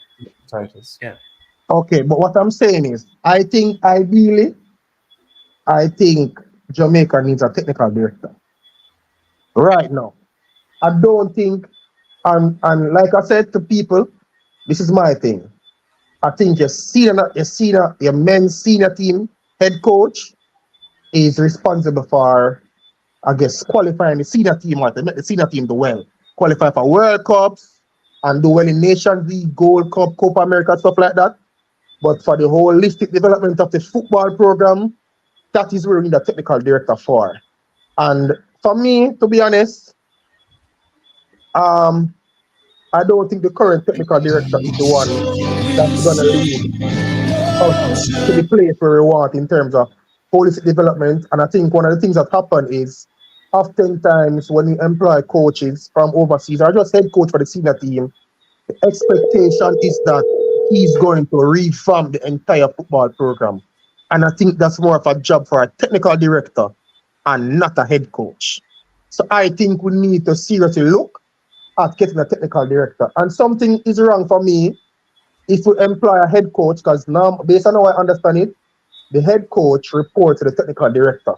titles. Yeah. Okay, but what I'm saying is, I think Jamaica needs a technical director. Right now. I don't think, and like I said to people, this is my thing. I think your men's senior team head coach is responsible for, I guess, qualifying the senior team, or to make the senior team do well. Qualify for World Cups and do well in Nations League, Gold Cup, Copa America, stuff like that. But for the holistic development of the football program, that is where we need a technical director for. And for me, to be honest, I don't think the current technical director is the one that's going to lead us to the place where we want in terms of holistic development. And I think one of the things that happen is oftentimes when we employ coaches from overseas or just head coach for the senior team, the expectation is that he's going to reform the entire football program. And I think that's more of a job for a technical director and not a head coach. So I think we need to seriously look at getting a technical director. And something is wrong for me if we employ a head coach, because now, based on how I understand it, the head coach reports to the technical director.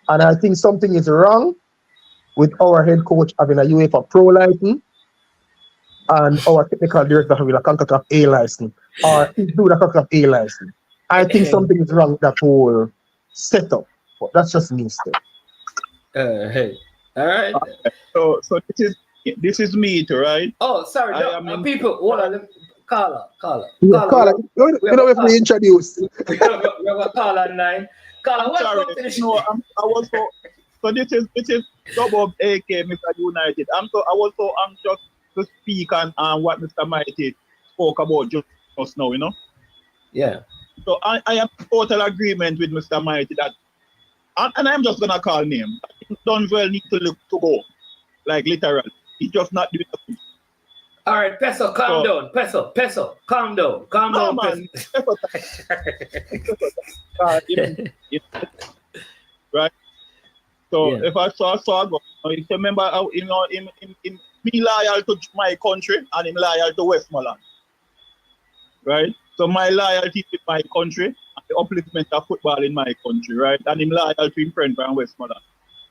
And I think something is wrong with our head coach having a UEFA Pro license and our technical director having a CONCACAF A license, or he's doing a CONCACAF A license. I think something is wrong with that whole setup. But that's just me still. Hey. All right. So this is me too, right? Oh, sorry. People, hold on. Caller. Yeah, caller. You know if we introduce. We have a call online. Caller, what's going to the show? I was so this is double AK Mr. United. I was so anxious to speak on what Mr. Mighty spoke about just now, you know? Yeah. So I am in total agreement with Mr. Mighty that, and I'm just gonna call name. Dunwell need to go, like literally. He's just not doing it. All right, Peso, calm down. Peso, calm down. Calm down, man. Right. So if I saw go, if you remember, you know, him be loyal to my country and him loyal to Westmoreland. Right. So my loyalty to my country and the upliftment of football in my country, right? And him loyal to him friend from Westmoreland.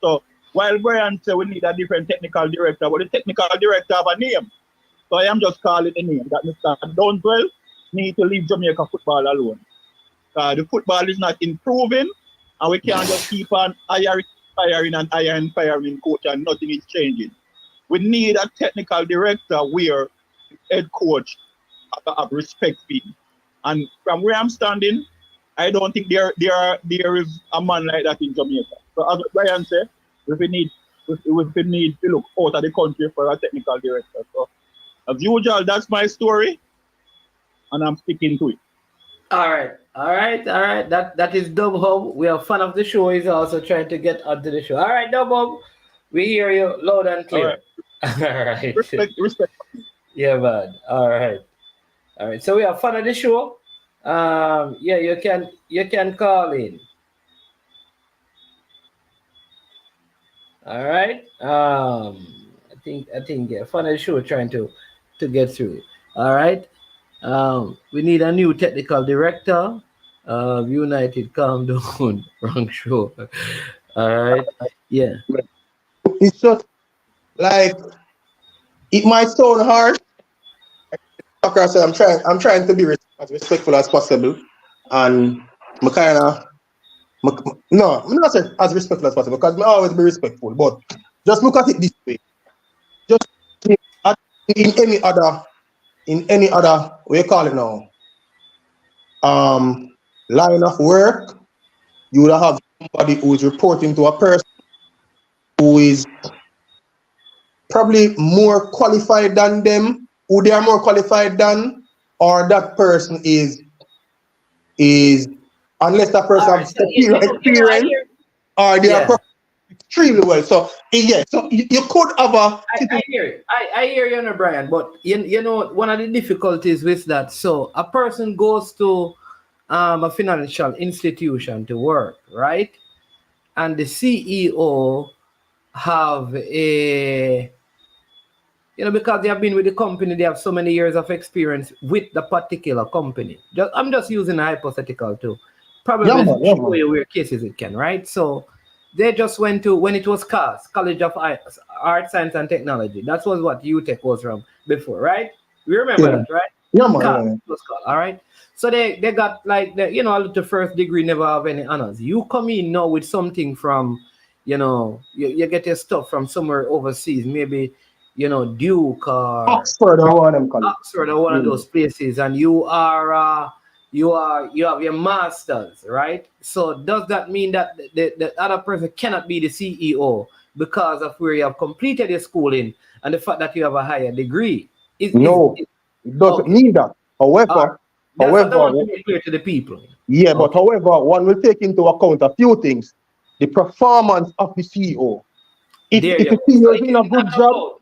So while Brian said we need a different technical director, but the technical director have a name. So I am just calling the name that Mr. Dunwell need to leave Jamaica football alone. The football is not improving, and we can't just keep on firing coach and nothing is changing. We need a technical director where the head coach have respect for him. And from where I'm standing, I don't think there is a man like that in Jamaica. So as Brian said, we need to look out of the country for a technical director. So as usual, that's my story, and I'm sticking to it. All right. That is Dub Hub. We are a fan of the show. He's also trying to get onto the show. All right, Dub Hub, we hear you loud and clear. All right. Respect. Yeah, man. All right. So we are a fan of the show. Yeah, you can call in. All right. I think yeah, fan of the show trying to get through it. All right. We need a new technical director. United, calm down. Wrong show. All right. Yeah. It's just like it might sound hard. So I'm trying to be as respectful as possible, and I'm not saying as respectful as possible because I always be respectful. But just look at it this way. Just in any other, what you call it now, line of work, you would have somebody who is reporting to a person who is probably more qualified than them, who they are more qualified than, or that person is unless that person has experience, or they are extremely well. So yeah, so you could have a. I hear it. I hear you, no, Brian. But you know one of the difficulties with that. So a person goes to a financial institution to work, right? And the CEO have a, because they have been with the company, they have so many years of experience with the particular company. I'm just using a hypothetical to probably show you where cases it can, right? So they just went to, when it was CAS, College of Art, Science and Technology. That was what UTech was from before, right? We remember that, right? Yeah, man. All right. So they got like the, a little first degree, never have any honors. You come in now with something from, you get your stuff from somewhere overseas, maybe, Duke or Oxford or one of them colleges. Oxford or one of those places, and you have your masters, right? So does that mean that the other person cannot be the CEO because of where you have completed your schooling and the fact that you have a higher degree? No, it doesn't mean that. However, that's what I want to make clear to the people. Yeah, but however, one will take into account a few things. The performance of the CEO. If the CEO is doing a good job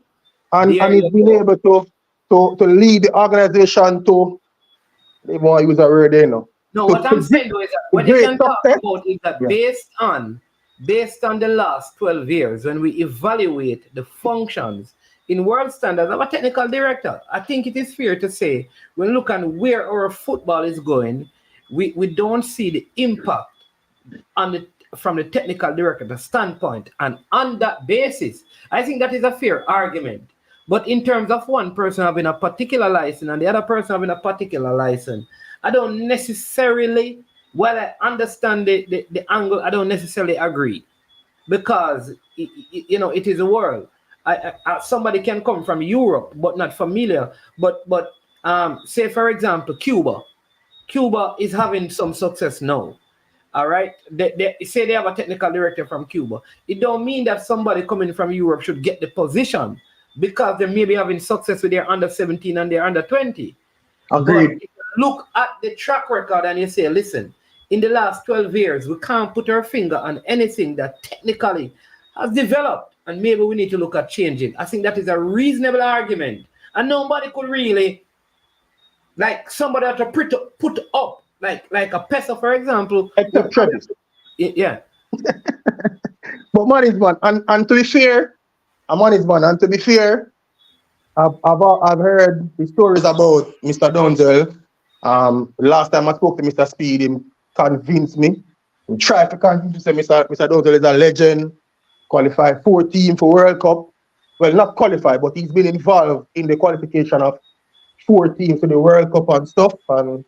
and is being able to lead the organization to, they want to use a word there now. No, what I'm saying though is that what you can talk about is that based on the last 12 years, when we evaluate the functions in world standards of a technical director, I think it is fair to say, when we look at where our football is going, we don't see the impact from the technical director standpoint. And on that basis, I think that is a fair argument. But in terms of one person having a particular license and the other person having a particular license, I don't necessarily, while I understand the angle, I don't necessarily agree. Because, it is a world. Somebody can come from Europe, but not familiar. But say, for example, Cuba. Cuba is having some success now. All right? They say they have a technical director from Cuba. It don't mean that somebody coming from Europe should get the position because they may be having success with their under 17 and their under 20. Agreed. But if you look at the track record and you say, listen, in the last 12 years, we can't put our finger on anything that technically has developed, and maybe we need to look at changing. I think that is a reasonable argument. And nobody could really, like somebody had to put up, like a peso, for example. Except Travis. Yeah. But management, and to be fair, and to be fair, I've heard the stories about Mr. Donzel. Last time I spoke to Mr. Speed, he convinced me. He tried to convince me, Mr. Donzel is a legend, qualified 4 teams for World Cup. Well, not qualified, but he's been involved in the qualification of 4 teams for the World Cup and stuff. And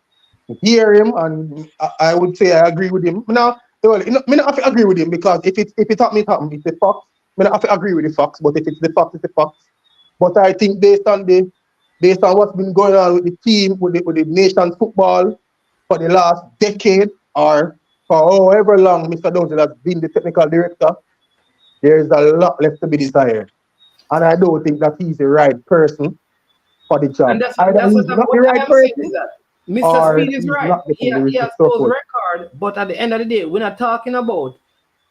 hear him, and I would say I agree with him. Now, well, I not have to agree with him because if it happen, it happen. It's the facts. I not have to agree with the facts, but if it's the facts, it's the facts. But I think based on what's been going on with the team, with the nation's football for the last decade, or for however long Mr. Donzel has been the technical director, there is a lot left to be desired. And I don't think that he's the right person for the job. And that's what I'm saying is that Mr. Speed is right. He has those record, but at the end of the day, we're not talking about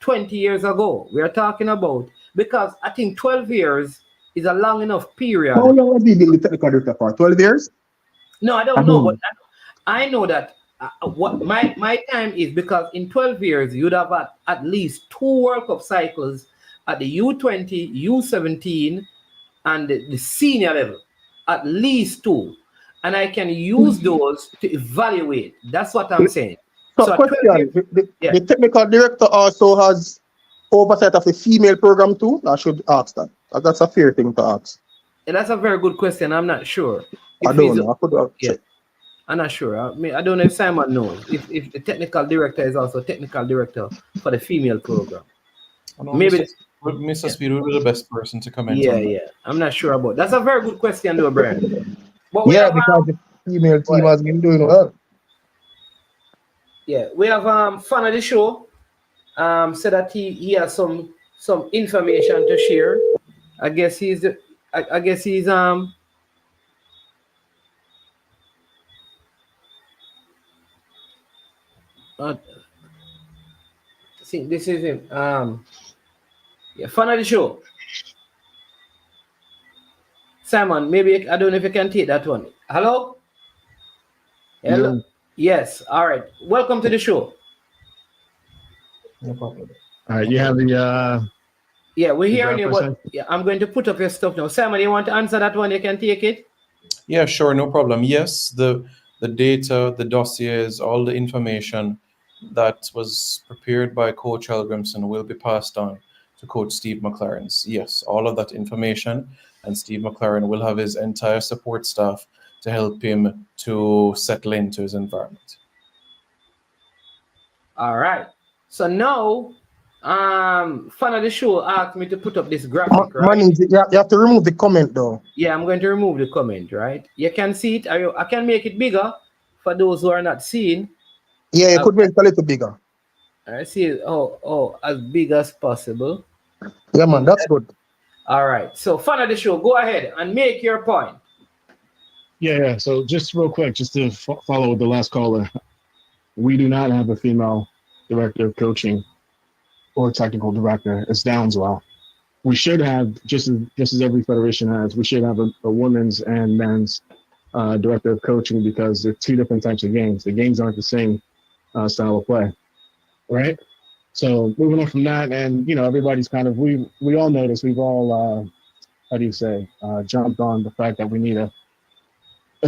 20 years ago. We are talking about, because I think 12 years is a long enough period. How long has he been the technical director for? 12 years? No, I don't know, but I know that what my time is, because in 12 years, you'd have at least 2 World Cup cycles at the U20, U17, and the senior level. At least 2. And I can use those to evaluate. That's what I'm saying. So question, the technical director also has oversight of the female program too? I should ask that. That's a fair thing to ask. And that's a very good question. I'm not sure. I don't know. I could have checked. I'm not sure. I don't know if Simon knows. If the technical director is also technical director for the female program. Maybe Mr. Speed would be the best person to comment on that. Yeah. I'm not sure about. That's a very good question, though, Brian. But because the female team has been doing well. Yeah, we have fan of the show. Said that he has some information to share. I guess he's I think this is him. Yeah, fan of the show. Simon, maybe I don't know if you can take that one. Hello? Hello? Yeah. Yes, all right. Welcome to the show. No problem. All right, you have the yeah, we're hearing you, but yeah, I'm going to put up your stuff now. Simon, you want to answer that one? You can take it. Yeah, sure, no problem. Yes, the data, the dossiers, all the information that was prepared by Coach Helgrimson will be passed on to Coach Steve McClaren. Yes, all of that information, and Steve McClaren will have his entire support staff to help him to settle into his environment. All right. So now, fan of the show asked me to put up this graphic, right? Man, you have to remove the comment though. Yeah, I'm going to remove the comment, right? You can see it. I can make it bigger for those who are not seeing. Yeah, you could make it a little bigger. I see it. Oh, as big as possible. Yeah, man, that's good. All right. So, fan of the show, go ahead and make your point. Yeah. So just real quick, just to follow the last caller, we do not have a female director of coaching or technical director. It's Downswell. We should have, just as every federation has, we should have a women's and men's director of coaching, because they're two different types of games. The games aren't the same style of play, right? So moving on from that, and everybody's kind of, we all noticed, we've all jumped on the fact that we need a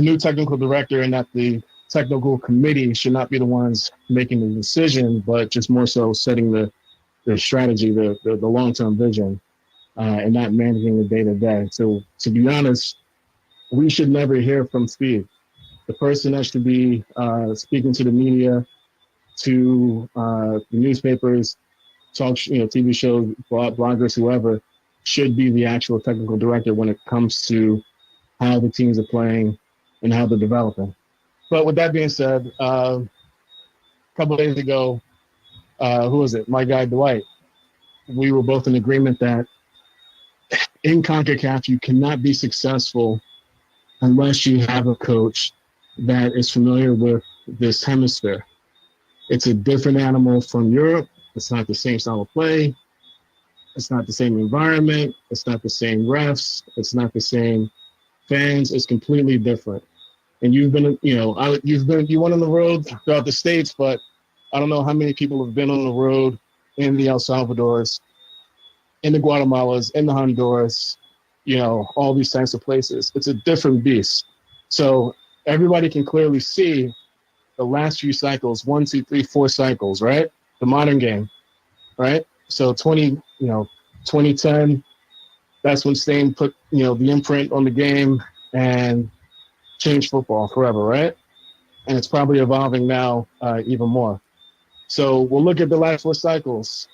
new technical director, and that the technical committee should not be the ones making the decision, but just more so setting the strategy, the long-term vision, and not managing the day-to-day. So to be honest, we should never hear from Speed. The person that should be speaking to the media, to the newspapers, TV shows, bloggers, whoever, should be the actual technical director when it comes to how the teams are playing and how they're developing. But with that being said, a couple of days ago, who was it? My guy Dwight. We were both in agreement that in CONCACAF, you cannot be successful unless you have a coach that is familiar with this hemisphere. It's a different animal from Europe. It's not the same style of play. It's not the same environment. It's not the same refs. It's not the same fans. It's completely different. And you've been, you went on the road throughout the States, but I don't know how many people have been on the road in the El Salvadors, in the Guatemalas, in the Honduras, all these types of places. It's a different beast. So everybody can clearly see the last few cycles, 1, 2, 3, 4 cycles, right? The modern game, right? So 2010, that's when Stain put, the imprint on the game and changed football forever, right? And it's probably evolving now even more. So we'll look at the last 4 cycles.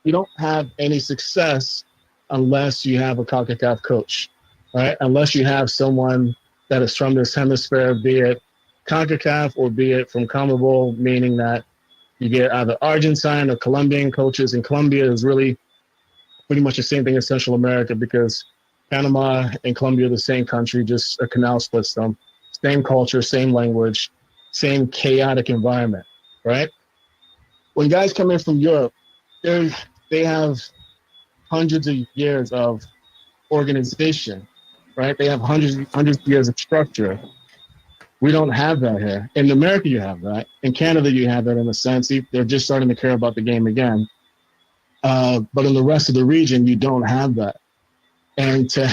You don't have any success unless you have a CONCACAF coach, right? Unless you have someone that is from this hemisphere, be it CONCACAF or be it from CONMEBOL, meaning that you get either Argentine or Colombian coaches. And Colombia is really pretty much the same thing as Central America, because Panama and Colombia are the same country, just a canal splits them. Same culture, same language, same chaotic environment, right? When guys come in from Europe, they have hundreds of years of organization, right? They have hundreds of years of structure. We don't have that here. In America, you have that. In Canada, you have that in a sense. They're just starting to care about the game again. But in the rest of the region, you don't have that. And you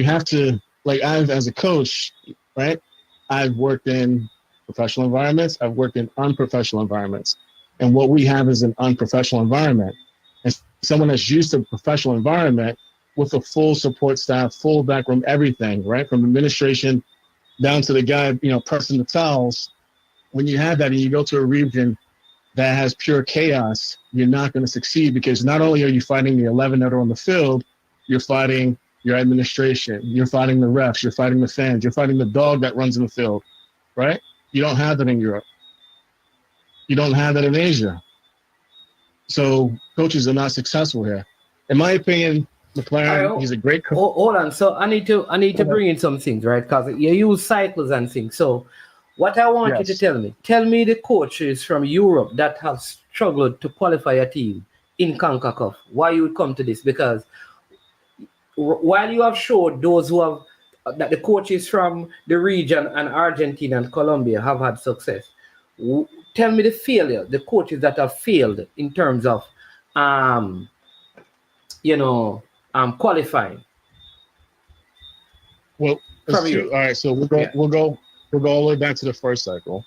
have to, like as a coach, right? I've worked in professional environments. I've worked in unprofessional environments. And what we have is an unprofessional environment. And someone that's used to a professional environment with a full support staff, full backroom, everything, right? From administration down to the guy, pressing the towels. When you have that and you go to a region that has pure chaos, you're not going to succeed, because not only are you fighting the 11 that are on the field, you're fighting your administration, you're fighting the refs, you're fighting the fans, you're fighting the dog that runs in the field, right? You don't have that in Europe. You don't have that in Asia. So coaches are not successful here. In my opinion, McLaren, he's a great coach. Hold on. So I need to bring in some things, right? Because you use cycles and things. So what I want you to tell me the coaches from Europe that have struggled to qualify a team in CONCACAF. Why you would come to this? Because while you have showed those who have that the coaches from the region and Argentina and Colombia have had success, tell me the coaches that have failed in terms of qualifying. Well, all right. So we'll go all the way back to the first cycle,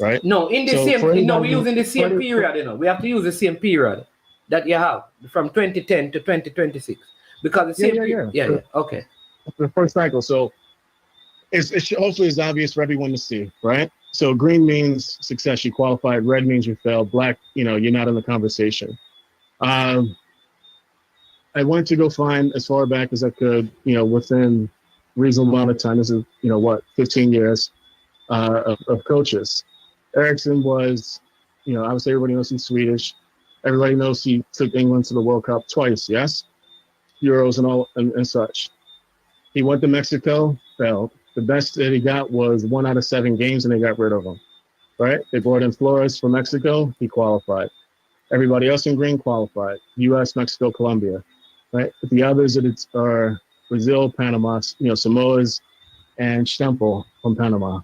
right? No, in the we're using the same period. We have to use the same period that you have from 2010 to 2026, because the same period. Yeah. Okay. The first cycle. So hopefully it's obvious for everyone to see, right? So green means success, you qualified. Red means you failed. Black, you're not in the conversation. I went to go find as far back as I could, within reasonable amount of time. This is, 15 years of coaches. Eriksson was, obviously everybody knows he's Swedish. Everybody knows he took England to the World Cup twice, yes? Euros and all and such. He went to Mexico, failed. The best that he got was 1 out of 7 games, and they got rid of him, right? They brought in Flores from Mexico. He qualified. Everybody else in green qualified. U.S., Mexico, Colombia, right? But the others are Brazil, Panama, Samoas, and Stempel from Panama.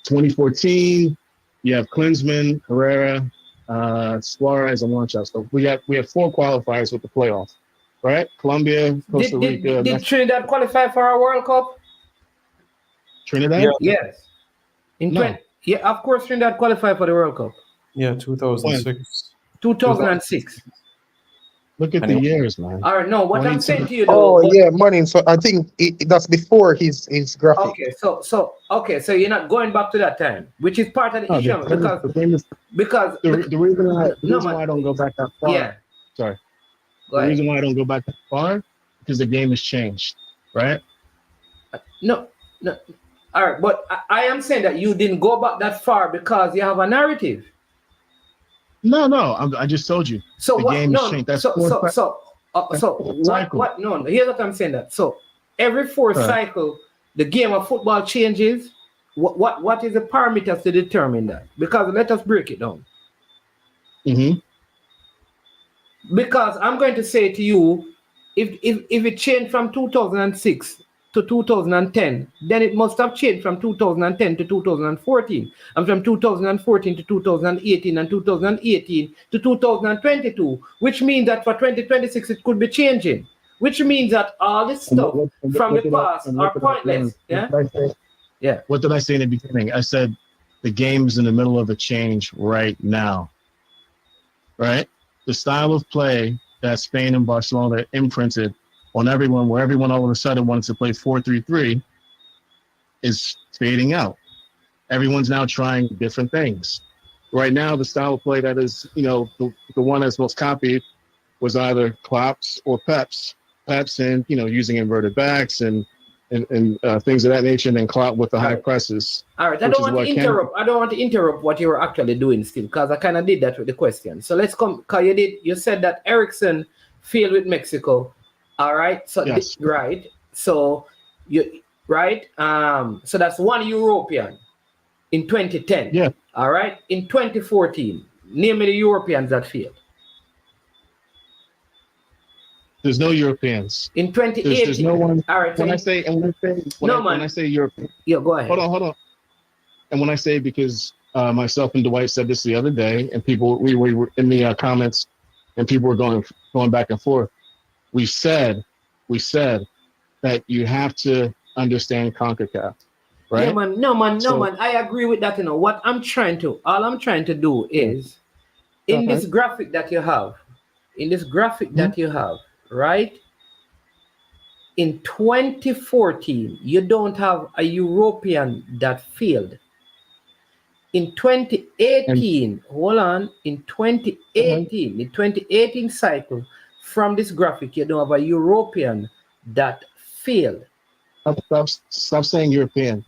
2014, you have Klinsmann, Herrera, Suarez, and Wanchow. So we have 4 qualifiers with the playoffs, right? Colombia, Costa Rica. Did Trinidad qualify for our World Cup? Trinidad? Yes. Yeah, of course Trinidad qualified for the World Cup. Yeah, 2006. 2006. Look at the years, man. All right, no, what I'm saying to you though. Money. So I think that's before his graphic. Okay, so you're not going back to that time, which is part of the issue because the reason why I don't go back that far. Yeah. Sorry. The reason why I don't go back that far because the game has changed, right? No. All right, but I am saying that you didn't go back that far because you have a narrative. No, I just told you. So the what? game has changed. That's what? No. Here's what I'm saying. That so every fourth cycle, the game of football changes. What is the parameters to determine that? Because let us break it down. Mm-hmm. Because I'm going to say to you, if it changed from 2006 to 2010, then it must have changed from 2010 to 2014, and from 2014 to 2018, and 2018 to 2022, which means that for 2026 it could be changing, which means that all this stuff from the past are pointless. Yeah. What did I say in the beginning? I said the game's in the middle of a change right now, right? The style of play that Spain and Barcelona imprinted on everyone, where everyone all of a sudden wanted to play 4-3-3, is fading out. Everyone's now trying different things. Right now, the style of play that is, the one that's most copied was either Klopp's or Pep's. Pep's and, using inverted backs and things of that nature, and then Klopp with the high presses. All right, I don't want to interrupt what you were actually doing still, because I kind of did that with the question. So let's come, because you said that Eriksson failed with Mexico. All right. So yes. Right. So so that's one European in 2010. Yeah. All right. In 2014, name me the Europeans that failed. There's no Europeans. In 2018. There's no one. All right. When I say European. Yeah, go ahead. Hold on. And when I say, because myself and Dwight said this the other day, and we were in the comments, and people were going back and forth. We said that you have to understand CONCACAF, right? Yeah, man. No, man. I agree with that. All I'm trying to do is in this graphic that you have, right? In 2014, you don't have a European that failed. In 2018, in 2018 cycle, from this graphic, you don't have a European that failed. Stop saying European.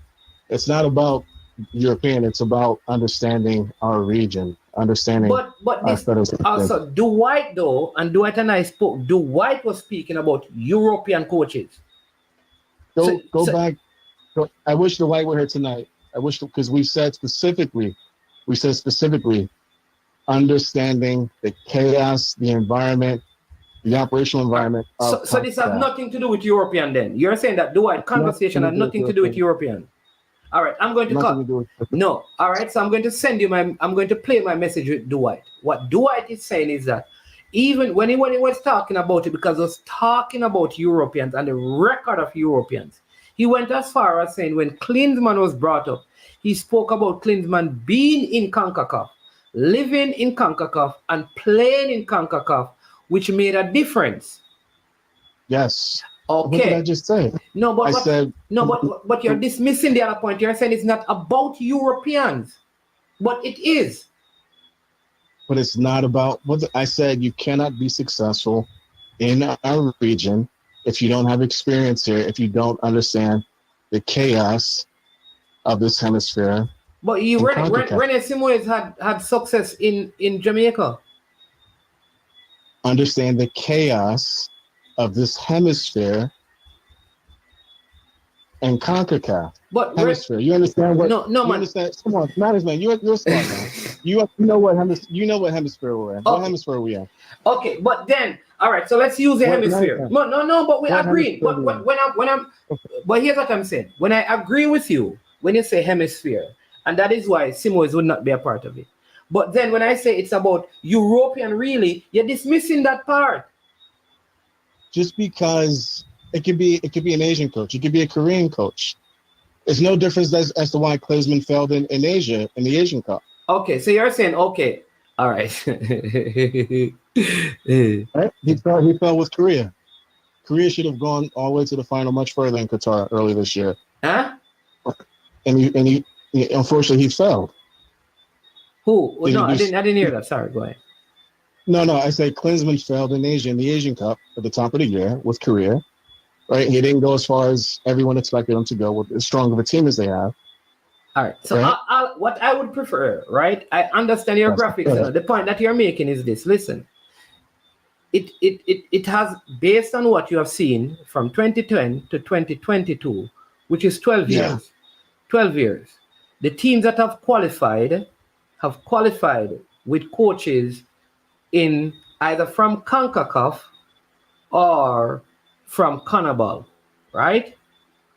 It's not about European. It's about understanding our region, understanding. But this also Dwight though, and Dwight and I spoke. Dwight was speaking about European coaches. Go back. I wish Dwight were here tonight. I wish, because we said specifically, understanding the chaos, the environment, the operational environment. So this has nothing to do with European then? You're saying that Dwight conversation has nothing to do with European? All right, I'm going to call. No, all right, so I'm going to send you I'm going to play my message with Dwight. What Dwight is saying is that even when he was talking about it, because he was talking about Europeans and the record of Europeans, he went as far as saying when Klinsmann was brought up, he spoke about Klinsmann being in CONCACAF, living in CONCACAF, and playing in CONCACAF, which made a difference. Yes. What did I Okay. just say? No, but I said but you're dismissing the other point. You're saying it's not about Europeans, but it is. but it's not about what I said. You cannot be successful in our region if you don't have experience here, if you don't understand the chaos of this hemisphere. But in CONCACAF. Rene Simoes had success in Jamaica. Understand the chaos of this hemisphere and CONCACAF. But Hemisphere. You understand what? No, you man. understand? Come on, man. You're smart, man. You know what hemisphere we're in. Okay. What hemisphere are we in? Okay, but then all right. So let's use the hemisphere. No. But we agree. But but here's what I'm saying. When I agree with you, when you say hemisphere, and that is why Simoes would not be a part of it. But then when I say it's about European, really, you're dismissing that part. Just because it could be an Asian coach, it could be a Korean coach. There's no difference as to why Klinsmann failed in Asia in the Asian Cup. Okay, so you're saying okay, all right. Right? He fell with Korea. Korea should have gone all the way to the final much further in Qatar earlier this year. Huh? And he unfortunately he failed. Who? No, I didn't hear that. Sorry, go ahead. No, I say Klinsmann failed in Asia in the Asian Cup at the top of the year with Korea. Right? He didn't go as far as everyone expected him to go with as strong of a team as they have. All right. So right? what I would prefer, right? I understand your graphics. The point that you're making is this. Listen, it has, based on what you have seen from 2010 to 2022, which is 12 years. Yeah. 12 years. The teams that have qualified with coaches in either from CONCACAF or from CONMEBOL, right?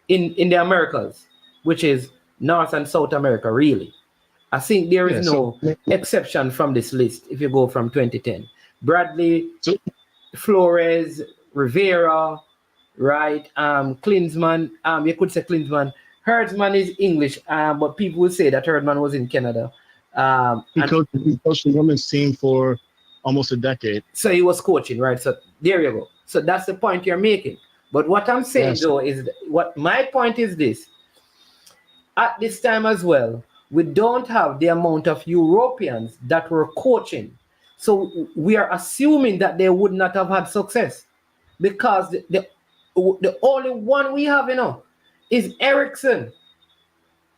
In the Americas, which is North and South America, really. I think there is no exception from this list if you go from 2010. Bradley, Flores, Rivera, right? Klinsmann, you could say Klinsmann. Herdsman is English, but people will say that Herdsman was in Canada. He coached the women's team for almost a decade. So he was coaching, right? So there you go. So that's the point you're making. But what I'm saying, though, is what my point is this. At this time as well, we don't have the amount of Europeans that were coaching. So we are assuming that they would not have had success because the only one we have, is Ericsson,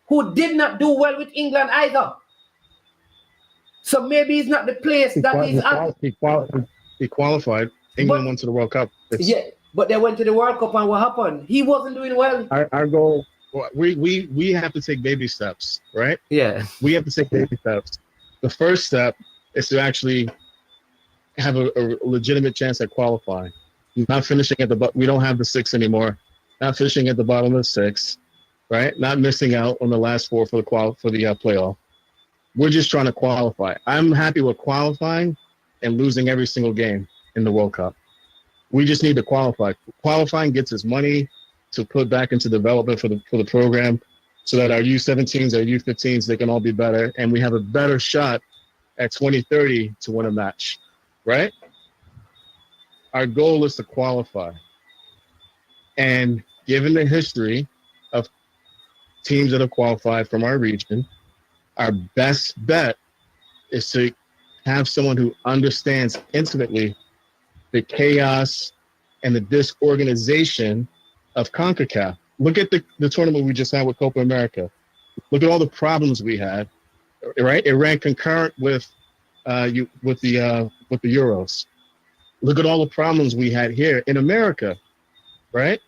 who did not do well with England either. So maybe he's not the place that he's at. He qualified. England went to the World Cup. But they went to the World Cup, and what happened? He wasn't doing well. Our goal, we have to take baby steps, right? Yeah. We have to take baby steps. The first step is to actually have a legitimate chance at qualifying. Not finishing at the we don't have the 6 anymore. Not finishing at the bottom of the 6, right? Not missing out on the last 4 for the playoff. We're just trying to qualify. I'm happy with qualifying and losing every single game in the World Cup. We just need to qualify. Qualifying gets us money to put back into development for the program so that our U17s, our U15s, they can all be better. And we have a better shot at 2030 to win a match, right? Our goal is to qualify. And given the history of teams that have qualified from our region, our best bet is to have someone who understands intimately the chaos and the disorganization of CONCACAF. Look at the tournament we just had with Copa America. Look at all the problems we had, right? It ran concurrent with the Euros. Look at all the problems we had here in America, right?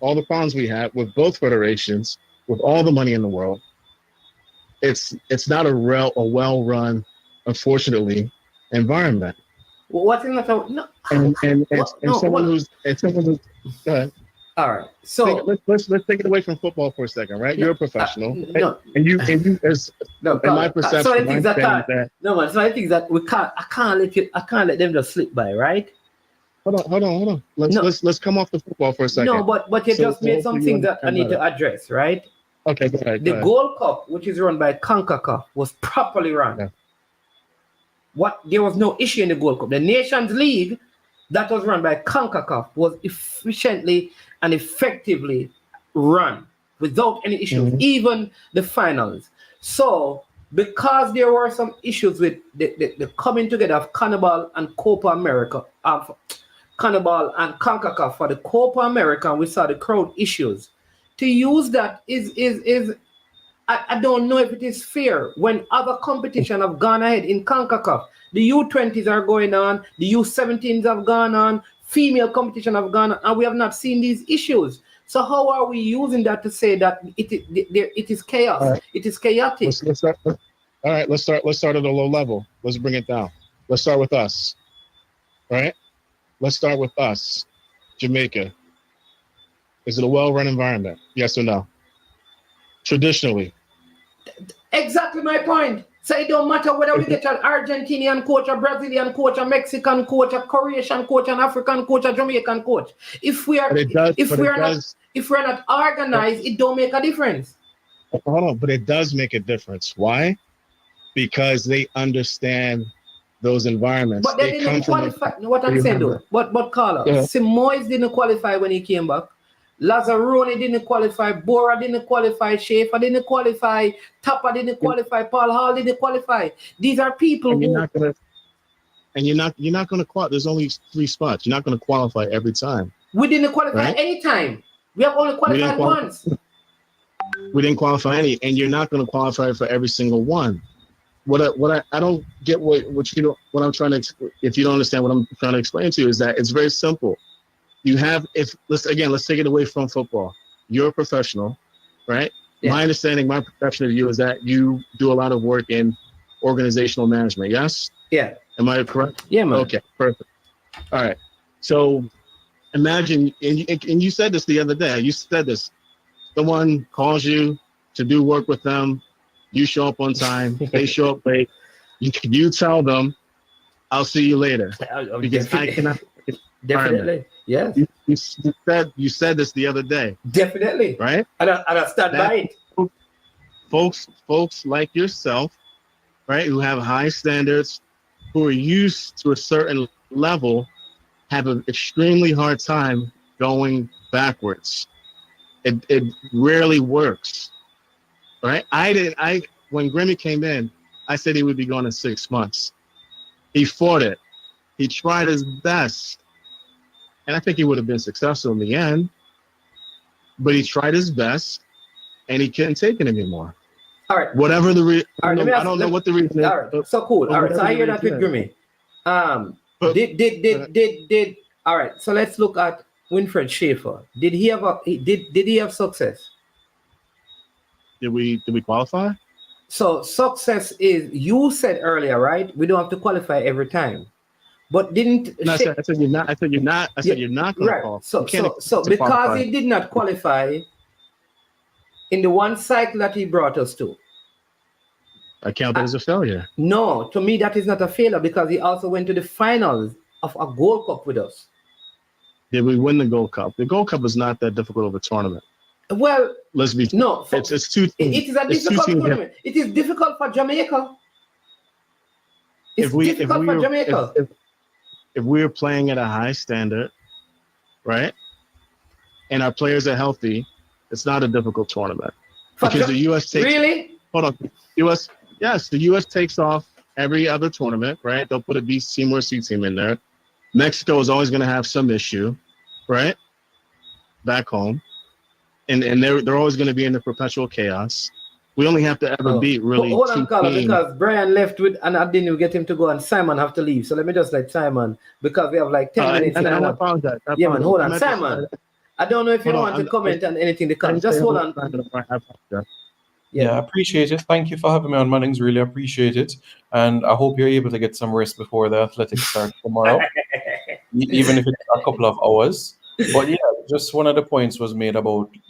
All the problems we had with both federations, with all the money in the world. It's not a well-run, unfortunately, environment. Well, what's in the someone who's go ahead. All right. So let's take it away from football for a second, right? You're a professional, and you as in my perception, so I think that I can't let them just slip by, right? Hold on. Let's come off the football for a second. No, but you just made some things that I need to address, right? Okay, go ahead. The Gold Cup, which is run by CONCACAF, was properly run. Yeah. There was no issue in the Gold Cup. The Nations League that was run by CONCACAF was efficiently and effectively run without any issues, even the finals. So, because there were some issues with the coming together of CONMEBOL and Copa America, CONMEBOL and CONCACAF for the Copa America, and we saw the crowd issues. To use that is I don't know if it is fair when other competition have gone ahead in CONCACAF. The U20s are going on, the U17s have gone on, female competition have gone on, and we have not seen these issues. So how are we using that to say that it is chaos? Right. It is chaotic. Let's start. All right, let's start at a low level. Let's bring it down. Let's start with us. All right? Let's start with us. Jamaica. Is it a well-run environment? Yes or no? Traditionally. Exactly my point. So it don't matter whether we get an Argentinian coach, a Brazilian coach, a Mexican coach, a Croatian coach, an African coach, a Jamaican coach. If we are not organized, it don't make a difference. Hold on, but it does make a difference. Why? Because they understand those environments. But they didn't qualify. What I'm saying though, but Carla, Simoes didn't qualify when he came back. Lazzaroni didn't qualify, Bora didn't qualify, Schaefer didn't qualify, Tapper didn't qualify, Paul Hall didn't qualify. These are people and you're not gonna qualify. There's only 3 spots. You're not gonna qualify every time. We didn't qualify any time. We have only qualified once. We didn't qualify any, and you're not gonna qualify for every single one. I don't get what I'm trying to, if you don't understand what I'm trying to explain to you, is that it's very simple. You have, let's take it away from football. You're a professional, right? Yeah. My understanding, my perception of you is that you do a lot of work in organizational management, yes? Yeah. Am I correct? Yeah, man. Okay, perfect. All right. So imagine, and you said this the other day, you said this, someone calls you to do work with them, you show up on time, they show up late, you tell them, I'll see you later. Because I cannot. Definitely, yes. You said this the other day. Definitely, right? And I stand by it. Folks like yourself, right, who have high standards, who are used to a certain level, have an extremely hard time going backwards. It rarely works, right? When Grimmy came in, I said he would be gone in 6 months. He fought it. He tried his best. And I think he would have been successful in the end, but he tried his best, and he couldn't take it anymore. All right. Whatever the reason, I don't know what the reason is. All right. So cool. All right. So I hear that with Grimmy. All right. So let's look at Winfred Schaefer. Did he have success? Did we qualify? So success is, you said earlier, right? We don't have to qualify every time. But didn't I said you're not. I said you're not going to qualify. So because he did not qualify in the one cycle that he brought us to, I count that as a failure. No, to me that is not a failure because he also went to the finals of a Gold Cup with us. Did we win the Gold Cup? The Gold Cup is not that difficult of a tournament. Well, let's be no. It's too. It is a difficult tournament. It is difficult for Jamaica. It's difficult for Jamaica. If we're playing at a high standard, right, and our players are healthy, it's not a difficult tournament. Because the U.S. takes... Really? Hold on. Yes, the U.S. takes off every other tournament, right? They'll put a B team or C team in there. Mexico is always going to have some issue, right, back home. And they're always going to be in the perpetual chaos. We only have to ever beat really hold on, Carla, because Brian left with, and I didn't get him to go, and Simon have to leave. So let me just let Simon, because we have like 10 minutes. And I apologize. Yeah, man, hold on. Simon, I don't know if you want to comment on anything to come. Just hold on. Yeah, I appreciate it. Thank you for having me on, Mannings. Really appreciate it. And I hope you're able to get some rest before the athletics start tomorrow, even if it's a couple of hours. But yeah, just one of the points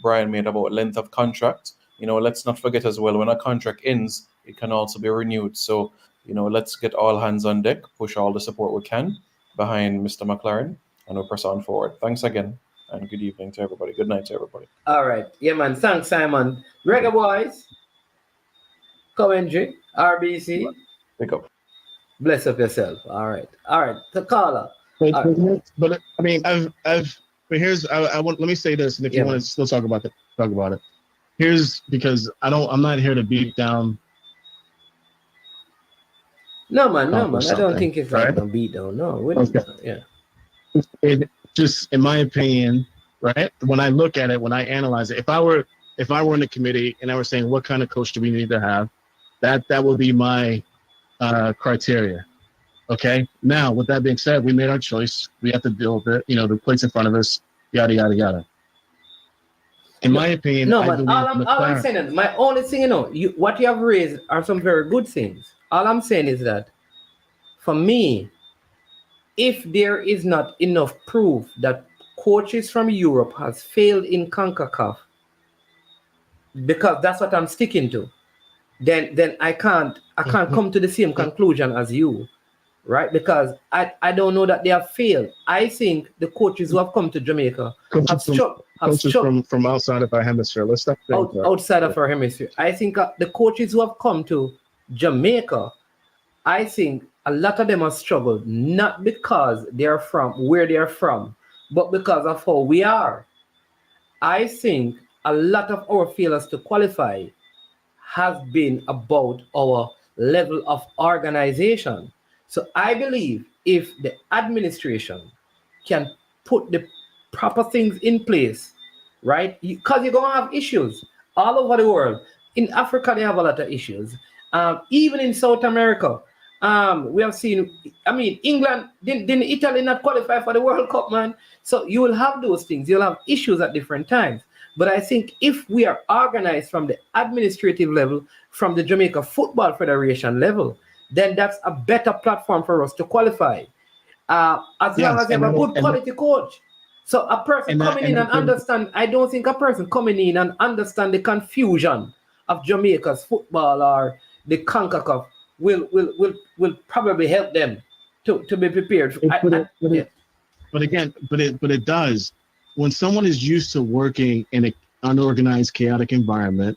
Brian made about length of contract. Let's not forget as well, when a contract ends, it can also be renewed. So, let's get all hands on deck, push all the support we can behind Mr. McLaren, and we'll press on forward. Thanks again, and good evening to everybody. Good night to everybody. All right. Yeah, man. Thanks, Simon. Reggae Boys, Coventry, RBC. Pick up. Bless up yourself. All right. So, Carla, But I mean, but here's I want let me say this, and if you want to still talk about it, talk about it. Here's because I'm not here to beat down. No man, I don't think it's like a beat down. No, It just, in my opinion, right? When I look at it, when I analyze it, if I were in the committee and I were saying what kind of coach do we need to have, that would be my criteria. Okay. Now, with that being said, we made our choice. We have to deal with it. You know, the plates in front of us. Yada yada yada. In my opinion, all I'm saying is, my only thing, what you have raised are some very good things. All I'm saying is that, for me, if there is not enough proof that coaches from Europe has failed in CONCACAF, because that's what I'm sticking to, then I can't come to the same conclusion as you, right? Because I don't know that they have failed. I think the coaches who have come to Jamaica have struggled from outside of our hemisphere. Let's stop outside of our hemisphere. I think the coaches who have come to Jamaica, I think a lot of them have struggled, not because they're from where they're from, but because of how we are. I think a lot of our failures to qualify has been about our level of organization. So I believe if the administration can put the proper things in place, right? Because you're going to have issues all over the world. In Africa, they have a lot of issues. Even in South America, we have seen, England, didn't Italy not qualify for the World Cup, man? So you will have those things. You'll have issues at different times. But I think if we are organized from the administrative level, from the Jamaica Football Federation level, then that's a better platform for us to qualify. As long as you have a good quality coach. So a person coming in and understand, I don't think a person coming in and understand the confusion of Jamaica's football or the CONCACAF will probably help them to be prepared. But it does. When someone is used to working in an unorganized, chaotic environment,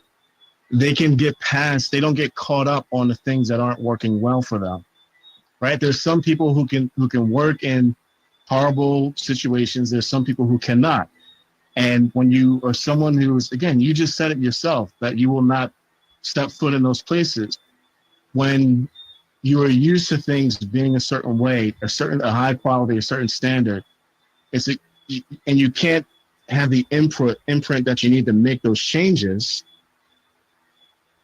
they can get past, they don't get caught up on the things that aren't working well for them, right? There's some people who can work in horrible situations. There's some people who cannot. And when you are someone who's, again, you just said it yourself, that you will not step foot in those places. When you are used to things being a certain way, a high quality, a certain standard, and you can't have the imprint that you need to make those changes,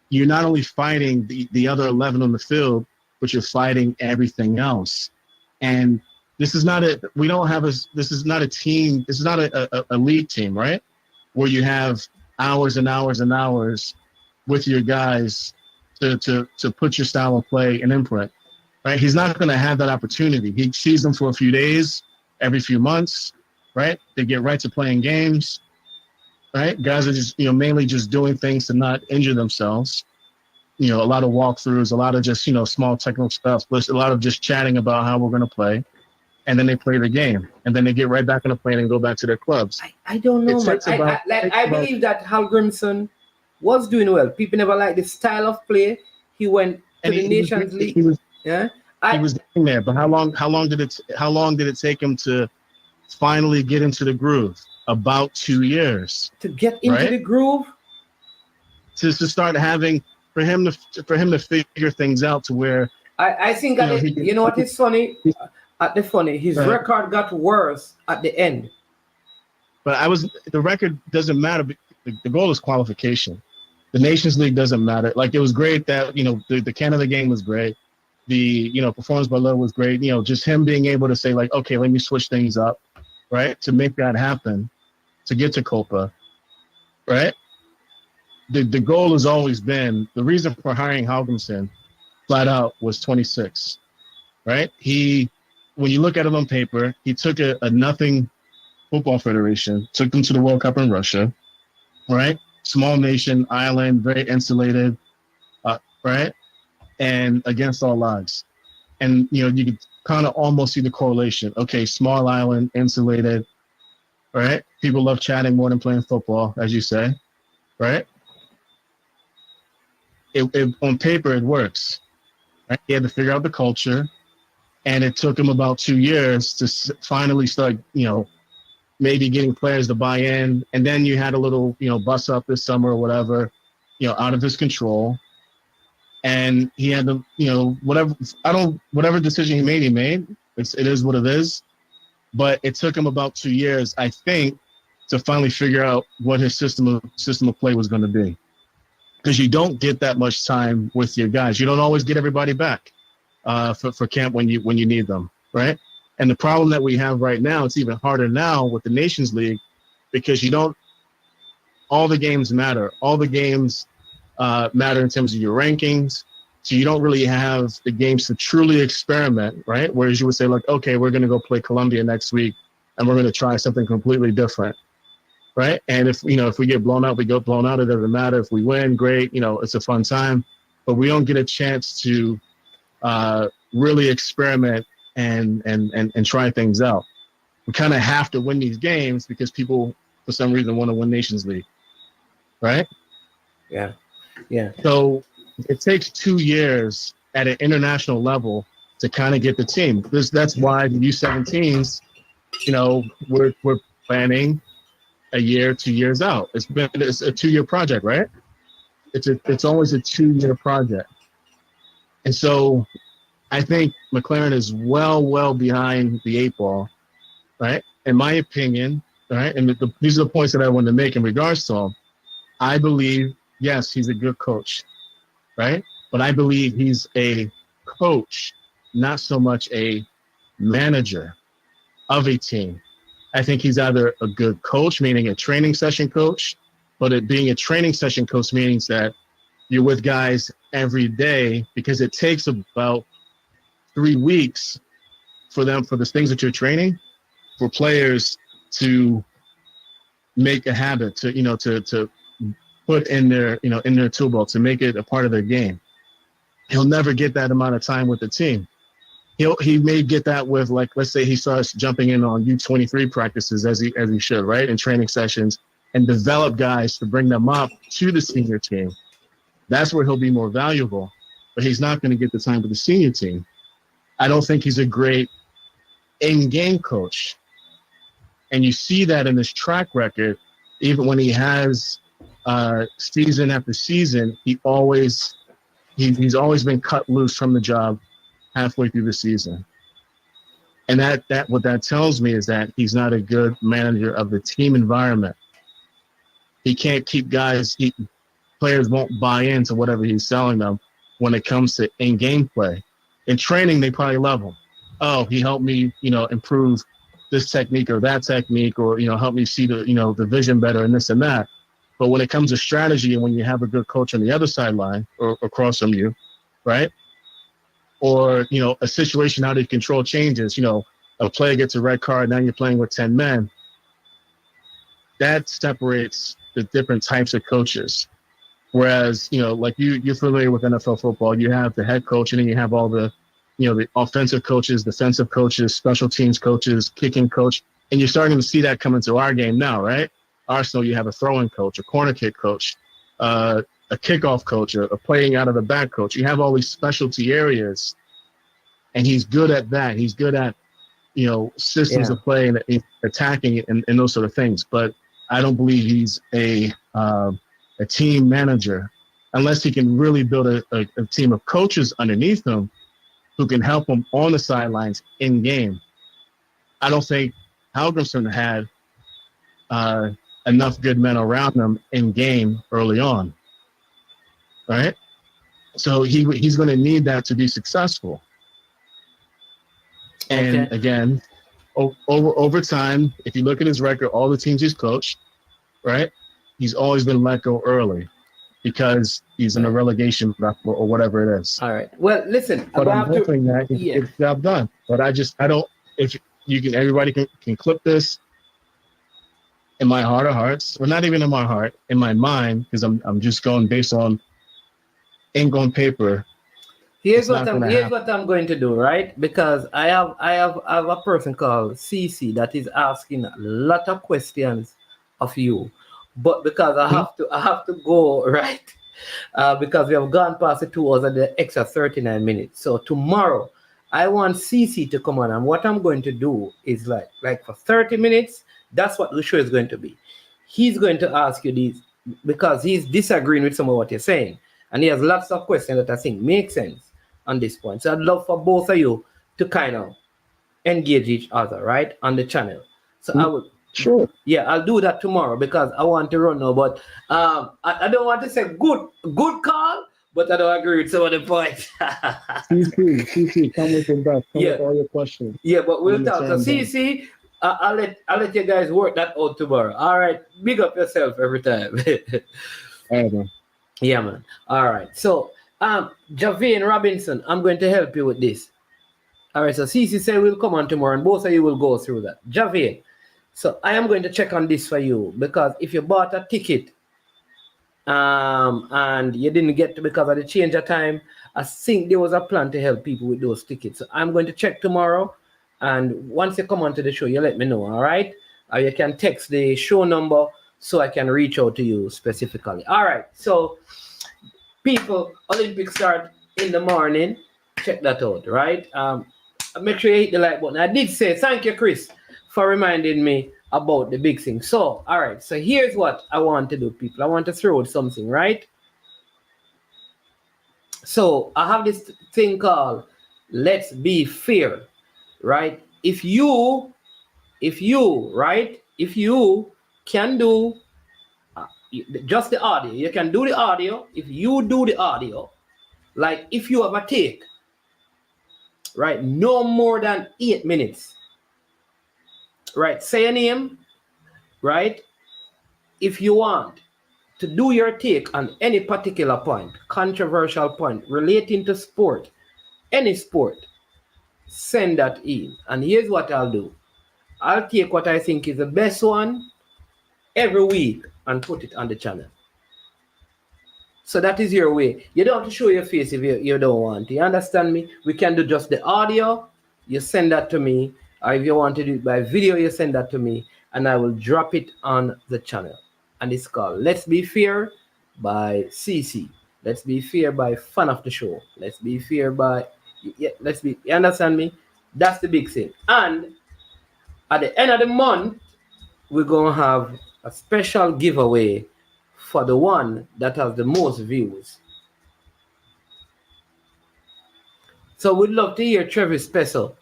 you're not only fighting the other 11 on the field, but you're fighting everything else. And this is not a team, this is not a league team, right? Where you have hours and hours and hours with your guys to put your style of play and imprint, right? He's not going to have that opportunity. He sees them for a few days, every few months, right? They get right to playing games, right? Guys are just, mainly just doing things to not injure themselves. A lot of walkthroughs, a lot of just, small technical stuff, but a lot of just chatting about how we're going to play. And then they play the game. And then they get right back on the plane and go back to their clubs. I don't know, man. I believe that Hal Grimson was doing well. People never liked the style of play. He went to the Nations League. He was getting there, but how long did it take him to finally get into the groove? About 2 years. To get into the groove? To start having for him to figure things out to where I think what is funny? His record got worse at the end. But the record doesn't matter. The goal is qualification. The Nations League doesn't matter. Like, it was great that, the Canada game was great. The, performance by Lowe was great. Just him being able to say, like, okay, let me switch things up, right? To make that happen, to get to Copa, right? The goal has always been, the reason for hiring Haugenson flat out was 26, right? When you look at it on paper, he took a nothing football federation, took them to the World Cup in Russia, right? Small nation, island, very insulated, right? And against all odds. And, you could kind of almost see the correlation. Okay, small island, insulated, right? People love chatting more than playing football, as you say, right? On paper, it works. Right? He had to figure out the culture. And it took him about 2 years to finally start, maybe getting players to buy in. And then you had a little, bust up this summer or whatever, out of his control. And he had to, whatever decision he made. It is what it is. But it took him about 2 years, I think, to finally figure out what his system of play was going to be. Because you don't get that much time with your guys. You don't always get everybody back for camp when you need them, right? And the problem that we have right now, it's even harder now with the Nations League, because all the games matter. All the games matter in terms of your rankings. So you don't really have the games to truly experiment, right? Whereas you would say, like, okay, we're going to go play Colombia next week, and we're going to try something completely different, right? And if we get blown out, we go blown out. It doesn't matter. If we win, great. It's a fun time. But we don't get a chance to really experiment and try things out. We kind of have to win these games because people, for some reason, want to win Nations League, right? Yeah. So it takes 2 years at an international level to kind of get the team. That's why the U17s, we're planning a year, 2 years out. It's a 2-year project, right? It's always a 2-year project. And so I think McLaren is well behind the 8 ball, right? In my opinion, right? And these are the points that I want to make in regards to him. I believe, yes, he's a good coach, right? But I believe he's a coach, not so much a manager of a team. I think he's either a good coach, meaning a training session coach, but it being a training session coach means that you're with guys every day, because it takes about 3 weeks for the things that you're training, for players to make a habit, to put in their toolbox, to make it a part of their game. He'll never get that amount of time with the team. He may get that with, like, let's say he starts jumping in on U23 practices as he should, right, in training sessions, and develop guys to bring them up to the senior team. That's where he'll be more valuable. But he's not going to get the time with the senior team. I don't think he's a great in-game coach. And you see that in his track record, even when he has season after season, he's always been cut loose from the job halfway through the season. And that what that tells me is that he's not a good manager of the team environment. He can't keep players won't buy into whatever he's selling them when it comes to in-game play. In training, they probably love him. Oh, he helped me, improve this technique or that technique, or, help me see the vision better and this and that. But when it comes to strategy, and when you have a good coach on the other sideline or across from you, right? Or, a situation, how to control changes, a player gets a red card, now you're playing with 10 men. That separates the different types of coaches. Whereas, like you're familiar with NFL football, you have the head coach, and then you have all the, the offensive coaches, defensive coaches, special teams coaches, kicking coach. And you're starting to see that come into our game now, right? Arsenal, you have a throwing coach, a corner kick coach, a kickoff coach, a playing out of the back coach. You have all these specialty areas, and he's good at that. He's good at, systems of play and attacking and those sort of things. But I don't believe he's a team manager, unless he can really build a team of coaches underneath him who can help him on the sidelines in game. I don't think Halgrimsson had enough good men around him in game early on, right? So he's going to need that to be successful. And again, over time, if you look at his record, all the teams he's coached, right, he's always been let go early because he's in a relegation or whatever it is. All right. Well, listen. But I'm hoping that he gets the job done. But I don't. If you can, everybody can clip this. In my heart of hearts, or not even in my heart, in my mind, because I'm just going based on ink on paper. Here's what I'm going to do, right? Because I have a person called CC that is asking a lot of questions of you, but because I have to go, right? Because we have gone past the 2 hours and the extra 39 minutes. So tomorrow I want CC to come on, and what I'm going to do is like for 30 minutes, that's what the show is going to be. He's going to ask you these because he's disagreeing with some of what you're saying, and he has lots of questions that I think make sense on this point. So I'd love for both of you to kind of engage each other, right, on the channel. So I would. Sure. Yeah, I'll do that tomorrow because I want to run now. But I don't want to say good call, but I don't agree with some of the points. CC, come with your best. Come with all your questions. Yeah, but we'll talk. So CC, I'll let you guys work that out tomorrow. All right, big up yourself every time. All right, man. Yeah, man. All right. So Javian Robinson, I'm going to help you with this. All right. So CC said we'll come on tomorrow, and both of you will go through that. Javian. So I am going to check on this for you because if you bought a ticket and you didn't get to because of the change of time, I think there was a plan to help people with those tickets. So I'm going to check tomorrow, and once you come onto the show, you let me know, all right? Or you can text the show number so I can reach out to you specifically. All right, so people, Olympics start in the morning. Check that out, right? Make sure you hit the like button. I did say, thank you, Chris, for reminding me about the big thing. So, all right. So here's what I want to do, people. I want to throw out something, right? So I have this thing called Let's Be Fair, right? If you can do just the audio, you can do the audio. If you do the audio, like if you have a take, right? No more than 8 minutes. Right, say a name, right? If you want to do your take on any particular point, controversial point relating to sport, any sport, send that in. And here's what I'll do. I'll take what I think is the best one every week and put it on the channel. So that is your way. You don't have to show your face if you don't want. You understand me? We can do just the audio. You send that to me. Or if you want to do it by video, you send that to me, and I will drop it on the channel. And it's called Let's Be Fair by CC. Let's Be Fair by Fan of the Show. Let's Be Fair by... you understand me? That's the big thing. And at the end of the month, we're going to have a special giveaway for the one that has the most views. So we'd love to hear Travis Special.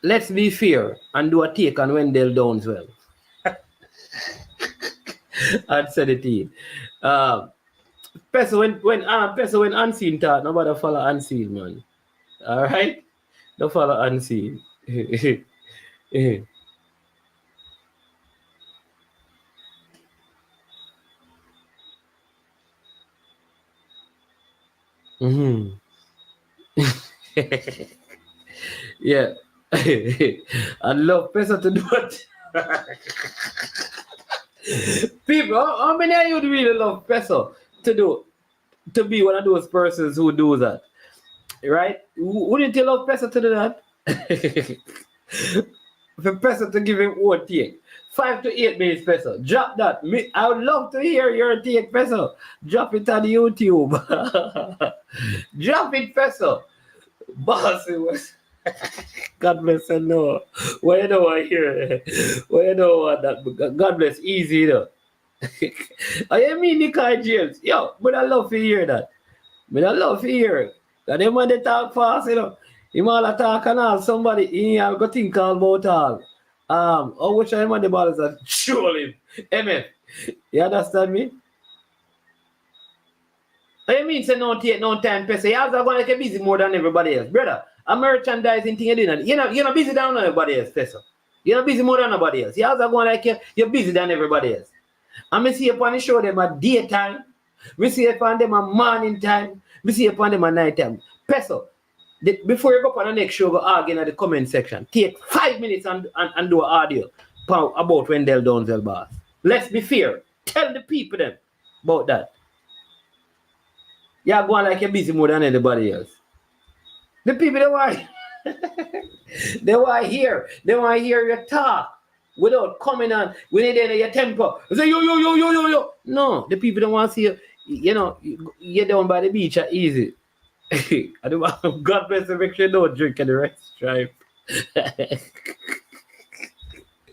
Let's be fair and do a take on Wendell Downswell. I'd said it to you. Peso when Unseen talk, nobody follow Unseen, man. All right? Don't follow Unseen. Yeah. I love Peso to do it. People, how many of you really love Peso to be one of those persons who do that? Right? Wouldn't you love Peso to do that? For Peso to give him one take. 5 to 8 minutes, Peso. Drop that. I would love to hear your take, Peso. Drop it on YouTube. Drop it, Peso. Boss, it was... God bless and no. Well, you know I hear. Well, you know what that. God bless, easy, you know. I mean, Nikai James. Yo, but I love to hear that. But I love to hear it. And them when they talk fast, you know. Him all talk and all. Somebody, he all go think all about all. How much time on the ball is that? Surely. Amen. You understand me? I mean, say no take no time, Peso. You have to go get busy more than everybody else, brother. A merchandising thing you're doing. You're not busy than everybody else, Peso. You're not busy more than nobody else. You have to go like you're busy than everybody else. And I see upon the show them at daytime. We see upon them at morning time. We see upon them at night time. Peso, before you go up on the next show, go argue in the comment section. Take 5 minutes and do an audio about Wendell Downswell, boss. Let's be fair. Tell the people them about that. You're going like you're busy more than anybody else. The people they want hear your talk without coming on when they in your tempo. Say yo. No, the people don't want to see you. You know, you're down by the beach are easy. God bless you, make sure you don't drink in the rest stripe.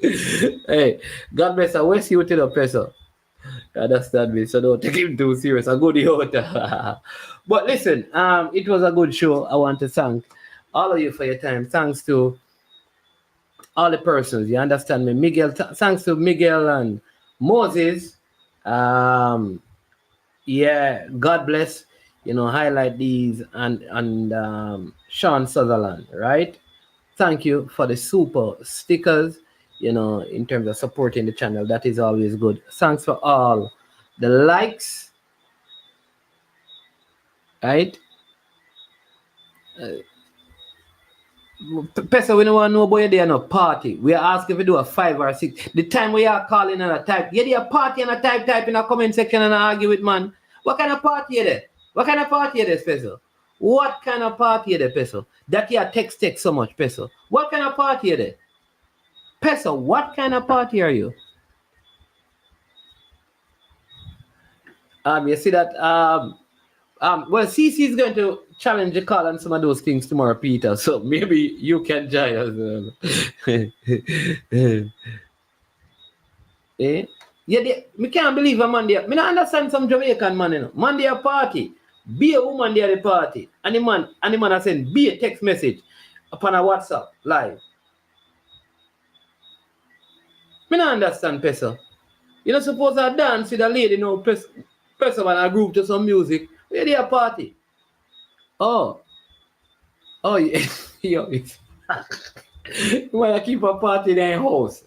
Hey, God bless you. Where's you to the person? Understand me? So don't take him too serious. A good yacht. But listen, it was a good show. I want to thank all of you for your time. Thanks to all the persons. You understand me? Miguel, thanks to Miguel and Moses. Yeah, God bless. Highlight these and Sean Sutherland, right? Thank you for the super stickers, in terms of supporting the channel. That is always good. Thanks for all the likes, right? Pesa, we don't want to know about you there no party. We are asking if you do a 5 or 6. The time we are calling and a type, you do a party and a type in a comment section and argue with man. What kind of party is there? What kind of party is this, Pesa? What kind of party is there, Pesa? That you text so much, Pesa. What kind of party is there? Pesa, what kind of party are you? You see that well, CC is going to challenge the call on some of those things tomorrow, Peter. So maybe you can join us. Eh? Yeah, me can't believe a man there. Me not understand some Jamaican man, Man there party. Be a woman there at the party. And the man has sent be a text message upon a WhatsApp live. Me not understand, Pesa. You're not supposed to dance with a lady, Pesa and a group to some music. Where they a party? Oh, yeah. Yo, you want to keep a party in their house.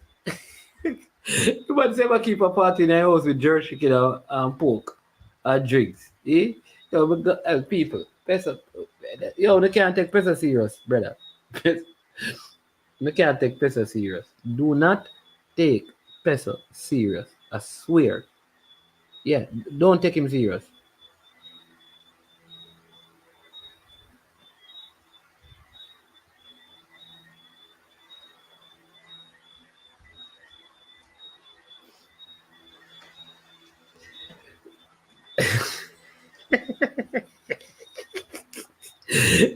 You want to say keep a party in their house with jerk chicken and pork and drinks. Eh? Yo, we got help people. Pesa, yo, they can't take Pesa serious, brother. They can't take Pesa serious. Do not take Pesa serious. I swear. Yeah, don't take him serious.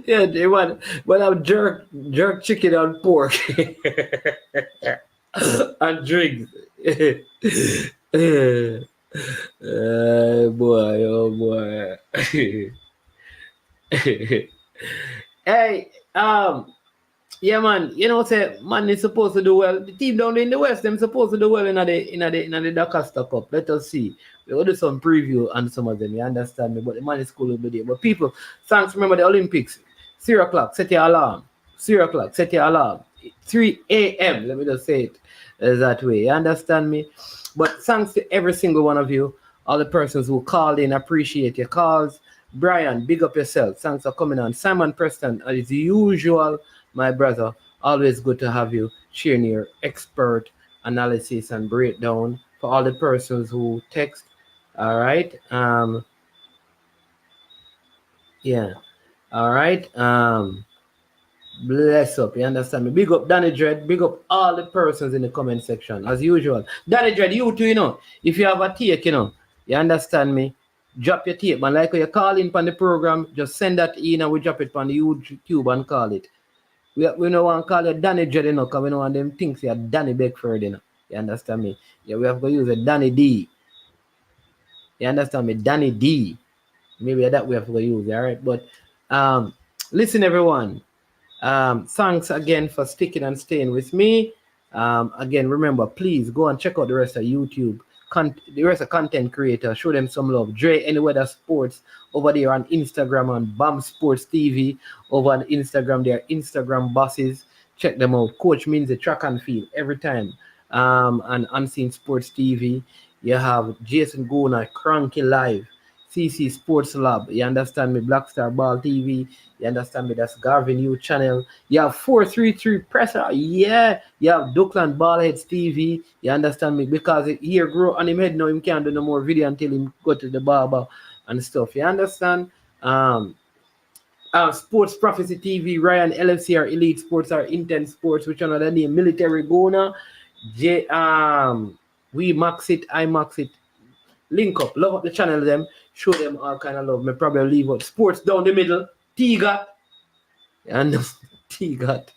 Yeah, they want have jerk chicken and pork and drinks. Boy, oh boy. Hey, yeah, man. Say man is supposed to do well. The team down in the West, them supposed to do well in the Dacosta Cup. Let us see. We will do some preview on some of them. You understand me? But the man is cool over there. But people, thanks. Remember the Olympics. 0 o'clock. Set your alarm. 0 o'clock. Set your alarm. 3 a.m. Let me just say it that way. You understand me? But thanks to every single one of you, all the persons who called in. Appreciate your calls. Brian, big up yourself. Thanks for coming on. Simon Preston, as usual, my brother, always good to have you sharing your expert analysis and breakdown for all the persons who text. All right. Yeah. All right. Bless up. You understand me? Big up Danny Dread. Big up all the persons in the comment section, as usual. Danny Dread, you too, if you have a take, you understand me? Drop your tape, man. Like when you call in on the program, just send that in and we drop it on the YouTube and call it. We don't want to call you Danny Dread, because we don't want them things you're Danny Beckford, You understand me? Yeah, we have to use a Danny D. You understand me? Danny D. Maybe that we have to use, all right? But listen, everyone. Thanks again for sticking and staying with me. Again, remember, please go and check out the rest of YouTube. The rest of content creators, show them some love. Dre Any Weather Sports over there on Instagram, on BAM Sports TV over on Instagram. They are Instagram bosses. Check them out. Coach means the track and field every time. And Unseen Sports TV. You have Jason Gona, Cranky Live, CC Sports Lab. You understand me? Black Star Ball TV. You understand me? That's Garvin U channel. You have 433 Presser. Yeah. You have Duckland Ballheads TV. You understand me? Because here grow on him head now, him can't do no more video until him go to the barber and stuff. You understand? Sports Prophecy TV, Ryan LFC or Elite Sports or Intense Sports, which another name, Military Gona. We max it, I max it. Link up, love up the channel them, show them all kind of love. Me probably leave out sports down the middle. T-Got. And T-Got.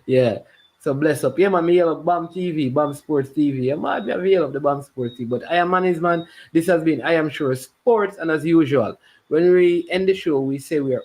Yeah. So bless up. Yeah, man, me have BAM TV, BAM Sports TV. I might be available of the BAM Sports TV. But I am management. This has been I Am Sure Sports. And as usual, when we end the show, we say we are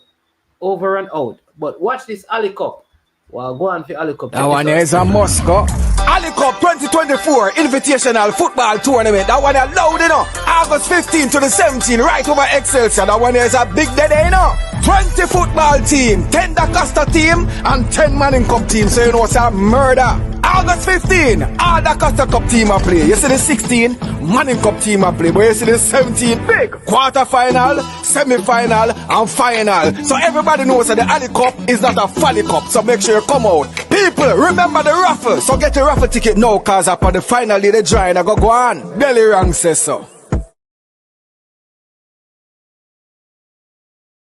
over and out. But watch this Ali Cup. Well, go on for Ali Cup. That one is a Moscow. Ali Cup 2024 Invitational Football Tournament. That one is loud, you know. August 15 to the 17th, right over Excelsior. That one is a big day, you know. 20 football team, 10 Da Costa team, and 10 Manning Cup team. So you know it's a murder. August 15, all Da Costa Cup team a play. You see the 16, Manning Cup team a play. But you see the 17, big quarter-final, semi-final, and final. So everybody knows that the Ali Cup is not a Folly Cup. So make sure you come out. People, remember the raffle. So get your raffle ticket now, cause after the final, the drawing I go on. Belly Rang says so.